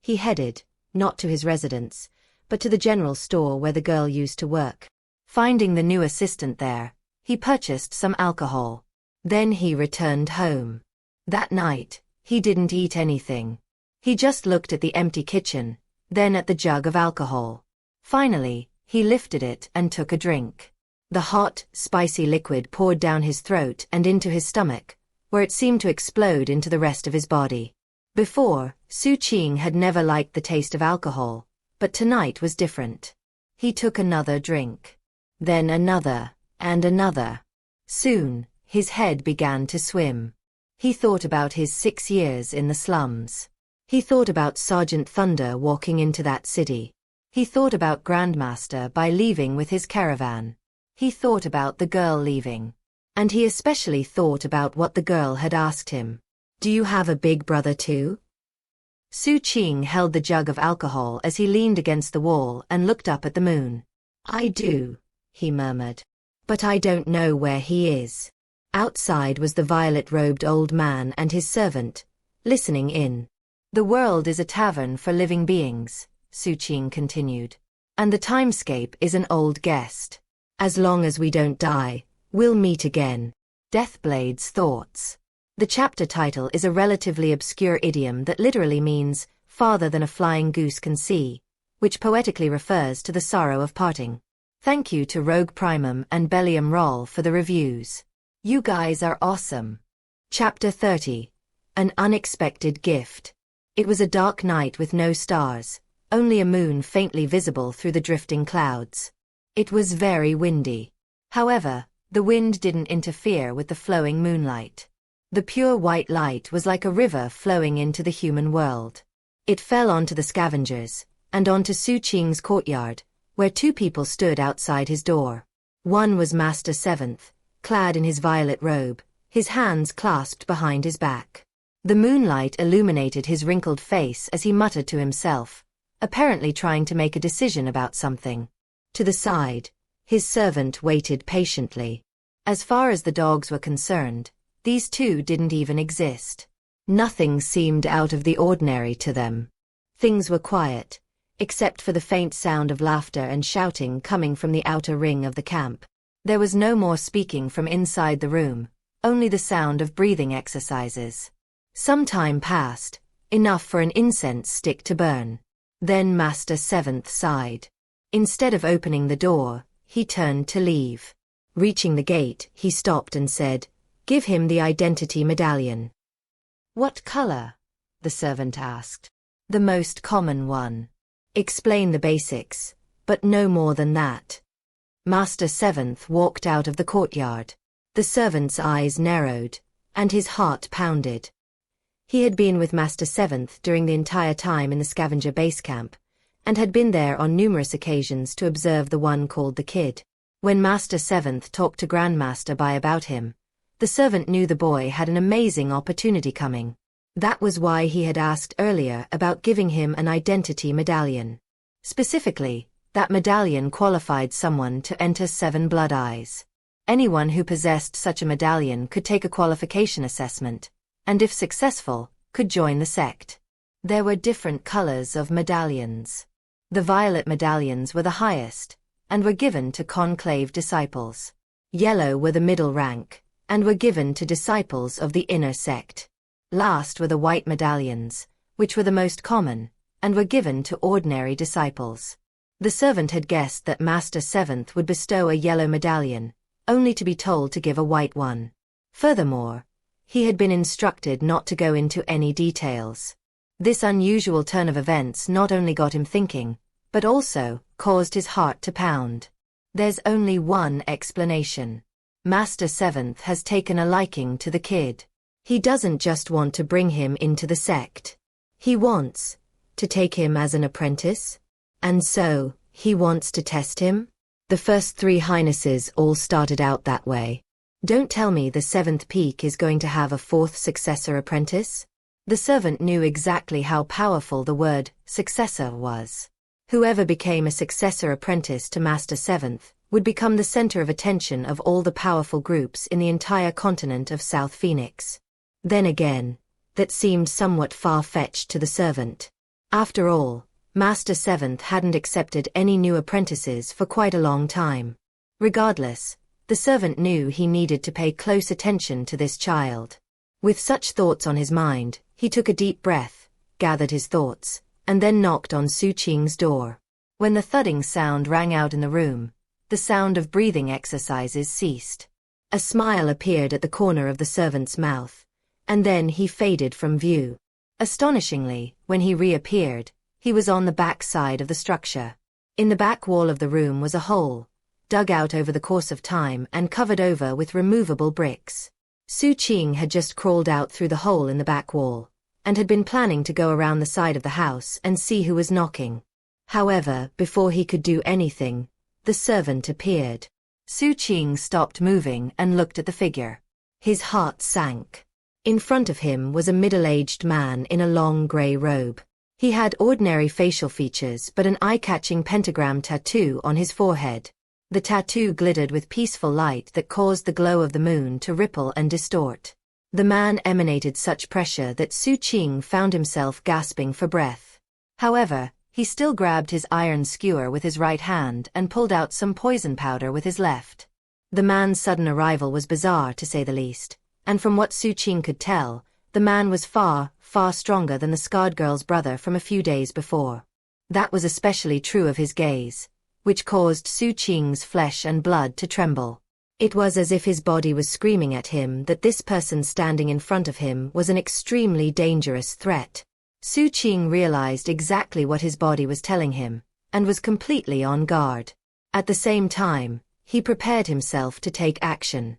he headed, not to his residence, but to the general store where the girl used to work. Finding the new assistant there, he purchased some alcohol. Then he returned home. That night, he didn't eat anything. He just looked at the empty kitchen, then at the jug of alcohol. Finally, he lifted it and took a drink. The hot, spicy liquid poured down his throat and into his stomach, where it seemed to explode into the rest of his body. Before, Xu Qing had never liked the taste of alcohol, but tonight was different. He took another drink. Then another, and another. Soon, his head began to swim. He thought about his 6 years in the slums. He thought about Sergeant Thunder walking into that city. He thought about Grandmaster Bai leaving with his caravan. He thought about the girl leaving. And he especially thought about what the girl had asked him. Do you have a big brother too? Xu Qing held the jug of alcohol as he leaned against the wall and looked up at the moon. I do, he murmured. But I don't know where he is. Outside was the violet-robed old man and his servant, listening in. The world is a tavern for living beings, Xu Qing continued. And the timescape is an old guest. As long as we don't die, we'll meet again. Deathblade's thoughts. The chapter title is a relatively obscure idiom that literally means, farther than a flying goose can see, which poetically refers to the sorrow of parting. Thank you to Rogue Primum and Bellium Roll for the reviews. You guys are awesome. Chapter 30. An Unexpected Gift. It was a dark night with no stars, only a moon faintly visible through the drifting clouds. It was very windy. However, the wind didn't interfere with the flowing moonlight. The pure white light was like a river flowing into the human world. It fell onto the scavengers, and onto Xu Qing's courtyard, where two people stood outside his door. One was Master Seventh, clad in his violet robe, his hands clasped behind his back. The moonlight illuminated his wrinkled face as he muttered to himself, apparently trying to make a decision about something. To the side, his servant waited patiently. As far as the dogs were concerned, these two didn't even exist. Nothing seemed out of the ordinary to them. Things were quiet, except for the faint sound of laughter and shouting coming from the outer ring of the camp. There was no more speaking from inside the room, only the sound of breathing exercises. Some time passed, enough for an incense stick to burn. Then Master Seventh sighed. Instead of opening the door, he turned to leave. Reaching the gate, he stopped and said, "Give him the identity medallion." "What color?" the servant asked. "The most common one. Explain the basics, but no more than that." Master Seventh walked out of the courtyard. The servant's eyes narrowed, and his heart pounded. He had been with Master Seventh during the entire time in the scavenger base camp, and had been there on numerous occasions to observe the one called the Kid. When Master Seventh talked to Grandmaster Bai about him, the servant knew the boy had an amazing opportunity coming. That was why he had asked earlier about giving him an identity medallion. Specifically, that medallion qualified someone to enter Seven Blood Eyes. Anyone who possessed such a medallion could take a qualification assessment, and if successful, could join the sect. There were different colors of medallions. The violet medallions were the highest, and were given to conclave disciples. Yellow were the middle rank, and were given to disciples of the inner sect. Last were the white medallions, which were the most common, and were given to ordinary disciples. The servant had guessed that Master Seventh would bestow a yellow medallion, only to be told to give a white one. Furthermore, he had been instructed not to go into any details. This unusual turn of events not only got him thinking, but also caused his heart to pound. There's only one explanation. Master Seventh has taken a liking to the Kid. He doesn't just want to bring him into the sect. He wants to take him as an apprentice. And so, he wants to test him? The first three highnesses all started out that way. Don't tell me the seventh peak is going to have a fourth successor apprentice? The servant knew exactly how powerful the word successor was. Whoever became a successor apprentice to Master Seventh would become the center of attention of all the powerful groups in the entire continent of South Phoenix. Then again, that seemed somewhat far-fetched to the servant. After all, Master Seventh hadn't accepted any new apprentices for quite a long time. Regardless, the servant knew he needed to pay close attention to this child. With such thoughts on his mind, he took a deep breath, gathered his thoughts, and then knocked on Xu Qing's door. When the thudding sound rang out in the room, the sound of breathing exercises ceased. A smile appeared at the corner of the servant's mouth, and then he faded from view. Astonishingly, when he reappeared, he was on the back side of the structure. In the back wall of the room was a hole, dug out over the course of time and covered over with removable bricks. Xu Qing had just crawled out through the hole in the back wall, and had been planning to go around the side of the house and see who was knocking. However, before he could do anything, the servant appeared. Xu Qing stopped moving and looked at the figure. His heart sank. In front of him was a middle-aged man in a long grey robe. He had ordinary facial features but an eye-catching pentagram tattoo on his forehead. The tattoo glittered with peaceful light that caused the glow of the moon to ripple and distort. The man emanated such pressure that Xu Qing found himself gasping for breath. However, he still grabbed his iron skewer with his right hand and pulled out some poison powder with his left. The man's sudden arrival was bizarre to say the least, and from what Xu Qing could tell, the man was far, far stronger than the scarred girl's brother from a few days before. That was especially true of his gaze, which caused Xu Qing's flesh and blood to tremble. It was as if his body was screaming at him that this person standing in front of him was an extremely dangerous threat. Xu Qing realized exactly what his body was telling him, and was completely on guard. At the same time, he prepared himself to take action.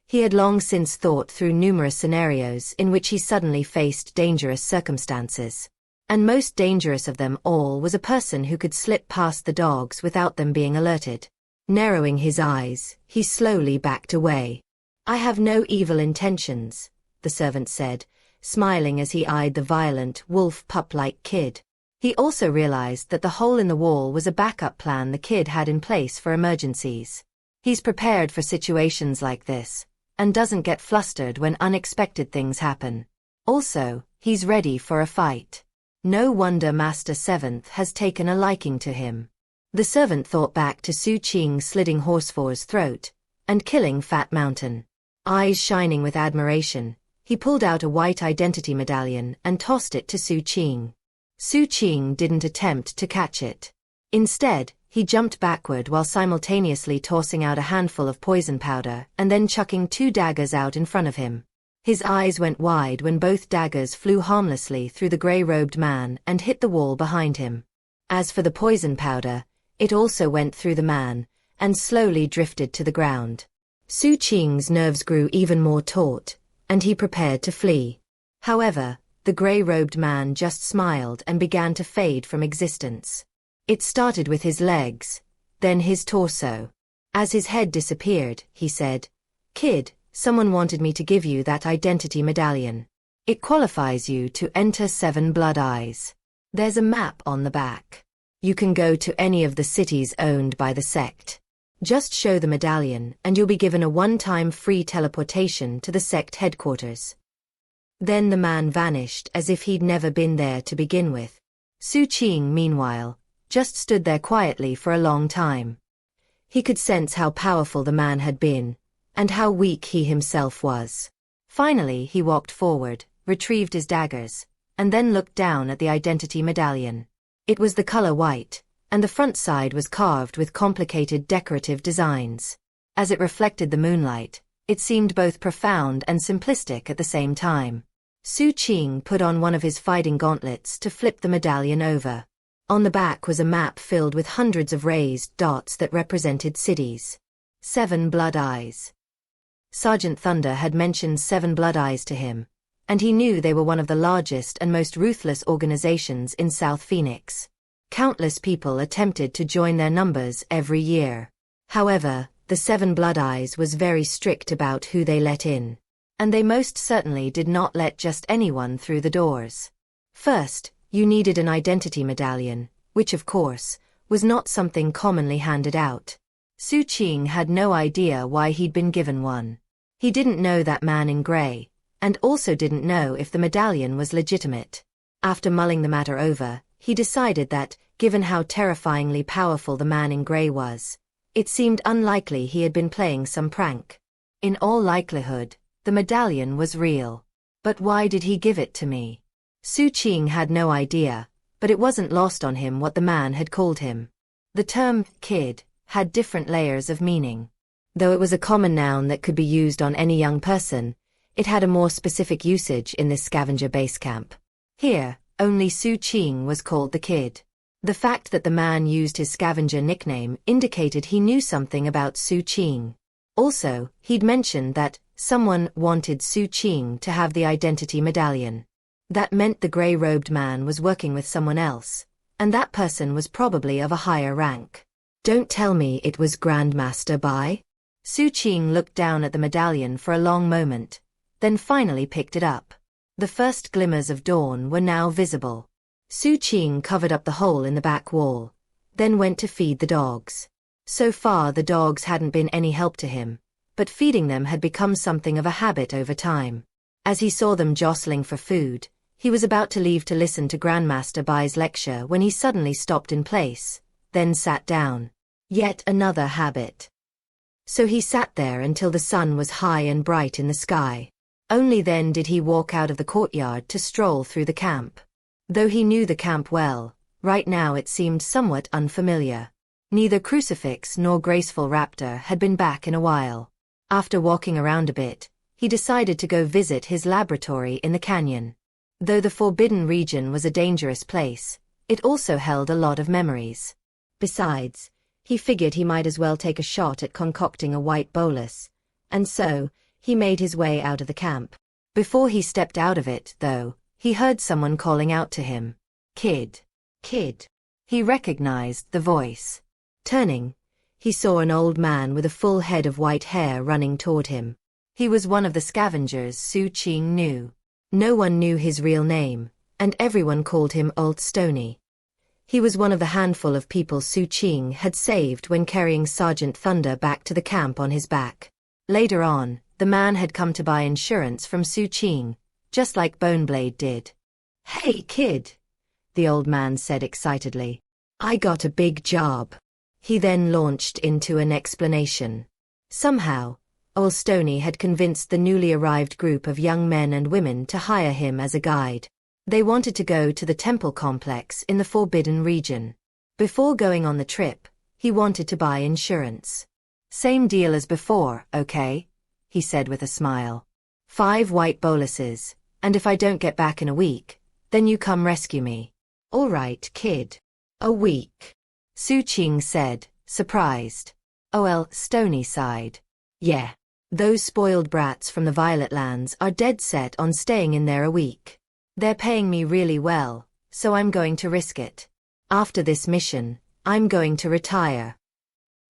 He had long since thought through numerous scenarios in which he suddenly faced dangerous circumstances. And most dangerous of them all was a person who could slip past the dogs without them being alerted. Narrowing his eyes, he slowly backed away. "I have no evil intentions," the servant said, smiling as he eyed the violent, wolf pup-like kid. He also realized that the hole in the wall was a backup plan the kid had in place for emergencies. He's prepared for situations like this, and doesn't get flustered when unexpected things happen. Also, he's ready for a fight. No wonder Master Seventh has taken a liking to him. The servant thought back to Xu Qing slitting Horsefor's throat, and killing Fat Mountain. Eyes shining with admiration, he pulled out a white identity medallion and tossed it to Xu Qing. Xu Qing didn't attempt to catch it. Instead, he jumped backward while simultaneously tossing out a handful of poison powder and then chucking 2 daggers out in front of him. His eyes went wide when both daggers flew harmlessly through the gray-robed man and hit the wall behind him. As for the poison powder, it also went through the man, and slowly drifted to the ground. Xu Qing's nerves grew even more taut, and he prepared to flee. However, the gray-robed man just smiled and began to fade from existence. It started with his legs, then his torso. As his head disappeared, he said, "Kid, someone wanted me to give you that identity medallion. It qualifies you to enter 7 Blood Eyes. There's a map on the back. You can go to any of the cities owned by the sect. Just show the medallion and you'll be given a one-time free teleportation to the sect headquarters." Then the man vanished as if he'd never been there to begin with. Xu Qing, meanwhile, just stood there quietly for a long time. He could sense how powerful the man had been, and how weak he himself was. Finally he walked forward, retrieved his daggers, and then looked down at the identity medallion. It was the color white, and the front side was carved with complicated decorative designs. As it reflected the moonlight, it seemed both profound and simplistic at the same time. Xu Qing put on one of his fighting gauntlets to flip the medallion over. On the back was a map filled with hundreds of raised dots that represented cities. 7 Blood Eyes. Sergeant Thunder had mentioned 7 Blood Eyes to him, and he knew they were one of the largest and most ruthless organizations in South Phoenix. Countless people attempted to join their numbers every year. However, the 7 Blood Eyes was very strict about who they let in. And they most certainly did not let just anyone through the doors. First, you needed an identity medallion, which of course, was not something commonly handed out. Xu Qing had no idea why he'd been given one. He didn't know that man in gray, and also didn't know if the medallion was legitimate. After mulling the matter over, he decided that, given how terrifyingly powerful the man in gray was, it seemed unlikely he had been playing some prank. In all likelihood, the medallion was real. But why did he give it to me? Xu Qing had no idea, but it wasn't lost on him what the man had called him. The term, kid, had different layers of meaning. Though it was a common noun that could be used on any young person, it had a more specific usage in this scavenger base camp. Here, only Xu Qing was called the kid. The fact that the man used his scavenger nickname indicated he knew something about Xu Qing. Also, he'd mentioned that someone wanted Xu Qing to have the identity medallion. That meant the gray-robed man was working with someone else, and that person was probably of a higher rank. Don't tell me it was Grandmaster Bai? Xu Qing looked down at the medallion for a long moment, then finally picked it up. The first glimmers of dawn were now visible. Xu Qing covered up the hole in the back wall, then went to feed the dogs. So far the dogs hadn't been any help to him, but feeding them had become something of a habit over time. As he saw them jostling for food, he was about to leave to listen to Grandmaster Bai's lecture when he suddenly stopped in place, then sat down. Yet another habit. So he sat there until the sun was high and bright in the sky. Only then did he walk out of the courtyard to stroll through the camp. Though he knew the camp well, right now it seemed somewhat unfamiliar. Neither Crucifix nor Graceful Raptor had been back in a while. After walking around a bit, he decided to go visit his laboratory in the canyon. Though the Forbidden Region was a dangerous place, it also held a lot of memories. Besides, he figured he might as well take a shot at concocting a white bolus, and so, he made his way out of the camp. Before he stepped out of it, though, he heard someone calling out to him. "Kid! Kid!" He recognized the voice. Turning, he saw an old man with a full head of white hair running toward him. He was one of the scavengers Xu Qing knew. No one knew his real name, and everyone called him Old Stony. He was one of the handful of people Xu Qing had saved when carrying Sergeant Thunder back to the camp on his back. Later on, the man had come to buy insurance from Xu Qing, just like Boneblade did. "Hey, kid," the old man said excitedly. "I got a big job." He then launched into an explanation. Somehow, Old Stony had convinced the newly arrived group of young men and women to hire him as a guide. They wanted to go to the temple complex in the Forbidden Region. Before going on the trip, he wanted to buy insurance. "Same deal as before, okay?" he said with a smile. 5 white boluses, and if I don't get back in a week, then you come rescue me." "All right, kid." "A week," Xu Qing said, surprised. Old Stony sighed. "Yeah. Those spoiled brats from the Violet Lands are dead set on staying in there a week. They're paying me really well, so I'm going to risk it. After this mission, I'm going to retire."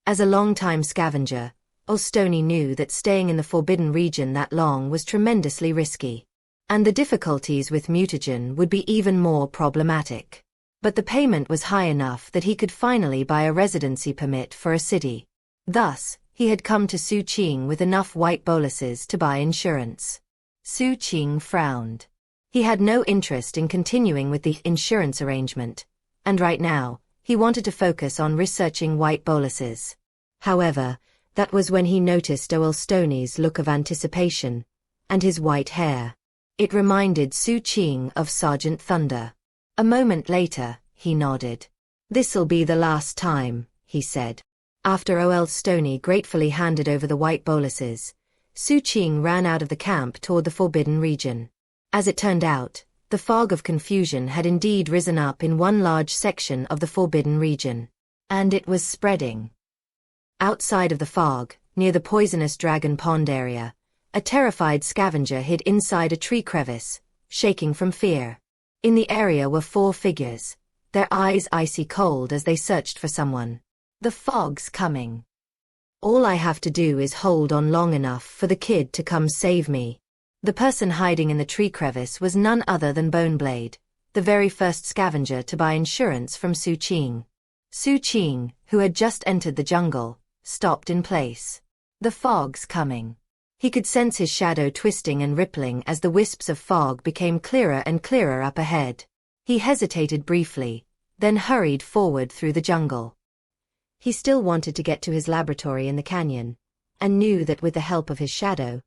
As a long-time scavenger, Old Stony knew that staying in the Forbidden Region that long was tremendously risky. And the difficulties with mutagen would be even more problematic. But the payment was high enough that he could finally buy a residency permit for a city. Thus, he had come to Xu Qing with enough white boluses to buy insurance. Xu Qing frowned. He had no interest in continuing with the insurance arrangement, and right now, he wanted to focus on researching white boluses. However, that was when he noticed Old Stony's look of anticipation, and his white hair. It reminded Xu Qing of Sergeant Thunder. A moment later, he nodded. "This'll be the last time," he said. After Old Stony gratefully handed over the white boluses, Xu Qing ran out of the camp toward the Forbidden Region. As it turned out, the fog of confusion had indeed risen up in one large section of the Forbidden Region. And it was spreading. Outside of the fog, near the poisonous dragon pond area, a terrified scavenger hid inside a tree crevice, shaking from fear. In the area were 4 figures, their eyes icy cold as they searched for someone. "The fog's coming. All I have to do is hold on long enough for the kid to come save me." The person hiding in the tree crevice was none other than Boneblade, the very first scavenger to buy insurance from Xu Qing. Xu Qing, who had just entered the jungle, stopped in place. "The fog's coming." He could sense his shadow twisting and rippling as the wisps of fog became clearer and clearer up ahead. He hesitated briefly, then hurried forward through the jungle. He still wanted to get to his laboratory in the canyon, and knew that with the help of his shadow,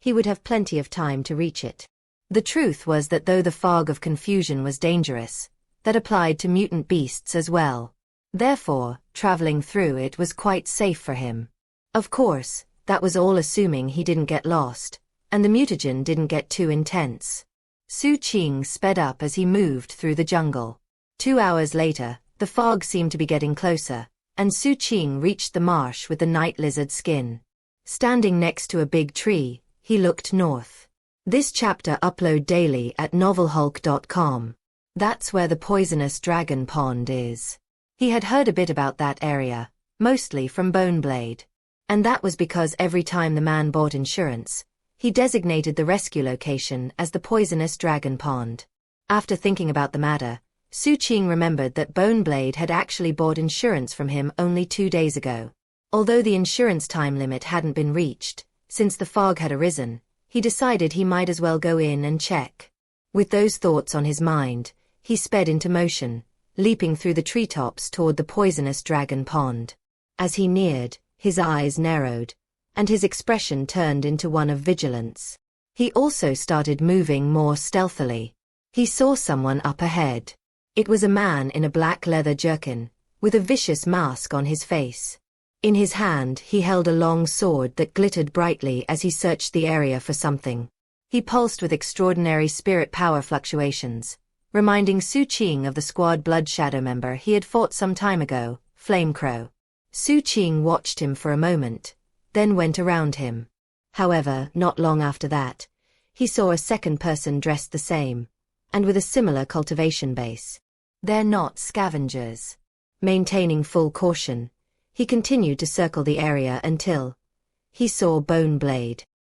he would have plenty of time to reach it. The truth was that though the fog of confusion was dangerous, that applied to mutant beasts as well. Therefore, traveling through it was quite safe for him. Of course, that was all assuming he didn't get lost, and the mutagen didn't get too intense. Xu Qing sped up as he moved through the jungle. 2 hours later, the fog seemed to be getting closer, and Xu Qing reached the marsh with the night lizard skin. Standing next to a big tree, he looked north. This chapter upload daily at novelhulk.com. That's where the poisonous dragon pond is. He had heard a bit about that area, mostly from Boneblade. And that was because every time the man bought insurance, he designated the rescue location as the poisonous dragon pond. After thinking about the matter, Xu Qing remembered that Boneblade had actually bought insurance from him only 2 days ago. Although the insurance time limit hadn't been reached, since the fog had arisen, he decided he might as well go in and check. With those thoughts on his mind, he sped into motion, leaping through the treetops toward the poisonous dragon pond. As he neared, his eyes narrowed, and his expression turned into one of vigilance. He also started moving more stealthily. He saw someone up ahead. It was a man in a black leather jerkin, with a vicious mask on his face. In his hand he held a long sword that glittered brightly as he searched the area for something. He pulsed with extraordinary spirit power fluctuations, reminding Xu Qing of the squad Blood Shadow member he had fought some time ago, Flame Crow. Xu Qing watched him for a moment, then went around him. However, not long after that, he saw a second person dressed the same, and with a similar cultivation base. They're not scavengers. Maintaining full caution, he continued to circle the area until he saw Bone Blade.